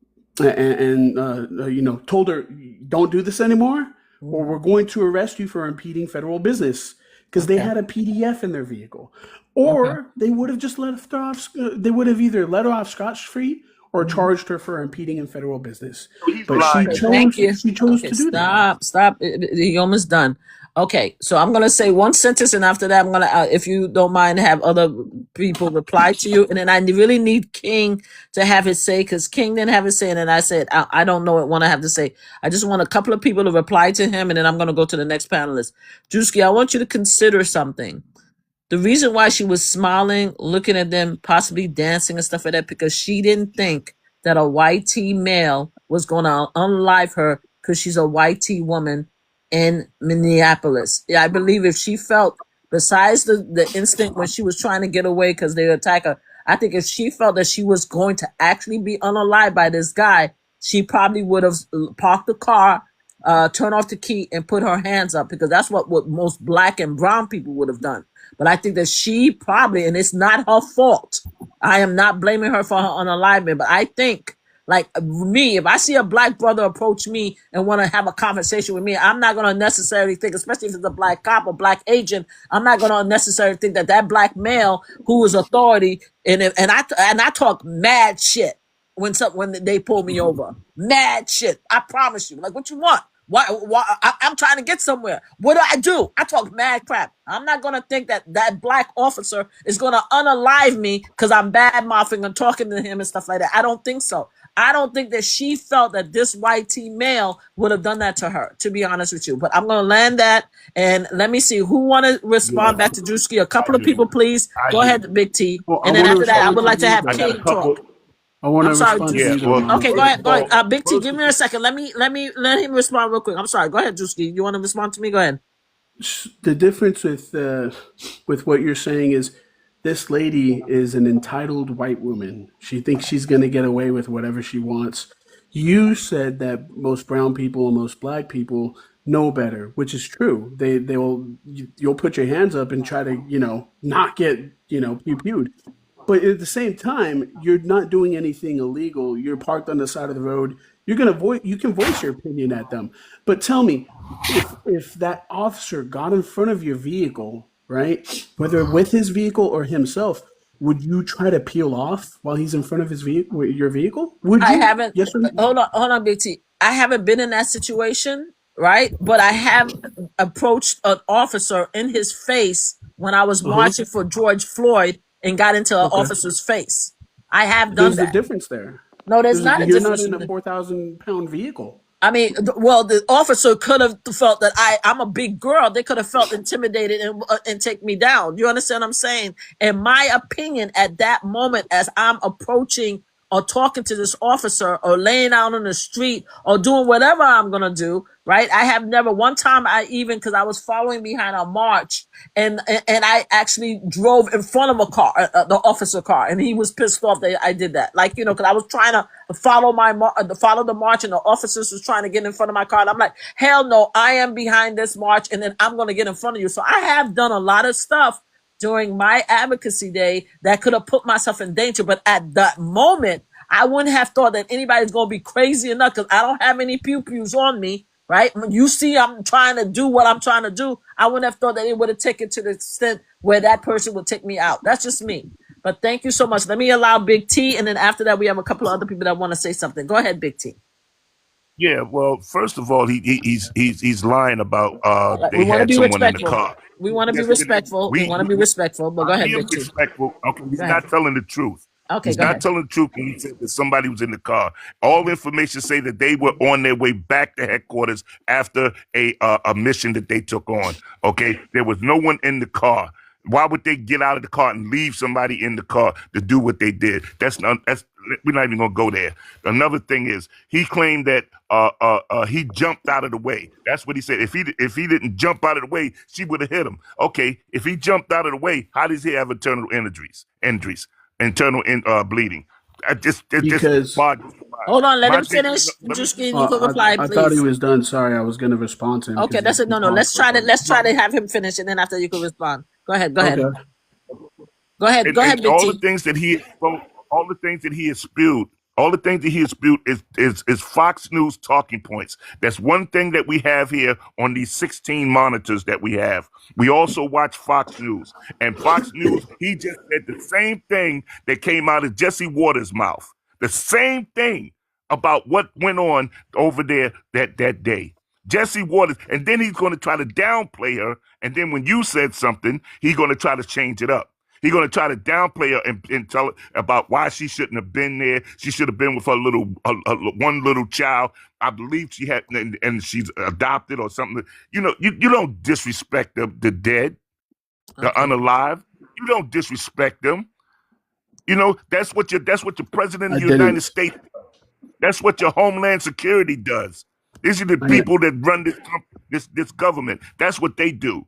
told her, don't do this anymore, or we're going to arrest you for impeding federal business, because they had a PDF in their vehicle. Or they would have just let her off. They would have either let her off scotch-free or charged her for impeding in federal business. But she chose to do that. Stop. You're almost done. Okay, so I'm going to say one sentence, and after that, I'm going to, if you don't mind, have other people reply to you. And then I really need King to have his say, because King didn't have his say, and then I said, I don't know what I have to say. I just want a couple of people to reply to him, and then I'm going to go to the next panelist. Drewski, I want you to consider something. The reason why she was smiling, looking at them, possibly dancing and stuff like that, because she didn't think that a white tea male was going to unlive her because she's a white tea woman in Minneapolis. Yeah, I believe if she felt, besides the instinct when she was trying to get away because they attack her, I think if she felt that she was going to actually be unalived by this guy, she probably would have parked the car, turned off the key, and put her hands up, because that's what most black and brown people would have done. But I think that she probably, and it's not her fault. I am not blaming her for her unalivement, but I think, like me, if I see a black brother approach me and want to have a conversation with me, I'm not going to necessarily think, especially if it's a black cop or black agent, I'm not going to necessarily think that black male who is authority, and I talk mad shit when they pull me over. Mad shit. I promise you. Like, what you want? Why I'm trying to get somewhere. What do? I talk mad crap. I'm not going to think that black officer is going to unalive me because I'm bad mouthing and talking to him and stuff like that. I don't think so. I don't think that she felt that this white tea male would have done that to her, to be honest with you. But I'm going to land that, and let me see who want to respond back to Drewski. A couple of people, please. Go ahead, Big T. Well, and then after that, I would like to have King talk. I want to respond to you. Okay, go ahead. Big T, give me a second. Let him respond real quick. I'm sorry. Go ahead, Drewski. You want to respond to me? Go ahead. The difference with what you're saying is, this lady is an entitled white woman. She thinks she's going to get away with whatever she wants. You said that most brown people and most black people know better, which is true. You'll put your hands up and try to, not get, pew-pewed. But at the same time, you're not doing anything illegal. You're parked on the side of the road. You can voice your opinion at them. But tell me, if that officer got in front of your vehicle, right, whether with his vehicle or himself, would you try to peel off while he's in front of your vehicle? Would you? I haven't. Yes or no? Hold on, Big T. I haven't been in that situation, right? But I have approached an officer in his face when I was marching for George Floyd and got into an officer's face. I have done that. There's a difference there. No, there's not a difference. You're not in a 4,000-pound vehicle. I mean, well, the officer could have felt that I'm a big girl. They could have felt intimidated and take me down. You understand what I'm saying? In my opinion, at that moment, as I'm approaching or talking to this officer or laying out on the street or doing whatever I'm going to do, right? I have never, one time because I was following behind a march and I actually drove in front of a car, the officer car, and he was pissed off that I did that. Like, because I was trying to follow the march and the officers was trying to get in front of my car. And I'm like, hell no, I am behind this march and then I'm going to get in front of you. So I have done a lot of stuff during my advocacy day that could have put myself in danger. But at that moment, I wouldn't have thought that anybody's going to be crazy enough because I don't have any pew-pews on me, right? When you see I'm trying to do what I'm trying to do, I wouldn't have thought that it would have taken to the extent where that person would take me out. That's just me. But thank you so much. Let me allow Big T, and then after that, we have a couple of other people that want to say something. Go ahead, Big T. Yeah, well, first of all, he's lying about they had someone in the car. We want to be respectful. We want to be respectful. But go ahead, Big T. Respectful. Okay, he's not telling the truth. Okay, he's not telling the truth when he said that somebody was in the car. All information say that they were on their way back to headquarters after a mission that they took on. Okay, there was no one in the car. Why would they get out of the car and leave somebody in the car to do what they did? We're not even gonna go there. Another thing is he claimed that he jumped out of the way. That's what he said. If he didn't jump out of the way, she would have hit him. Okay, if he jumped out of the way, how does he have internal injuries, internal bleeding? Just Hold on, let My him thing, finish. let me, Drewski, you can reply, I thought he please. was done. Sorry, I was going to respond to him. Okay, that's it. No, let's try to have him finish, and then after you can respond. Go ahead. Okay. Go ahead, and Big all the T. things that he spoke, all the things that he has spewed, all the things that he has spewed is Fox News talking points. That's one thing that we have here on these 16 monitors that we have. We also watch Fox News, and Fox News, he just said the same thing that came out of Jesse Waters' mouth. The same thing about what went on over there that day. Jesse Waters, and then he's going to try to downplay her, and then when you said something, he's going to try to change it up. He's going to try to downplay her and tell her about why she shouldn't have been there. She should have been with her one little child. I believe she had, and she's adopted or something. You don't disrespect the dead, the unalive. You don't disrespect them. That's what your president of the United States. That's what your Homeland Security does. These are the people that run this government. That's what they do.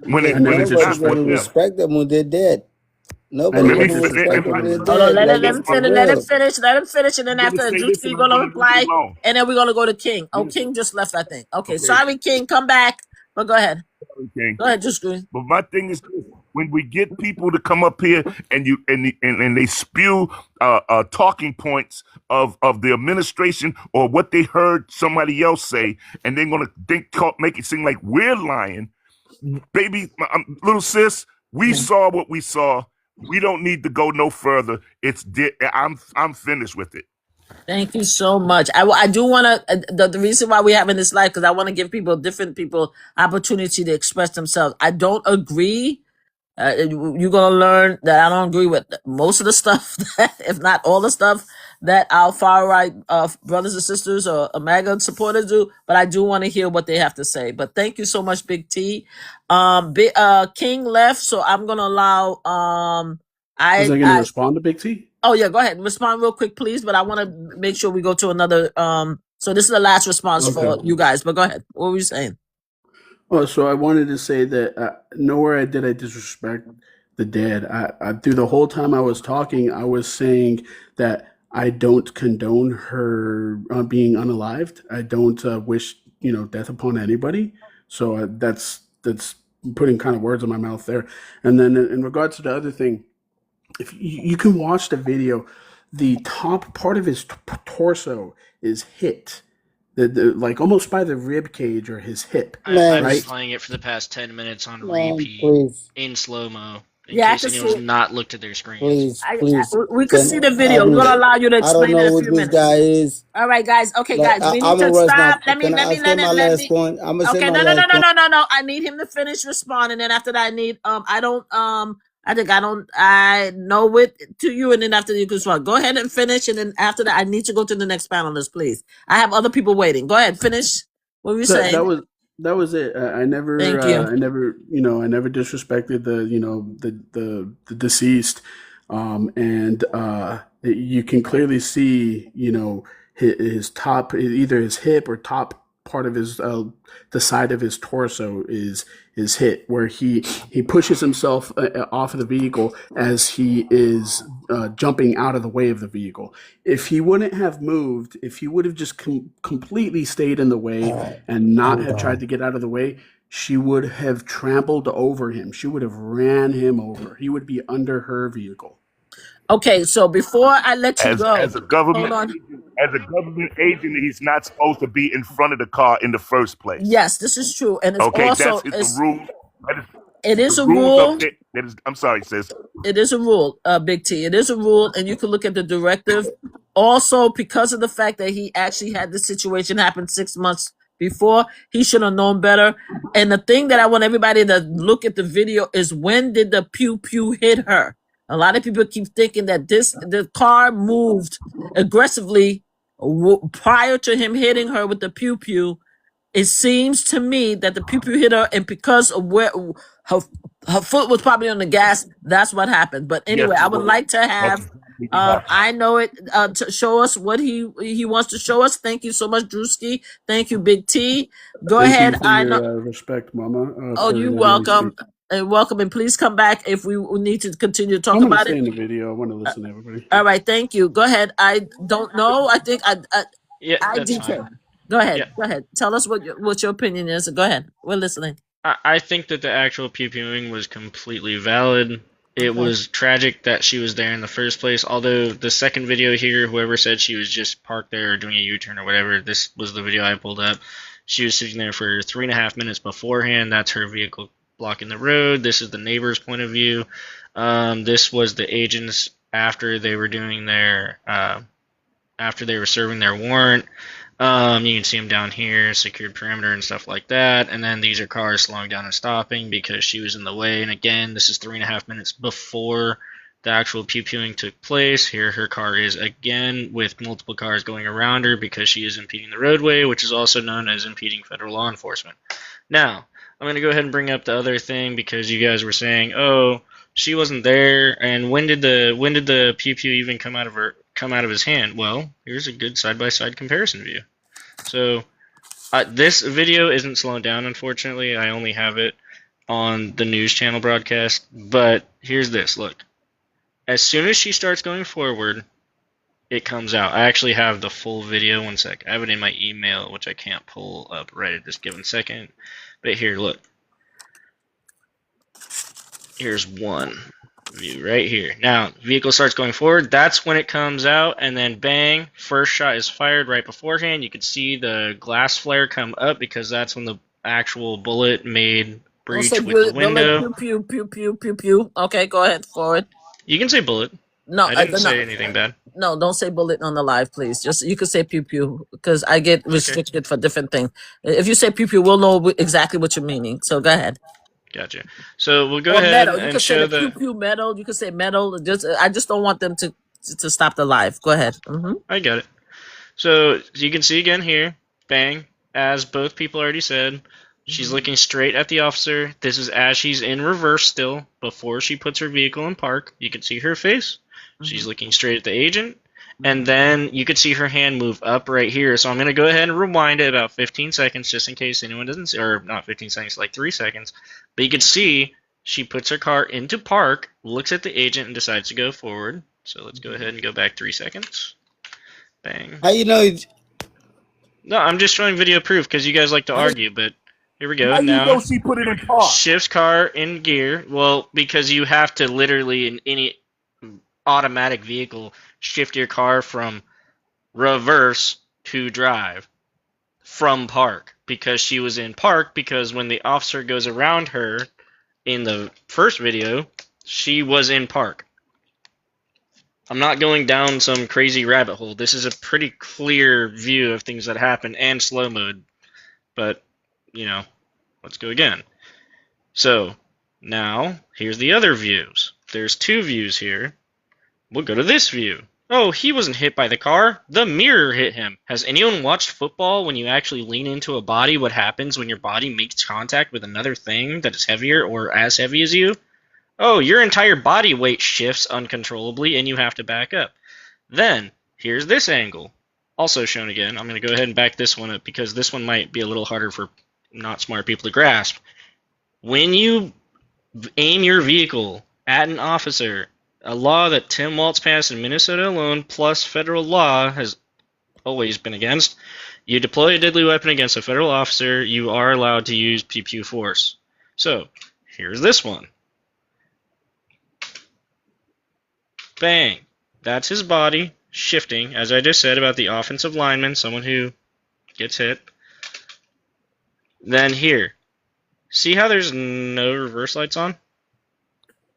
When it's not for them. Respect them when they're dead. Nobody gonna respect them when they're dead. Let him finish. Let him finish, and then after Drewski, you're gonna reply, and then we're gonna go to King. Oh, King just left, I think. Okay. Sorry, King, come back. But go ahead. Okay. Go ahead, Drewski. But my thing is this: when we get people to come up here and they spew talking points of the administration or what they heard somebody else say, and they're gonna make it seem like we're lying. Baby, little sis, we saw what we saw. We don't need to go no further. I'm finished with it. Thank you so much. I do want to, the reason why we're having this live, because I want to give different people opportunity to express themselves. I don't agree. You're going to learn that I don't agree with most of the stuff, if not all the stuff that our far right brothers and sisters or MAGA supporters do, but I do want to hear what they have to say. But thank you so much, Big T. King left, so I'm going to allow... Was I going to respond to Big T? Oh, yeah, go ahead. Respond real quick, please, but I want to make sure we go to another... So this is the last response for you guys, but go ahead. What were you saying? Oh, so I wanted to say that nowhere did I disrespect the dead. I through the whole time I was talking, I was saying that I don't condone her being unalived. I don't wish death upon anybody. So that's putting kind of words in my mouth there. And then in regards to the other thing, if you can watch the video, the top part of his torso is hit. Like almost by the rib cage or his hip. I've been playing it for the past 10 minutes on repeat in slow-mo in case anyone's not looked at their screens. Please. We can see the video. We're gonna allow you to explain it in a few minutes. Guy is. All right, guys. Okay, guys, we need to stop. Let me. Okay, no. I need him to finish responding, and after that, I need I know it to you, and then after you can respond. Go ahead and finish, and then after that, I need to go to the next panelist, please. I have other people waiting. Go ahead, finish. What were you saying? That was it. I never disrespected the deceased, and you can clearly see his top, either his hip or top part of his the side of his torso is hit, where he pushes himself off of the vehicle as he is jumping out of the way of the vehicle. If he wouldn't have moved, if he would have just completely stayed in the way and not have tried to get out of the way, she would have trampled over him. She would have ran him over. He would be under her vehicle. Okay, so before I let you go, as a government agent, he's not supposed to be in front of the car in the first place. Yes, this is true, and it's also that's the rule. It is a rule. I'm sorry, sis. It is a rule, Big T. It is a rule, and you can look at the directive. Also, because of the fact that he actually had this situation happen 6 months before, he should have known better. And the thing that I want everybody to look at the video is, when did the pew pew hit her? A lot of people keep thinking that the car moved aggressively prior to him hitting her with the pew pew. It seems to me that the pew pew hit her, and because of where her foot was probably on the gas, that's what happened. But anyway, I would like to have I know it to show us what he wants to show us. Thank you so much, Drewski. Thank you, Big T. Go ahead. I know. Respect, Mama. You're welcome. welcome, and please come back if we need to continue to talk I'm gonna about stay it. in the video. I want to listen to everybody. All right, thank you. Go ahead. I don't know. I think Yeah, that's IDK. fine. Go ahead. Yeah. Go ahead. Tell us what your opinion is. Go ahead. We're listening. I think that the actual pew-pewing was completely valid. It was tragic that she was there in the first place. Although the second video here, whoever said she was just parked there or doing a U-turn or whatever, this was the video I pulled up. She was sitting there for 3.5 minutes beforehand. That's her vehicle blocking the road. This is the neighbor's point of view. This was the agents after they were doing their after they were serving their warrant. You can see them down here, secured perimeter and stuff like that. And then these are cars slowing down and stopping because she was in the way. And again, this is 3.5 minutes before the actual pew-pewing took place. Here her car is again with multiple cars going around her because she is impeding the roadway, which is also known as impeding federal law enforcement. Now, I'm going to go ahead and bring up the other thing because you guys were saying, oh, she wasn't there, and when did the pew-pew even come out of his hand? Well, here's a good side-by-side comparison view. So this video isn't slowing down, unfortunately. I only have it on the news channel broadcast. But here's this. Look. As soon as she starts going forward, it comes out. I actually have the full video. One sec. I have it in my email, which I can't pull up right at this given second. But here, look. Here's one view right here. Now, vehicle starts going forward. That's when it comes out, and then bang, first shot is fired right beforehand. You can see the glass flare come up because that's when the actual bullet made breach with the window. Pew, pew, pew, pew, pew. Okay, go ahead, forward. You can say bullet. No, I didn't say anything bad. No, don't say bullet on the live, please. Just you can say pew pew because I get restricted for different things. If you say pew pew, we'll know exactly what you're meaning. So go ahead. Gotcha. So we'll go ahead and show the pew pew metal. You can say metal. I just don't want them to stop the live. Go ahead. I got it. So you can see again here, bang, as both people already said, she's looking straight at the officer. This is as she's in reverse still, before she puts her vehicle in park. You can see her face. She's looking straight at the agent. And then you could see her hand move up right here. So I'm going to go ahead and rewind it about 15 seconds just in case anyone doesn't see, or not 15 seconds, like 3 seconds. But you can see she puts her car into park, looks at the agent, and decides to go forward. So let's go ahead and go back 3 seconds. Bang. How you know? No, I'm just showing video proof because you guys like to argue, but here we go. Now, you know she put it in park? Shifts car in gear. Well, because you have to literally, in any automatic vehicle, shift your car from reverse to drive from park because she was in park because when the officer goes around her in the first video, she was in park. I'm not going down some crazy rabbit hole. This is a pretty clear view of things that happen and slow mode. But, you know, let's go again. So, now, here's the other views. There's 2 views here. We'll go to this view. Oh, he wasn't hit by the car. The mirror hit him. Has anyone watched football when you actually lean into a body? What happens when your body makes contact with another thing that is heavier or as heavy as you? Oh, your entire body weight shifts uncontrollably and you have to back up. Then, here's this angle. Also shown again. I'm going to go ahead and back this one up because this one might be a little harder for not smart people to grasp. When you aim your vehicle at an officer, a law that Tim Walz passed in Minnesota alone, plus federal law, has always been against. You deploy a deadly weapon against a federal officer, you are allowed to use pew-pew force. So, here's this one. Bang. That's his body shifting, as I just said about the offensive lineman, someone who gets hit. Then here. See how there's no reverse lights on?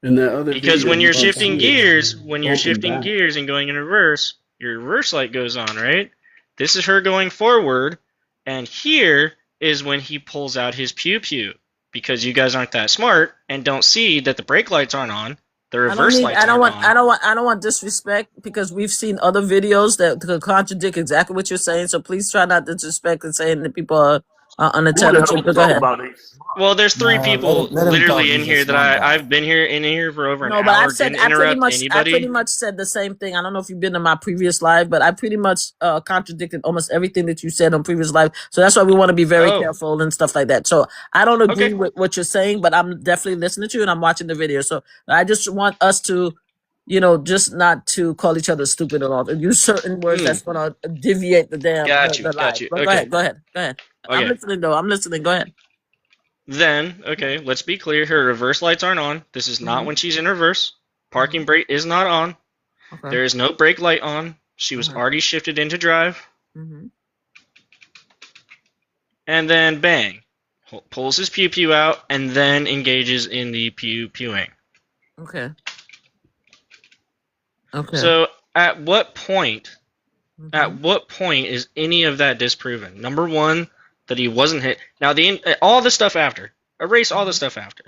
And that other because when you're shifting gears, and going in reverse, your reverse light goes on, right? This is her going forward, and here is when he pulls out his pew-pew. Because you guys aren't that smart and don't see that the brake lights aren't on, the reverse lights aren't on. I don't want disrespect because we've seen other videos that contradict exactly what you're saying. So please try not to disrespect and saying that people are unintelligent. Go ahead. Well, there's three people let him talk. literally in He's here a that smart guy. I've been here in here for over an No, but I hour. said Didn't I pretty interrupt anybody. much said the same thing. I don't know if you've been to my previous live, but I pretty much contradicted almost everything that you said on previous live. So that's why we want to be very careful and stuff like that. So I don't agree with what you're saying, but I'm definitely listening to you and I'm watching the video. So I just want us to, just not to call each other stupid at all. Use certain words that's gonna deviate the damn the live. But Okay. go ahead. Okay. I'm listening though. I'm listening. Go ahead. Then, okay, let's be clear. Her reverse lights aren't on. This is not when she's in reverse. Parking brake is not on. Okay. There is no brake light on. She was already shifted into drive. And then bang. Pulls his pew pew out and then engages in the pew pewing. Okay. Okay. So at what point is any of that disproven? Number one, that he wasn't hit. Now all the stuff after. Erase all the stuff after.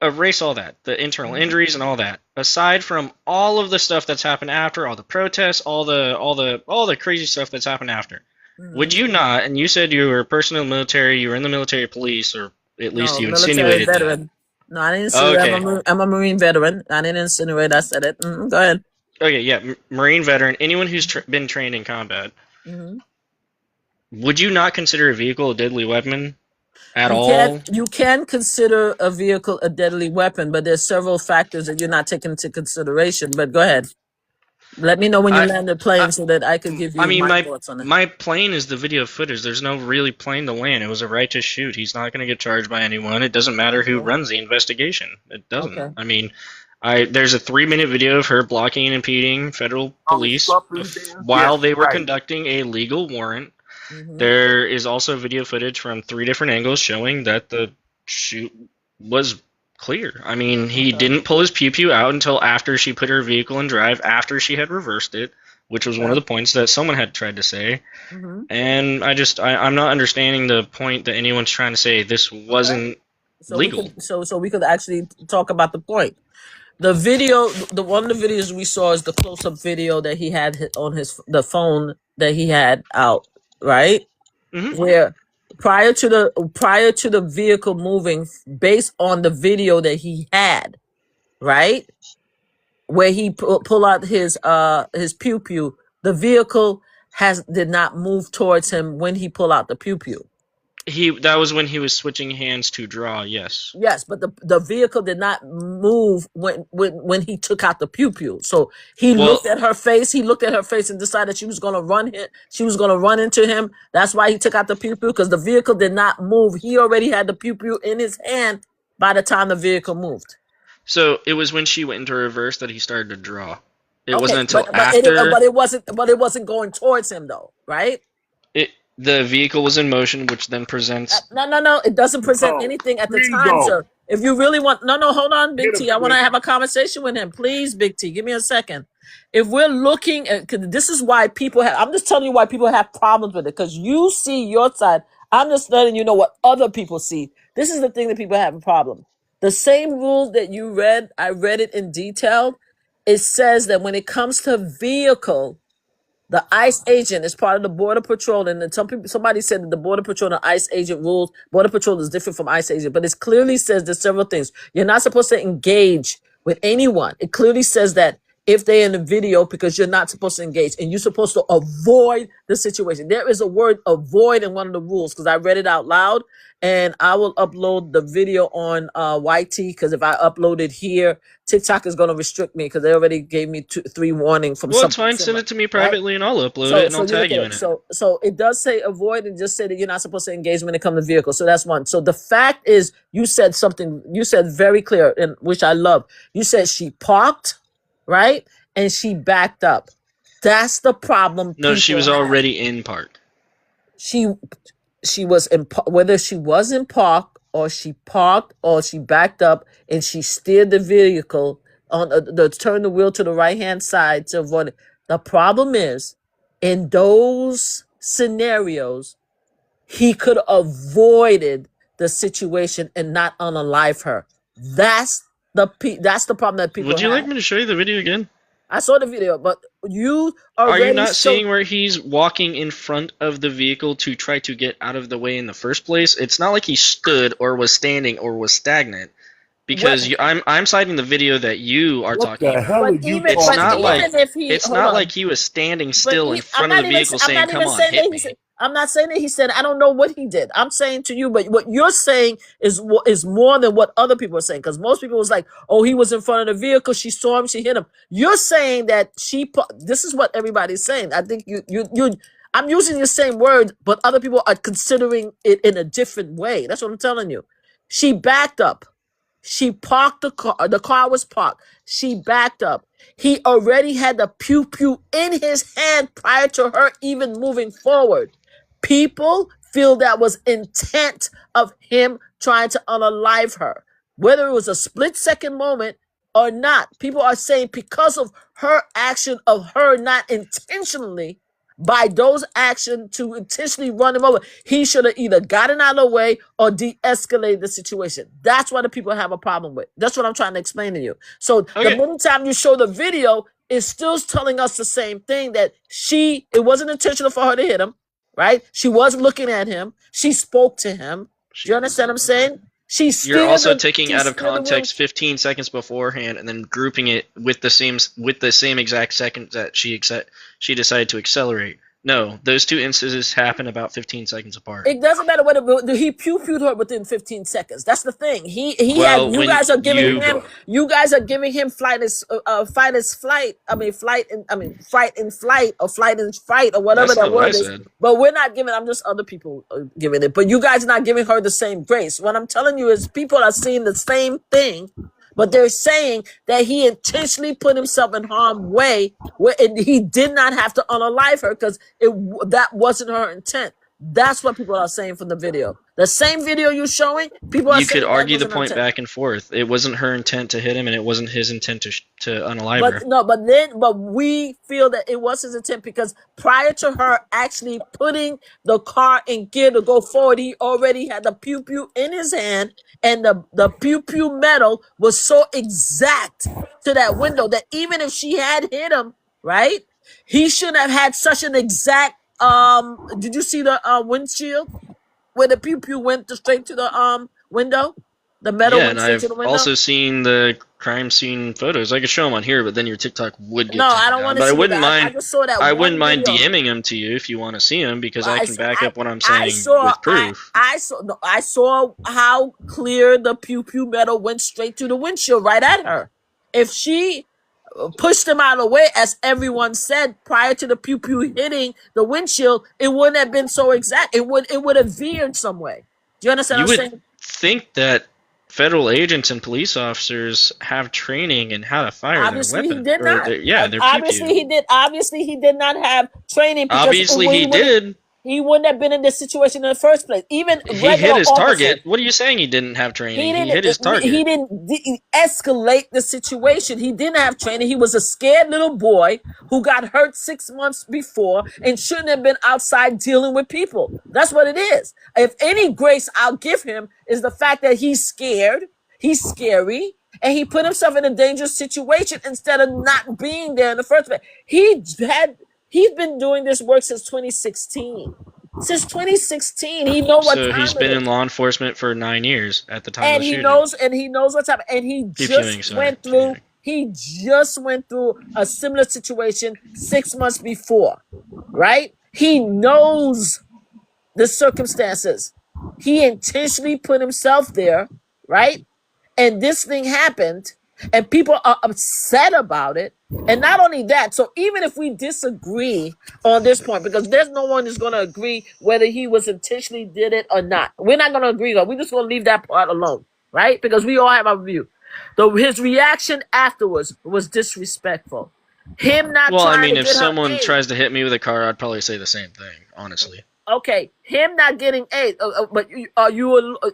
Erase all that. The internal injuries and all that. Aside from all of the stuff that's happened after, all the protests, all the crazy stuff that's happened after. Would you not, and you said you were a person in the military, you were in the military police, or at least you insinuated veteran. that. No, I didn't insinuate. I'm a Marine veteran. I didn't insinuate. I said it. Go ahead. Okay, yeah, Marine veteran. Anyone who's been trained in combat. Would you not consider a vehicle a deadly weapon at all? You can consider a vehicle a deadly weapon, but there's several factors that you're not taking into consideration. But go ahead. Let me know when you land the plane so that I could give you my thoughts on it. My plane is the video footage. There's no really plane to land. It was a right to shoot. He's not going to get charged by anyone. It doesn't matter who runs the investigation. It doesn't. Okay. I mean, there's a 3-minute video of her blocking and impeding federal police while they were conducting a legal warrant. There is also video footage from 3 different angles showing that the shoot was clear. I mean, he didn't pull his pew pew out until after she put her vehicle in drive, after she had reversed it, which was one of the points that someone had tried to say. And I'm not understanding the point that anyone's trying to say this wasn't legal. So we could actually talk about the point. The video, one of the videos we saw is the close-up video that he had on the phone that he had out, right? Where prior to the vehicle moving, based on the video that he had, right, where he pull out his pew pew, the vehicle did not move towards him when he pull out the pew pew. That was when he was switching hands to draw. Yes. Yes, but the vehicle did not move when he took out the pew pew. So he looked at her face. He looked at her face and decided she was going to run him. She was going to run into him. That's why he took out the pew pew, because the vehicle did not move. He already had the pew pew in his hand by the time the vehicle moved. So it was when she went into reverse that he started to draw. It wasn't until after. But it wasn't going towards him though, right? The vehicle was in motion, which then presents. No. It doesn't present anything at the time, sir. If you really want, hold on, Big T. I want to have a conversation with him, please, Big T. Give me a second. If we're looking at, cause this is why people have. I'm just telling you why people have problems with it, because you see your side. I'm just letting you know what other people see. This is the thing that people have a problem. The same rules that you read, I read it in detail. It says that when it comes to vehicle, the ICE agent is part of the Border Patrol, and then somebody said that the Border Patrol and ICE agent rules. Border Patrol is different from ICE agent, but it clearly says there's several things. You're not supposed to engage with anyone. It clearly says that if they're in the video, because you're not supposed to engage, and you're supposed to avoid the situation. There is a word avoid in one of the rules, because I read it out loud, and I will upload the video on YT, because if I upload it here, TikTok is going to restrict me, because they already gave me 3 warnings from. Well, it's fine. Send it to me privately, right? And I'll upload it, and I'll tag you in it. So it does say avoid, and just say that you're not supposed to engage when it comes to vehicles. So that's one. So the fact is, you said something. You said very clear, and which I love. You said she parked, right, and she backed up. That's the problem. No, she was already in park. She was in, whether she was in park or she parked or she backed up, and she steered the vehicle on turn the wheel to the right hand side to avoid it. The problem is, in those scenarios, he could have avoided the situation and not unalive her. That's the problem that people. Would you like me to show you the video again? I saw the video, but you Are you already not showed. seeing where he's walking in front of the vehicle to try to get out of the way in the first place? It's not like he stood or was standing or was stagnant. Because I'm citing the video that you are talking about. Hell are you But It's even not if he, it's hold not on. like he was standing But still in I'm front of not the even. vehicle I'm saying, not "Come even on, saying that hit he said. me." I'm not saying that he said. I don't know what he did. I'm saying to you, but what you're saying is more than what other people are saying. Because most people was like, "Oh, he was in front of the vehicle. She saw him. She hit him." You're saying that this is what everybody's saying. I think you. I'm using the same word, but other people are considering it in a different way. That's what I'm telling you. She backed up. She parked the car. The car was parked. She backed up. He already had the pew pew in his hand prior to her even moving forward. People feel that was intent of him trying to unalive her. Whether it was a split second moment or not, people are saying because of her action of her not intentionally by those actions to intentionally run him over, he should have either gotten out of the way or de-escalated the situation. That's what the people have a problem with. That's what I'm trying to explain to you. So the minute time you show the video, it's still telling us the same thing, that it wasn't intentional for her to hit him, right? She was looking at him. She spoke to him. Do you understand what I'm saying? You're also taking out of context 15 seconds beforehand and then grouping it with the same exact second that she decided to accelerate. No, those two instances happen about 15 seconds apart. It doesn't matter whether he pew-pewed her within 15 seconds. That's the thing. Well, You guys are giving him fight in flight or flight in fight or whatever That's that not what I word is. said. But we're not giving. I'm just other people giving it. But you guys are not giving her the same grace. What I'm telling you is people are seeing the same thing, but they're saying that he intentionally put himself in harm's way where he did not have to unalive her because that wasn't her intent. That's what people are saying from the video. The same video you're showing, people are You saying could that argue the wasn't her point intent. back and forth. It wasn't her intent to hit him, and it wasn't his intent to unalive her. But we feel that it was his intent because prior to her actually putting the car in gear to go forward, he already had the pew pew in his hand, and the pew pew metal was so exact to that window that even if she had hit him, right, he shouldn't have had such an exact. Did you see the windshield where the pew pew went straight to the window? The metal Yeah, went and straight to I've the window. also seen the crime scene photos. I could show them on here, but then your TikTok would get No, I taken don't down. want to But see that. I just saw that I wouldn't one mind video. DMing them to you if you want to see them because I can back up what I'm I saying saw, with proof. I saw how clear the pew pew metal went straight to the windshield right at her. If she pushed him out of the way, as everyone said prior to the pew pew hitting the windshield, it wouldn't have been so exact. It would have veered some way. Do you understand You what I'm would saying? think that federal agents and police officers have training in how to fire Obviously, their he weapon. did not. Their pew Obviously, pew. he did. Obviously, he did not have training because Obviously, he did. he wouldn't have been in this situation in the first place. Even He hit regular his officers. target. What are you saying? He didn't have training. He hit his He target. didn't escalate the situation. He didn't have training. He was a scared little boy who got hurt 6 months before and shouldn't have been outside dealing with people. That's what it is. If any grace I'll give him is the fact that he's scared, he's scary, and he put himself in a dangerous situation instead of not being there in the first place. He's been doing this work since 2016. Since 2016, he know what So time he's it been is. in law enforcement for 9 years at the time of And the he shooting. knows what's happening. And he just went through a similar situation 6 months before, right? He knows the circumstances. He intentionally put himself there, right? And this thing happened, and people are upset about it. And not only that, so even if we disagree on this point, because there's no one who's going to agree whether he was intentionally did it or not. We're not going to agree on. We're just going to leave that part alone, right? Because we all have our view. His reaction afterwards was disrespectful. Him not Well, I trying mean, to if get her someone aid. tries to hit me with a car, I'd probably say the same thing, honestly. Okay, him not getting aid, but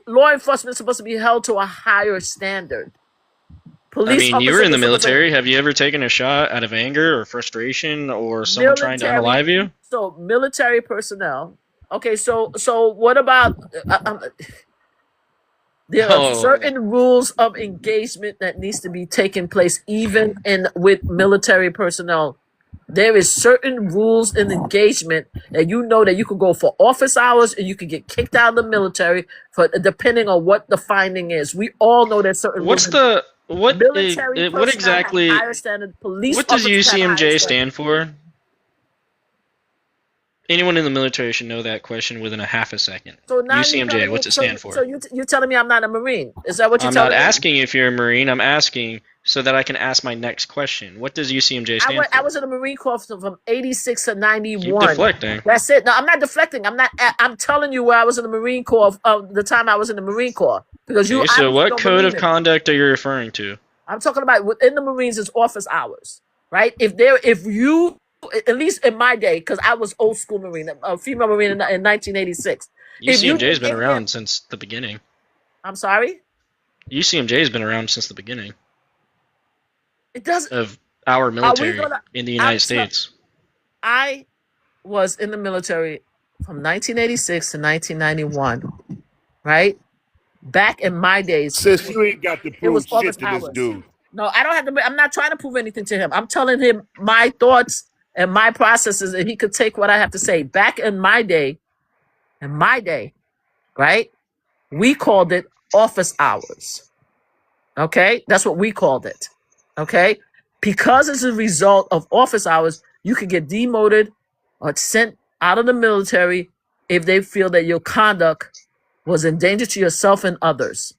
law enforcement is supposed to be held to a higher standard. I mean, you were in the military. To, Have you ever taken a shot out of anger or frustration or someone trying to unalive you? So military personnel. Okay, so what about? There are certain rules of engagement that needs to be taking place even with military personnel. There is certain rules in engagement that you know that you can go for office hours and you can get kicked out of the military for depending on what the finding is. We all know that certain What's rules. the Military what personnel have exactly? higher standard. Police What does officers have a higher UCMJ standard. stand for? Anyone in the military should know that question within a half a second. So now UCMJ, what's it stand for? So you're telling me I'm not a Marine? Is that what you're I'm telling not me? asking if you're a Marine. I'm asking so that I can ask my next question. What does UCMJ stand for? I was in the Marine Corps from 86 to 91. Keep deflecting. That's it. No, I'm not deflecting. I'm telling you where I was in the Marine Corps the time I was in the Marine Corps. Because Okay, so what code of conduct are you referring to? I'm talking about within the Marines is office hours, right? If you, at least in my day, because I was old school Marine, a female Marine in 1986. UCMJ has been around since the beginning. I'm sorry? UCMJ has been around since the beginning. It doesn't. Of our military in the United States. I was in the military from 1986 to 1991, right? Back in my days, sis, you ain't got to prove shit to hours. this dude. No, I don't have to. I'm not trying to prove anything to him. I'm telling him my thoughts and my processes, and he could take what I have to say. Back in my day, right? We called it office hours. Okay, that's what we called it. Okay, because as a result of office hours, you could get demoted or sent out of the military if they feel that your conduct was in danger to yourself and others.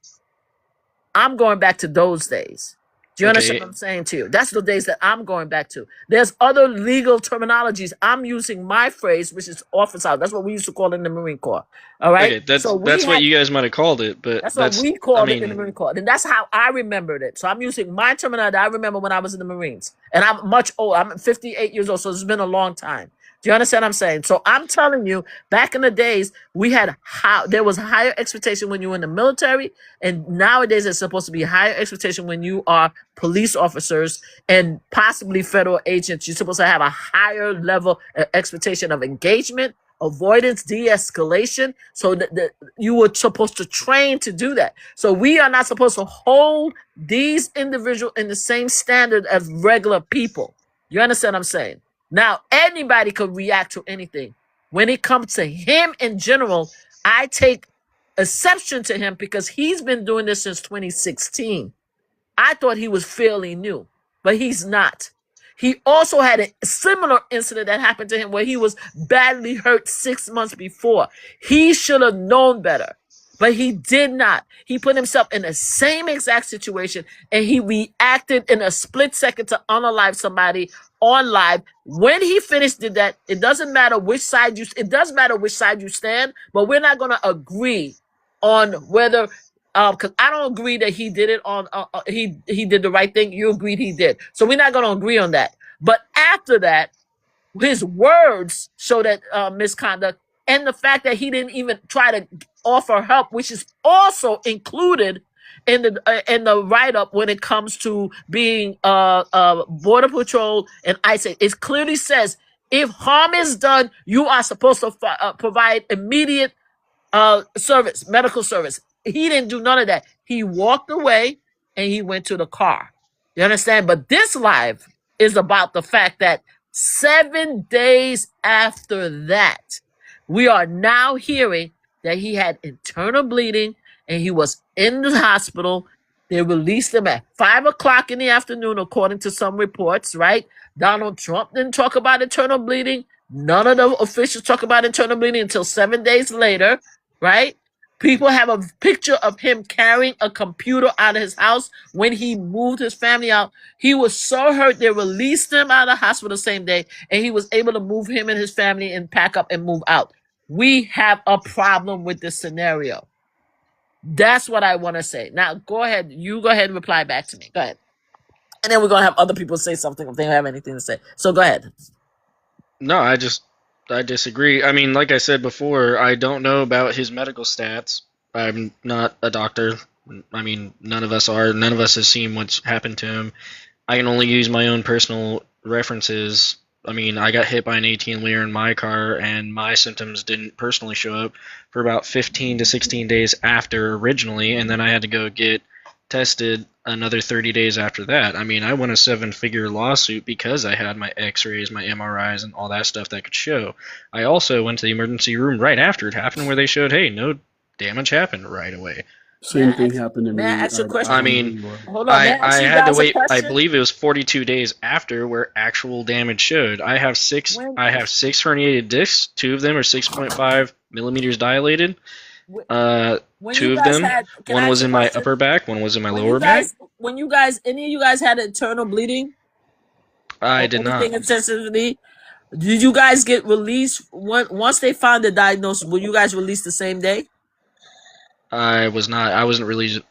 I'm going back to those days. Do you understand what I'm saying to you? That's the days that I'm going back to. There's other legal terminologies. I'm using my phrase, which is office hours. That's what we used to call it in the Marine Corps. All right. Okay, that's what you guys might have called it, but that's what we called it in the Marine Corps. And that's how I remembered it. So I'm using my terminology that I remember when I was in the Marines. And I'm much older. I'm 58 years old, so it's been a long time. Do you understand what I'm saying? So I'm telling you, back in the days, there was higher expectation when you were in the military, and nowadays it's supposed to be higher expectation when you are police officers and possibly federal agents. You're supposed to have a higher level of expectation of engagement, avoidance, de-escalation, so that you were supposed to train to do that. So we are not supposed to hold these individuals in the same standard as regular people. You understand what I'm saying? Now, anybody could react to anything. When it comes to him in general, I take exception to him because he's been doing this since 2016. I thought he was fairly new, but he's not. He also had a similar incident that happened to him where he was badly hurt 6 months before. He should have known better, but he did not. He put himself in the same exact situation, and he reacted in a split second to unalive somebody on live. When he did that, it doesn't matter which side you stand, but we're not going to agree on whether because I don't agree that he did it on he did the right thing. You agreed he did, so we're not going to agree on that. But after that, his words show that misconduct, and the fact that he didn't even try to offer help, which is also included in the write-up when it comes to being border patrol and ICE. It clearly says if harm is done, you are supposed to provide immediate service, medical service. He didn't do none of that. He walked away and he went to the car. You understand? But this live is about the fact that 7 days after that, we are now hearing that he had internal bleeding and he was in the hospital. They released him at 5 o'clock in the afternoon, according to some reports, right? Donald Trump didn't talk about internal bleeding. None of the officials talk about internal bleeding until 7 days later, right? People have a picture of him carrying a computer out of his house when he moved his family out. He was so hurt, they released him out of the hospital the same day, and he was able to move him and his family and pack up and move out. We have a problem with this scenario. That's what I want to say. Now, go ahead. You go ahead and reply back to me. Go ahead. And then we're going to have other people say something if they have anything to say. So go ahead. No, I disagree. I mean, like I said before, I don't know about his medical stats. I'm not a doctor. I mean, none of us are. None of us has seen what's happened to him. I can only use my own personal references I mean, I got hit by an 18-wheeler in my car, and my symptoms didn't personally show up for about 15 to 16 days after originally, and then I had to go get tested another 30 days after that. I mean, I won a 7-figure lawsuit because I had my x-rays, my MRIs, and all that stuff that could show. I also went to the emergency room right after it happened where they showed, hey, no damage happened right away. Same thing happened to me. May I ask you a question? I mean, hold on. May I ask you had to guys a wait. I question? believe it was 42 days after where actual damage showed. I have six herniated discs. 2 of them are 6.5 millimeters dilated. Two of them. One was in my upper back. One was in my lower back. When you guys, any of you guys had internal bleeding? I did not. Intensively? Did you guys get released once they found the diagnosis? Were you guys released the same day? I was not. I wasn't released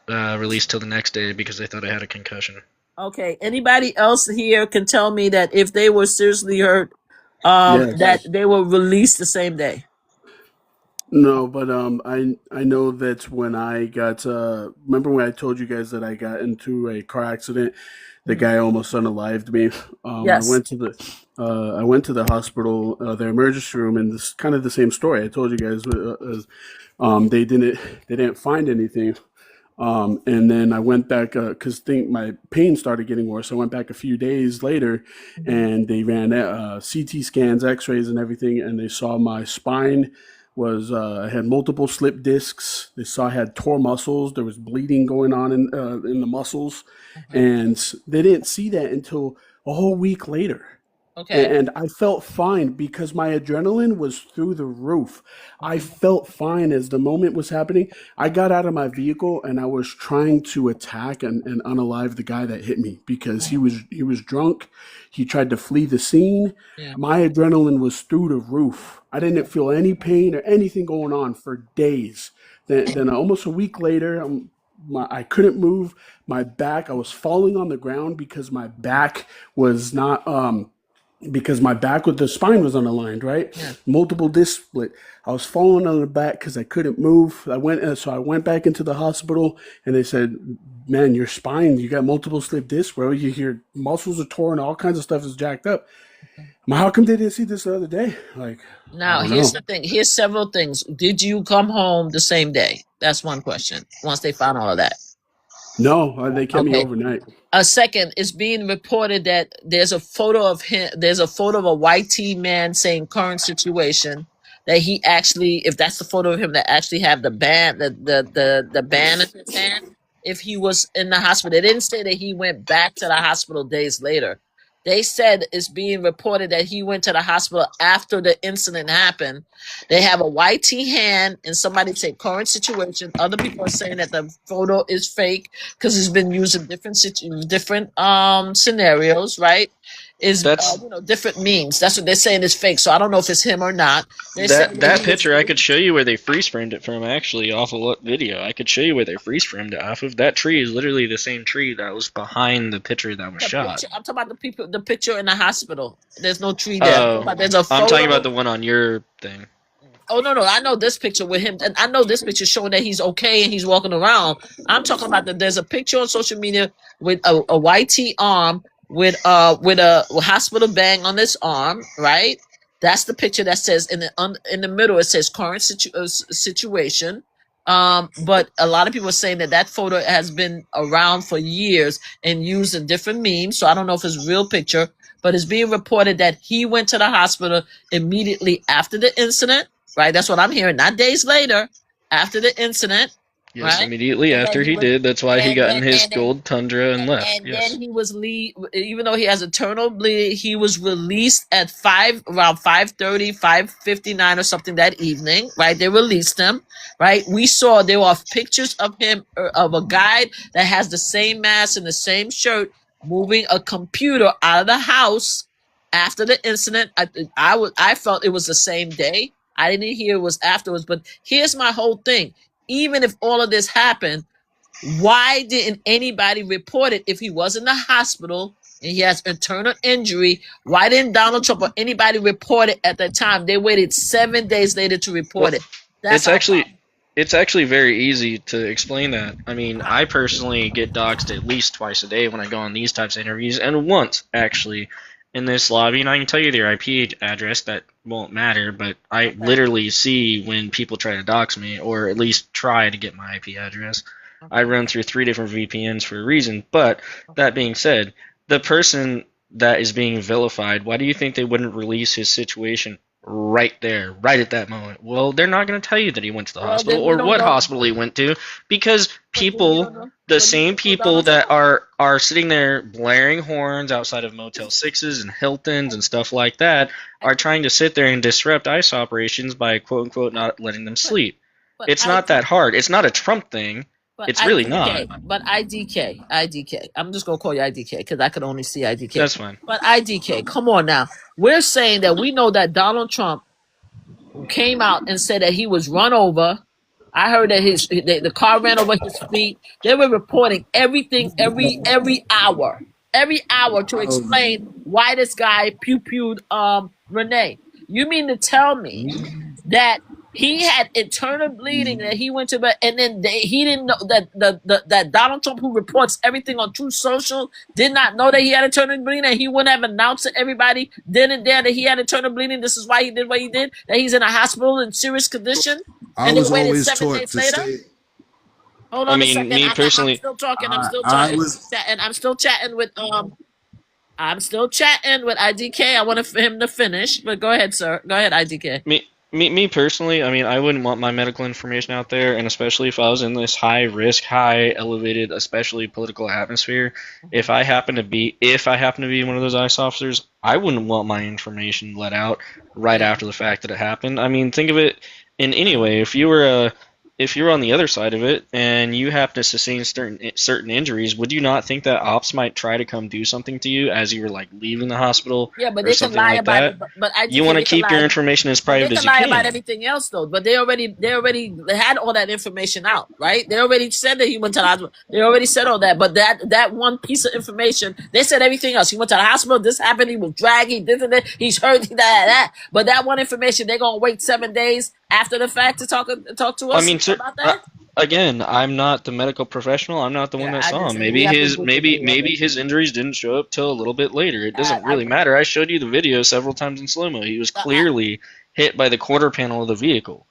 till the next day because they thought I had a concussion. Okay. Anybody else here can tell me that if they were seriously hurt, that they were released the same day? No, but I know that when I got remember when I told you guys that I got into a car accident, the guy almost unalived me. Yes. I went to the hospital, the emergency room, and this kind of the same story. I told you guys, they didn't find anything. And then I went back because my pain started getting worse. I went back a few days later, and they ran CT scans, X-rays, and everything, and they saw my spine was I had multiple slip discs. They saw I had tore muscles. There was bleeding going on in the muscles, and they didn't see that until a whole week later. Okay. And I felt fine because my adrenaline was through the roof. I felt fine as the moment was happening. I got out of my vehicle and I was trying to attack and unalive the guy that hit me because he was drunk. He tried to flee the scene. Yeah. My adrenaline was through the roof. I didn't feel any pain or anything going on for days. Then almost a week later, I couldn't move. My back, I was falling on the ground because my back was not because my back with the spine was unaligned, right? Yeah. Multiple disc split. I was falling on the back because I couldn't move. I went back into the hospital and they said, "Man, your spine, you got multiple slip discs, bro. Your muscles are torn, all kinds of stuff is jacked up." How come they didn't see this the other day? Now, here's the thing. Here's several things. Did you come home the same day? That's one question. Once they found all of that. No, they kept me overnight. A second, it's being reported that there's a photo of him. There's a photo of a white tee man saying current situation. That he actually, if that's the photo of him, that actually have the band, the band in his hand. If he was in the hospital, they didn't say that he went back to the hospital days later. They said it's being reported that he went to the hospital after the incident happened. They have a white tee hand, and somebody said current situation. Other people are saying that the photo is fake because it's been used in different scenarios, right? Different memes. That's what they're saying is fake. So I don't know if it's him or not. That picture, I could show you where they freeze framed it from. Actually, off of what video? I could show you where they freeze framed it off of. That tree is literally the same tree that was behind the picture that was shot. I'm talking about the picture in the hospital. There's no tree there. There's a photo. I'm talking about the one on your thing. Oh, no. I know this picture with him. And I know this picture showing that he's okay and he's walking around. I'm talking about that there's a picture on social media with a white tee arm with a hospital bang on this arm, right? That's the picture that says in the middle, it says current situation. But a lot of people are saying that photo has been around for years and used in different memes. So I don't know if it's a real picture, but it's being reported that he went to the hospital immediately after the incident. Right, that's what I'm hearing. Not days later, after the incident. Yes, right? Immediately after he did. That's why he got in his gold Tundra and left. And then he was even though he has internal bleeding, he was released at around 5:30, 5:59 or something that evening. Right, they released him. Right, there were pictures of him of a guy that has the same mask and the same shirt moving a computer out of the house after the incident. I felt it was the same day. I didn't hear it was afterwards, but here's my whole thing. Even if all of this happened, why didn't anybody report it if he was in the hospital and he has internal injury? Why didn't Donald Trump or anybody report it at that time? They waited 7 days later to report it. It's actually very easy to explain that. I mean, I personally get doxxed at least twice a day when I go on these types of interviews, and once, actually, in this lobby, and I can tell you their IP address. That won't matter, but I literally see when people try to dox me, or at least try to get my IP address. I run through 3 different VPNs for a reason. But that being said, the person that is being vilified, why do you think they wouldn't release his situation right there, right at that moment? Well, they're not going to tell you that he went to the hospital or what hospital he went to, because people, the same people that are sitting there blaring horns outside of Motel 6s and Hiltons and stuff like that are trying to sit there and disrupt ICE operations by quote unquote not letting them sleep. It's not that hard. It's not a Trump thing. It's really not. But IDK. I'm just gonna call you IDK because I could only see IDK. That's fine. But IDK, come on now. We're saying that we know that Donald Trump came out and said that he was run over. I heard that the car ran over his feet. They were reporting everything every hour to explain why this guy pew-pewed Renee. You mean to tell me that he had internal bleeding, that he went to bed, and then he didn't know that Donald Trump, who reports everything on Truth Social, did not know that he had internal bleeding, and he wouldn't have announced to everybody then and there that he had internal bleeding. This is why he did what he did, that he's in a hospital in serious condition. I was always taught to stay. Hold on a second. Me personally, I'm still talking. I'm still chatting with IDK. I want him to finish, but go ahead, sir. Go ahead, IDK. Me personally, I mean, I wouldn't want my medical information out there, and especially if I was in this high risk, high elevated, especially political atmosphere. If I happen to be one of those ICE officers, I wouldn't want my information let out right after the fact that it happened. I mean, think of it in any way. If you were on the other side of it and you happen to sustain certain injuries, would you not think that ops might try to come do something to you as you were like leaving the hospital? Yeah, but they can lie like about that? it. But you want to keep your information as private as you can. They can lie about everything else though. But they already had all that information out, right? They already said that he went to the hospital. They already said all that. But that one piece of information, they said everything else. He went to the hospital. This happened. He was dragged. He did that. He's hurt. That. But that one information, they're gonna wait 7 days after the fact to talk to us. I mean, about that. Again, I'm not the medical professional. I'm not the one that saw him. Maybe his injuries didn't show up till a little bit later. It doesn't really matter. I showed you the video several times in slow-mo. He was clearly hit by the quarter panel of the vehicle.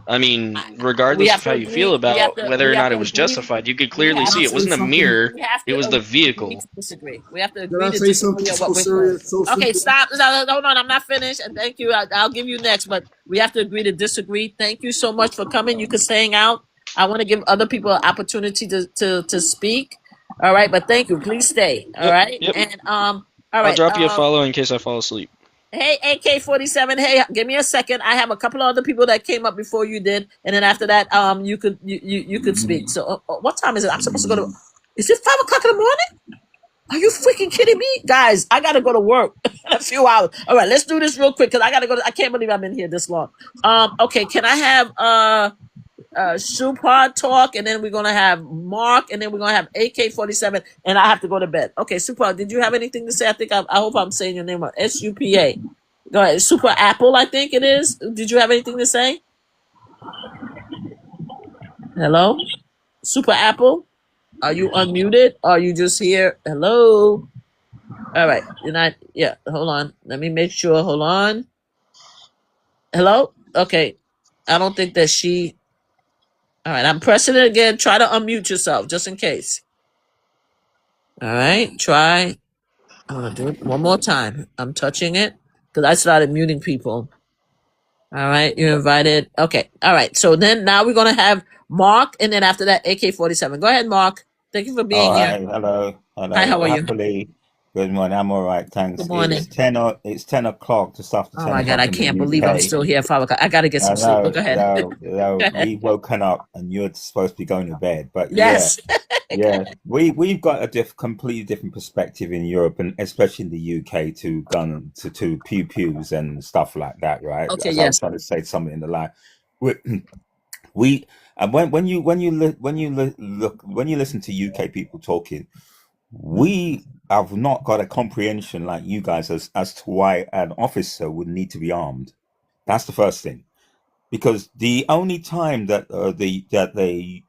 I mean, regardless of how you feel about whether or not it was justified, you could clearly see it wasn't a mirror. It was the vehicle. Disagree. We have to agree to disagree on what we're saying. Okay, stop. Hold on. I'm not finished. And thank you. I'll give you next, but we have to agree to disagree. Thank you so much for coming. You could hang out. I want to give other people an opportunity to speak. All right, but thank you. Please stay. All right. Yep. And all right. I'll drop you a follow in case I fall asleep. Hey, AK-47. Hey, give me a second. I have a couple of other people that came up before you did, and then after that, you could speak. So, what time is it? I'm supposed to go to. Is it 5 o'clock in the morning? Are you freaking kidding me, guys? I gotta go to work in a few hours. All right, let's do this real quick because I gotta go. I can't believe I'm in here this long. Okay, can I have Supar talk, and then we're gonna have Mark, and then we're gonna have AK-47, and I have to go to bed. Okay, Supar, did you have anything to say? I hope I'm saying your name right. SUPA. Go ahead. Super Apple, I think it is. Did you have anything to say? Hello? Super Apple? Are you unmuted? Or are you just here? Hello? All right. You're not. Yeah, hold on. Let me make sure. Hold on. Hello? Okay. I don't think that she. All right. I'm pressing it again. Try to unmute yourself just in case. All right. Try. I'm going to do it one more time. I'm touching it because I started muting people. All right. You're invited. Okay. All right. So then now we're going to have Mark, and then after that, AK-47. Go ahead, Mark. Thank you for being here. Hello. Hi, how are you? Good morning. I'm all right, thanks. Good morning. It's 10 o'clock, just after 10 Oh my God, I can't believe I'm still here at 5 o'clock. I got to get some sleep. But go ahead. No, we've woken up and you're supposed to be going to bed. But yes. Yeah, we've got a completely different perspective in Europe, and especially in the UK, to pew pews and stuff like that, right? Okay, As yes. I was trying to say something in the line. We and when you listen to UK people talking, we have not got a comprehension like you guys as to why an officer would need to be armed. That's the first thing, because the only time that the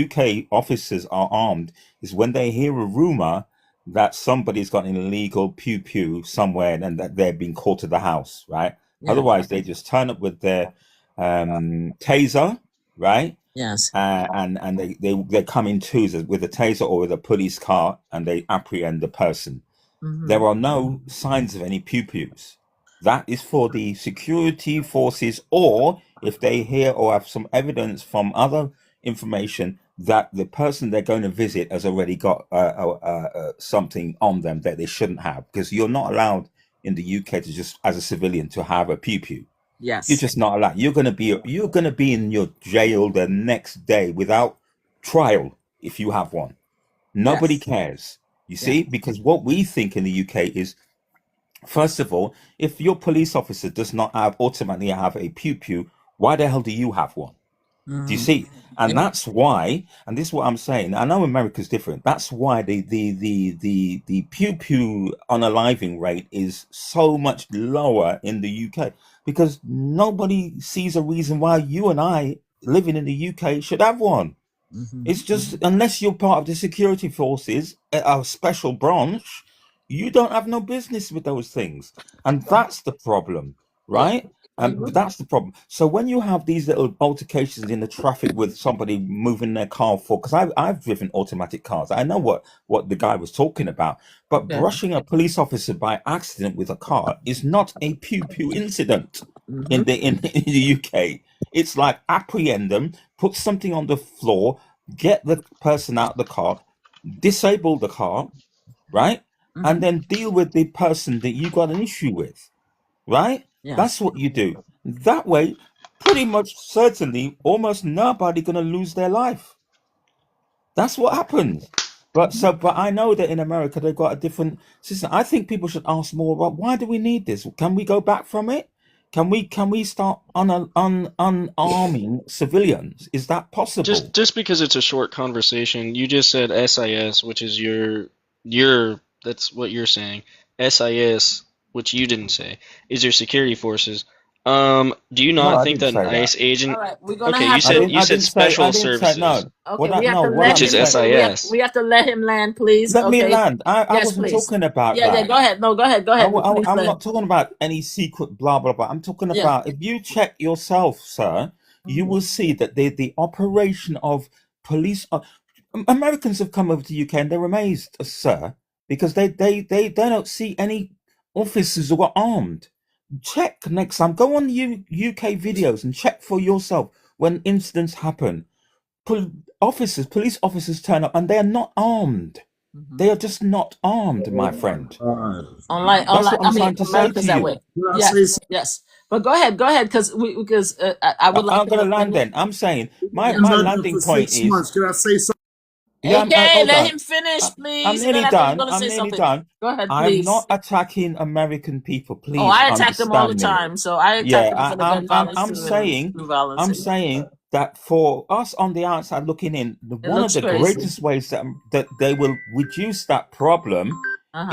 UK officers are armed is when they hear a rumor that somebody's got an illegal pew pew somewhere and that they're being called to the house, right? Yeah. Otherwise, they just turn up with their taser, right? Yes. And they come in twos with a taser or with a police car, and they apprehend the person. Mm-hmm. There are no signs of any pew pews. That is for the security forces, or if they hear or have some evidence from other information that the person they're going to visit has already got something on them that they shouldn't have, because you're not allowed in the UK to just, as a civilian, to have a pew pew. Yes, you're just not allowed. You're gonna be in your jail the next day without trial if you have one. Nobody cares. You see, because what we think in the UK is, first of all, if your police officer does not automatically have a pew pew, why the hell do you have one? Mm-hmm. Do you see? And that's why, and this is what I'm saying. I know America's different. That's why the pew pew unaliving rate is so much lower in the UK, because nobody sees a reason why you and I living in the UK should have one. Mm-hmm. It's just, unless you're part of the security forces, a special branch, you don't have no business with those things. And that's the problem, right? That's the problem. So when you have these little altercations in the traffic with somebody moving their car forward, because I've driven automatic cars, I know what the guy was talking about. But brushing a police officer by accident with a car is not a pew pew incident. Mm-hmm. in the UK. It's like apprehend them, put something on the floor, get the person out of the car, disable the car, right? Mm-hmm. And then deal with the person that you got an issue with. Right? Yes. That's what you do. That way, pretty much certainly, almost nobody gonna lose their life. That's what happens. But I know that in America they've got a different system. I think people should ask more about, why do we need this? Can we go back from it? Can we start unarming civilians? Is that possible? Just because it's a short conversation, you just said SIS, which is your that's what you're saying. SIS, which you didn't say, is your security forces. Do you not think that an ICE agent? All right, we're gonna have you said special services. Okay, we have to let him. Which is SIS. We have to let him land, please. Let me land. I wasn't talking about that. Yeah, go ahead. No, go ahead. I'm not talking about any secret blah blah blah. I'm talking about, if you check yourself, sir, you will see that the operation of police. Americans have come over to the UK and they're amazed, sir, because they don't see any officers who are armed. Check next time. Go on UK videos and check for yourself when incidents happen. Police officers turn up and they are not armed. Mm-hmm. They are just not armed, my friend. That's what I'm trying to say to you. Yes. But go ahead, because I would like. I'm going to land then. I'm saying my landing point is. Can I say something? Yeah, okay, let him finish, please. I'm nearly done. Go ahead, please. I'm not attacking American people, please. Oh, I attack them all the time. So I attack them for the gun violence. I'm saying that for us on the outside looking in, one of the greatest ways that they will reduce that problem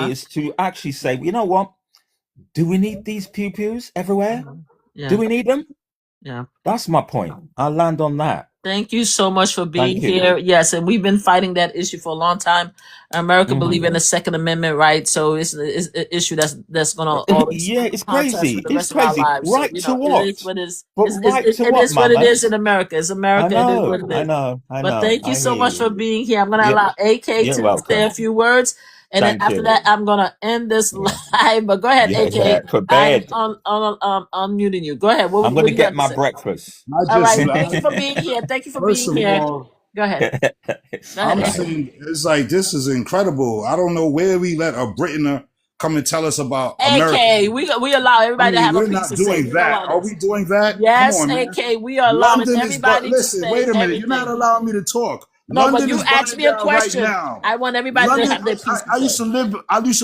is to actually say, you know what? Do we need these pew pews everywhere? Yeah. Do we need them? Yeah. That's my point. I'll land on that. Thank you so much for being here. Yes, and we've been fighting that issue for a long time. America believe in the Second Amendment, right? So it's an issue that's going to always it's crazy. It's crazy. Right to what? It is what it is in America. It's America. I know. But thank you so much for being here. I'm going to allow AK to say a few words. And then after that, I'm gonna end this live. But go ahead, AK. For bed. I'm unmuting you. Go ahead. I'm gonna get my breakfast. All right. Thank you for being here. Go ahead. I'm saying it's like, this is incredible. I don't know where we let a Britainer come and tell us about America. AK, we allow everybody to have a piece to say. We're not doing that. Are we doing that? Yes, Come on, AK, we are allowing everybody to say. Listen, wait a minute. Everything. You're not allowing me to talk. No, London, but you asked me a question. Right, I want everybody to have their piece. I used to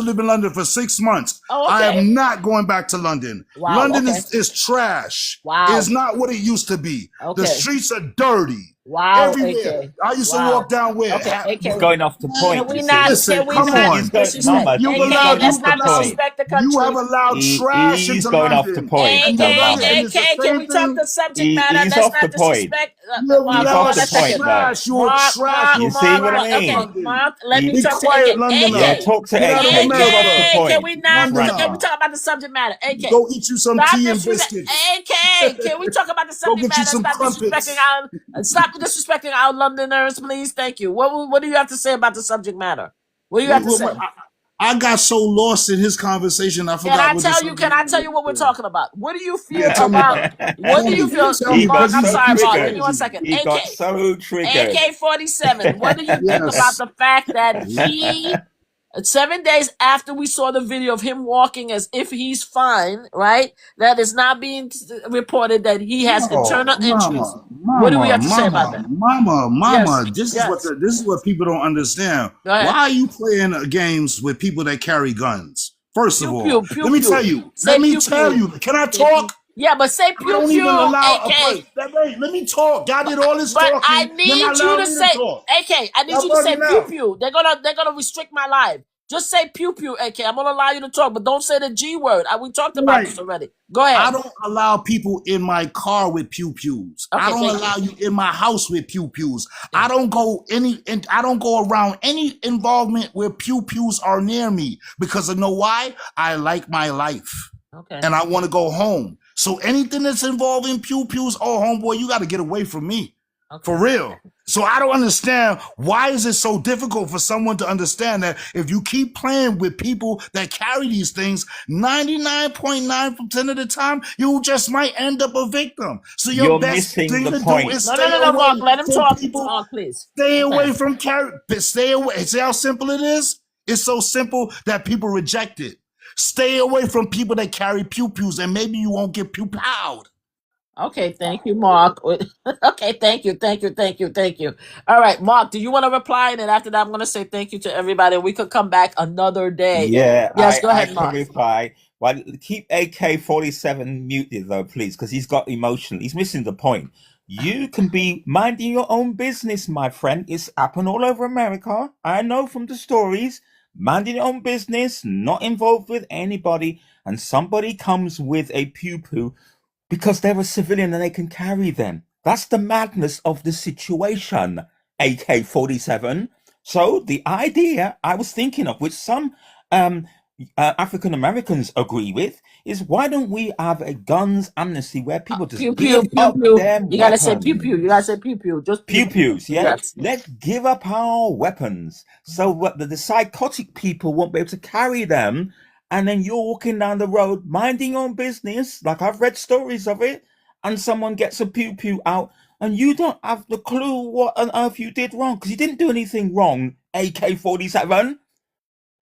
live in London for 6 months. Oh, okay. I am not going back to London. Wow, London is trash. Wow. It's not what it used to be. Okay. The streets are dirty. Wow, Everywhere. AK. I used to Wow. walk down where. Okay, He's AK. going off the Can point. we You not? see, Listen, Can we come not he's on. going, disrespect? Mama. You've He's allowed, going AK, let's off you've the not allowed, point. disrespect the you have country. allowed trash He's into going off the London, point, and though, London, Mama. and it's the Can same we talk thing. the subject matter? He's Let's off the not point. disrespect. You've Mark, He's hold off on allowed the a second. point, though. trash. You're Mark, trash. You You're see what I trash in mean? Okay, London. Mark, let me Be talk to quiet, AK. Yeah, Londoner. talk to Get out of AK. He's off the America. AK, can point. we He's not? right. Can we Londoner. talk about the subject matter? AK, Go eat you some stop tea and disrespect. biscuits. AK, can we talk about the Go subject get you matter? some Stop disrespecting crumpets. our Londoners, please. Thank you. What do you have to say about the subject matter? What do you have to say? I got so lost in his conversation, I Can forgot I what the tell you? subject Can I matter tell you what we're was. talking about? What do you Yeah, feel tell me about? about it. What do you feel? Tell He me, got Mark, because I'm so sorry, he's Mark. Give me triggered. 1 crazy. second. He got so triggered. AK-47. What do you think about Yes. the fact that he 7 days after we saw the video of him walking as if he's fine, right? That is not being reported that he has No, internal injuries. mama, What do we mama, have to say about mama, that? mama, Yes, mama. yes. This is what people don't understand. Go ahead. Why are you playing games with people that carry guns? First of Pew all, pew pew let me tell pew. you. Say pew pew. Can I Say pew. talk? Yeah, but say I pew don't even pew, allow a AK. person. Let me talk. Y'all did all this But I talking, then need you allow to me to say, talk. AK. I need Y'all you to say bugging pew out. pew. They're gonna restrict my life. Just say pew pew, AK. I'm gonna allow you to talk, but don't say the G word. We talked All about right. this already. Go I ahead. don't allow people in my car with pew pews. I Okay, don't thank allow you in my house with pew pews. Yeah. I don't go around any involvement where pew pews are near me because I know why? I like my life. Okay. And I want to go home. So anything that's involving pew pews, oh homeboy, you got to get away from me. Okay. For real. So I don't understand why is it so difficult for someone to understand that if you keep playing with people that carry these things, 99.9% of the time, you just might end up a victim. So your You're best missing thing the to do point. is No, stay Mark. away Let him from talk. people. Mark, please. Stay away Okay. from stay away. See how simple it is? It's so simple that people reject it. Stay away from people that carry pew pews, and maybe you won't get pew plowed. Okay, thank you, Mark. Okay, thank you. All right, Mark, do you want to reply? And then after that, I'm going to say thank you to everybody. We could come back another day. Yeah, Yes, go I ahead, can Mark. reply. Well, keep AK-47 muted though, please, because he's got emotion. He's missing the point. You can be minding your own business, my friend. It's happened all over America. I know from the stories. Minding your own business, not involved with anybody, and somebody comes with a pew-pew because they're a civilian and they can carry them. That's the madness of the situation, AK-47. So the idea I was thinking of, which some African Americans agree with, is why don't we have a guns amnesty where people just Pew, give pew, pew, up pew. their You got to say pew, weapons? pew. You got to say pew, pew. Just pew, Pew pews, yeah. Yes. Let's give up our weapons so what the psychotic people won't be able to carry them. And then you're walking down the road, minding your own business, like I've read stories of it, and someone gets a pew pew out, and you don't have the clue what on earth you did wrong because you didn't do anything wrong. AK-47.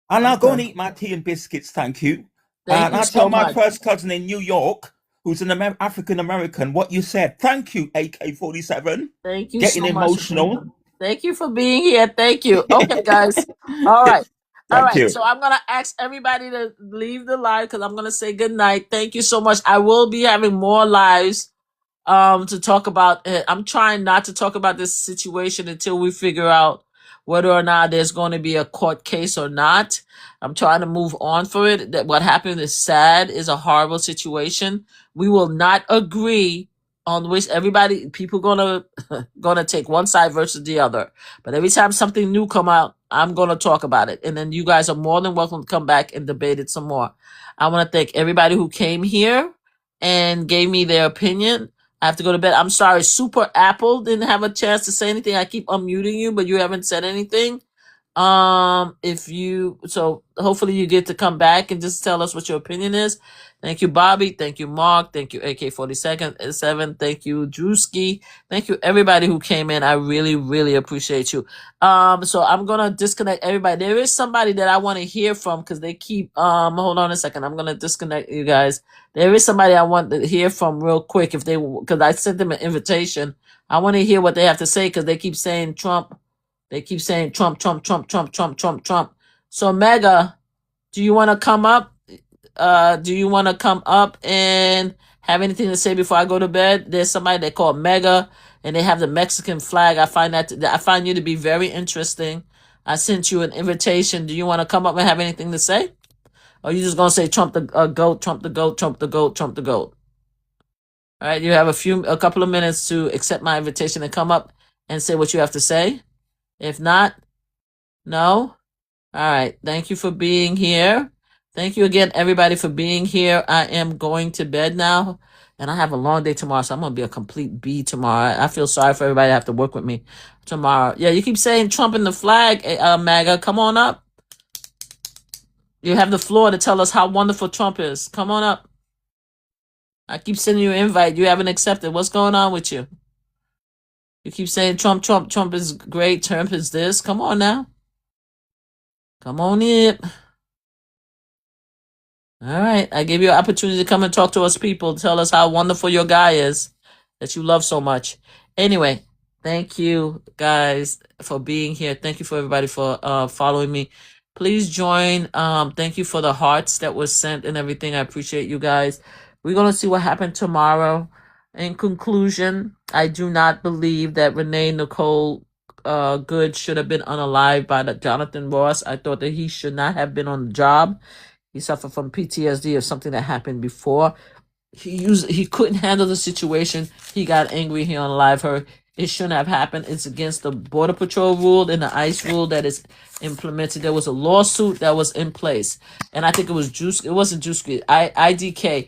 And I'll go and eat my tea and biscuits, thank you. Thank And you I'll so tell my much. first cousin in New York, who's an African American, what you said. Thank you, AK-47. Thank you Getting so much. emotional. Thank you for being here. Thank you. Okay, guys. All right. Thank you. So I'm gonna ask everybody to leave the live because I'm gonna say good night. Thank you so much. I will be having more lives to talk about it. I'm trying not to talk about this situation until we figure out whether or not there's going to be a court case or not. I'm trying to move on for it. That what happened is sad, is a horrible situation. We will not agree on which people gonna take one side versus the other. But every time something new come out, I'm gonna talk about it. And then you guys are more than welcome to come back and debate it some more. I want to thank everybody who came here and gave me their opinion. I have to go to bed. I'm sorry, Super Apple didn't have a chance to say anything. I keep unmuting you, but you haven't said anything. So hopefully you get to come back and just tell us what your opinion is. Thank you, Bobby. Thank you, Mark. Thank you, AK-47. Thank you, Drewski. Thank you, everybody who came in. I really, really appreciate you. So I'm gonna disconnect everybody. There is somebody that I want to hear from because they keep hold on a second. I'm gonna disconnect you guys. There is somebody I want to hear from real quick because I sent them an invitation. I want to hear what they have to say because they keep saying Trump. They keep saying Trump, Trump, Trump, Trump, Trump, Trump, Trump. So MAGA, do you want to come up? do you want to come up and have anything to say before I go to bed? There's somebody they call MAGA, and they have the Mexican flag. I find you to be very interesting. I sent you an invitation. Do you want to come up and have anything to say? Or are you just going to say Trump the goat, Trump the goat, Trump the goat, Trump the goat? All right, you have a couple of minutes to accept my invitation and come up and say what you have to say. If not, no. All right. Thank you for being here. Thank you again, everybody, for being here. I am going to bed now, and I have a long day tomorrow, so I'm going to be a complete bee tomorrow. I feel sorry for everybody that have to work with me tomorrow. Yeah, you keep saying Trump in the flag, MAGA. Come on up. You have the floor to tell us how wonderful Trump is. Come on up. I keep sending you an invite. You haven't accepted. What's going on with you? You keep saying Trump, Trump, Trump is great. Trump is this. Come on now. Come on in. All right. I gave you an opportunity to come and talk to us people. Tell us how wonderful your guy is that you love so much. Anyway, thank you guys for being here. Thank you for everybody for following me. Please join. Thank you for the hearts that was sent and everything. I appreciate you guys. We're going to see what happened tomorrow. In conclusion, I do not believe that Renee Nicole Good should have been unalived by Jonathan Ross. I thought that he should not have been on the job. He suffered from PTSD or something that happened before. He couldn't handle the situation. He got angry. He unalived her. It shouldn't have happened. It's against the Border Patrol rule and the ICE rule that is implemented. There was a lawsuit that was in place, and I think it was Juice. It wasn't Juice. IDK.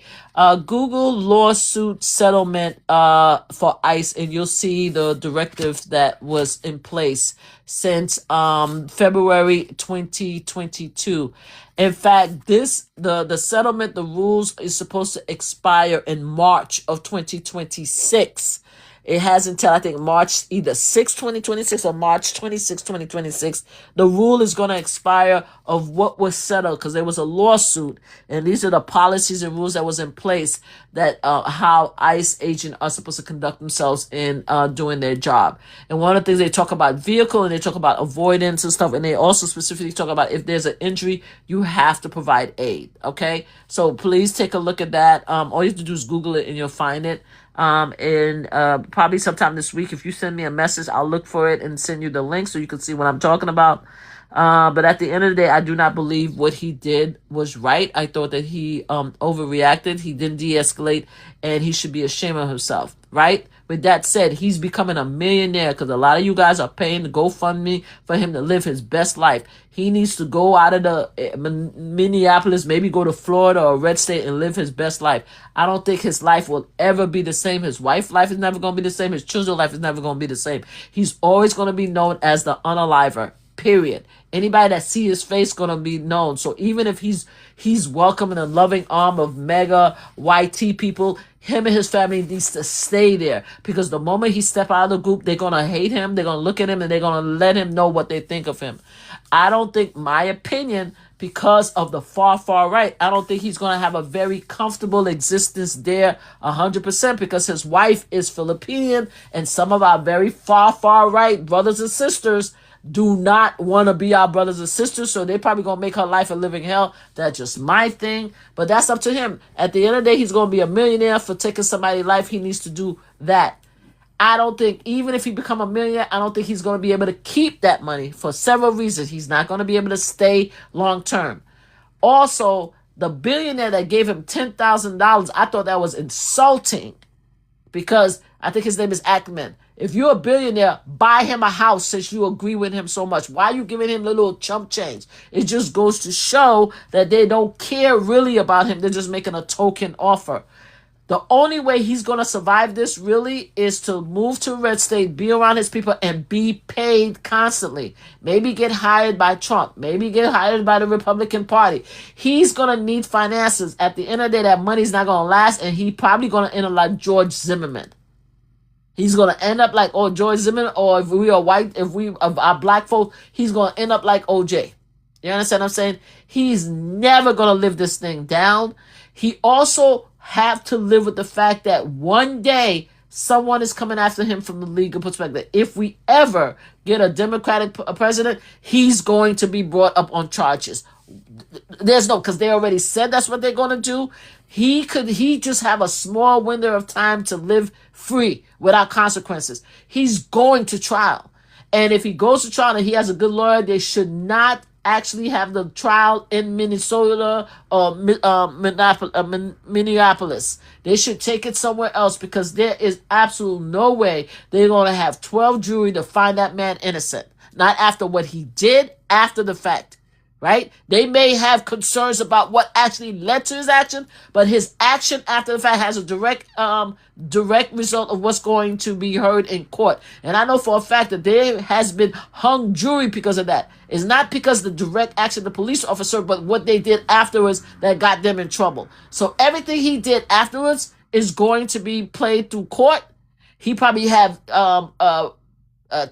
Google lawsuit settlement for ICE, and you'll see the directive that was in place since February 2022. In fact, the settlement, the rules is supposed to expire in March of 2026. It has until, I think, March either 6, 2026 or March 26, 2026. The rule is going to expire of what was settled because there was a lawsuit. And these are the policies and rules that was in place that how ICE agents are supposed to conduct themselves in doing their job. And one of the things they talk about vehicle and they talk about avoidance and stuff. And they also specifically talk about if there's an injury, you have to provide aid. Okay. So please take a look at that. All you have to do is Google it and you'll find it. Probably sometime this week, if you send me a message, I'll look for it and send you the link so you can see what I'm talking about. But at the end of the day, I do not believe what he did was right. I thought that he overreacted. He didn't de-escalate, and he should be ashamed of himself, right? With that said, he's becoming a millionaire because a lot of you guys are paying the GoFundMe for him to live his best life. He needs to go out of the Minneapolis, maybe go to Florida or Red State and live his best life. I don't think his life will ever be the same. His wife's life is never going to be the same. His children's life is never going to be the same. He's always going to be known as the unaliver, period. Anybody that see his face gonna be known. So even if he's welcome in a loving arm of MAGA YT people, him and his family needs to stay there because the moment he step out of the group, they're gonna hate him. They're gonna look at him and they're gonna let him know what they think of him. I don't think, my opinion, because of the far right, I don't think he's going to have a very comfortable existence there 100% because his wife is Filipinian and some of our very far right brothers and sisters do not want to be our brothers and sisters, so they're probably going to make her life a living hell. That's just my thing, but that's up to him. At the end of the day, he's going to be a millionaire for taking somebody's life. He needs to do that. I don't think, even if he become a millionaire, I don't think he's going to be able to keep that money for several reasons. He's not going to be able to stay long term. Also, the billionaire that gave him $10,000, I thought that was insulting because I think his name is Ackman. If you're a billionaire, buy him a house since you agree with him so much. Why are you giving him the little chump change? It just goes to show that they don't care really about him. They're just making a token offer. The only way he's going to survive this really is to move to Red State, be around his people, and be paid constantly. Maybe get hired by Trump. Maybe get hired by the Republican Party. He's going to need finances. At the end of the day, that money's not going to last, and he's probably going to end up like George Zimmerman. He's going to end up like George Zimmerman, or if we are white, if we are black folks, he's going to end up like OJ. You understand what I'm saying? He's never going to live this thing down. He also have to live with the fact that one day someone is coming after him from the legal perspective. If we ever get a Democratic president, he's going to be brought up on charges. There's no, because they already said that's what they're going to do. He just have a small window of time to live free without consequences. He's going to trial. And if he goes to trial and he has a good lawyer, they should not actually have the trial in Minnesota or Minneapolis. They should take it somewhere else, because there is absolutely no way they're going to have 12 jury to find that man innocent. Not after what he did, after the fact. Right? They may have concerns about what actually led to his action, but his action after the fact has a direct result of what's going to be heard in court. And I know for a fact that there has been hung jury because of that. It's not because the direct action of the police officer, but what they did afterwards that got them in trouble. So everything he did afterwards is going to be played through court. He probably have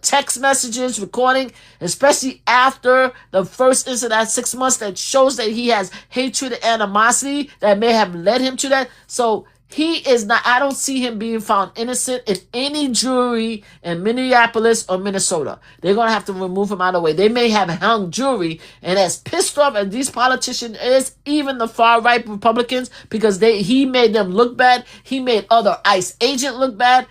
text messages, recording, especially after the first incident, 6 months, that shows that he has hatred and animosity that may have led him to that. So he is not, I don't see him being found innocent in any jury in Minneapolis or Minnesota. They're going to have to remove him out of the way. They may have hung jury, and as pissed off as these politicians is, even the far-right Republicans, because he made them look bad. He made other ICE agent look bad.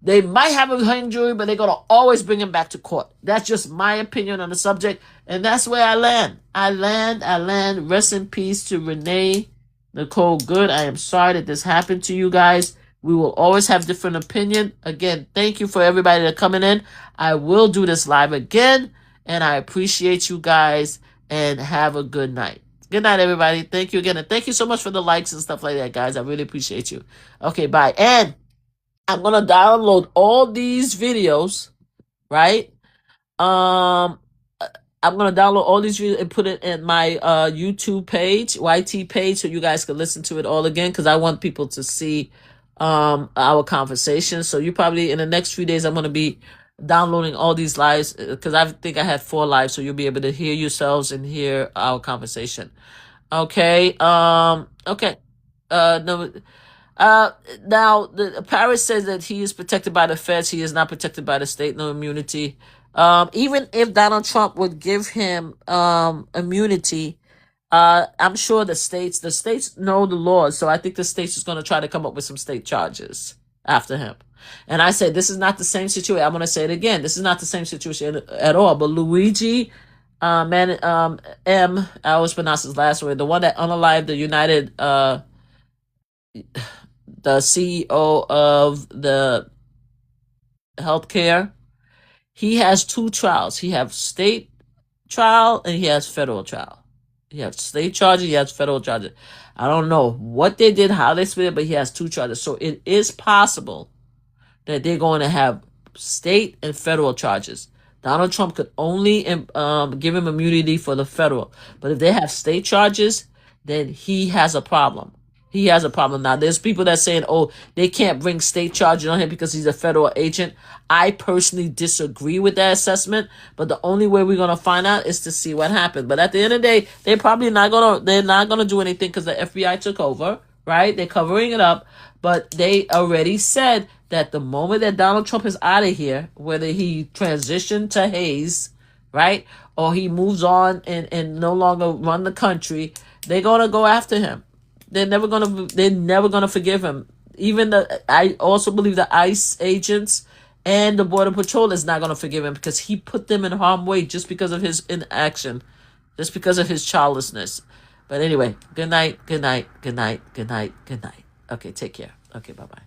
They might have a hung jury, but they're going to always bring him back to court. That's just my opinion on the subject. And that's where I land. I land. Rest in peace to Renee Nicole Good. I am sorry that this happened to you guys. We will always have different opinion. Again, thank you for everybody that coming in. I will do this live again. And I appreciate you guys. And have a good night. Good night, everybody. Thank you again. And thank you so much for the likes and stuff like that, guys. I really appreciate you. Okay, bye. And I'm going to download all these videos, right? I'm going to download all these videos and put it in my YouTube page, YT page, so you guys can listen to it all again, because I want people to see our conversation. So you probably, in the next few days, I'm going to be downloading all these lives, because I think I had 4 lives, so you'll be able to hear yourselves and hear our conversation. Okay. Okay. No. Now the Paris says that he is protected by the feds. He is not protected by the state. No immunity. Even if Donald Trump would give him immunity, I'm sure the states know the laws. So I think the states is going to try to come up with some state charges after him. And I said, this is not the same situation. I'm going to say it again. This is not the same situation at all. But Luigi, I always pronounce his last word, the one that unalived the United, the CEO of the healthcare, he has 2 trials. He has state trial and he has federal trial. He has state charges, he has federal charges. I don't know what they did, how they split it, but he has 2 charges. So it is possible that they're going to have state and federal charges. Donald Trump could only give him immunity for the federal. But if they have state charges, then he has a problem. He has a problem. Now, there's people that saying, oh, they can't bring state charges on him because he's a federal agent. I personally disagree with that assessment, but the only way we're going to find out is to see what happened. But at the end of the day, they're not going to do anything because the FBI took over, right? They're covering it up, but they already said that the moment that Donald Trump is out of here, whether he transitioned to Hayes, right, or he moves on and no longer run the country, they're going to go after him. They're never gonna forgive him. I also believe the ICE agents and the Border Patrol is not gonna forgive him, because he put them in harm's way just because of his inaction, just because of his childlessness. But anyway, good night. Okay, take care. Okay, bye-bye.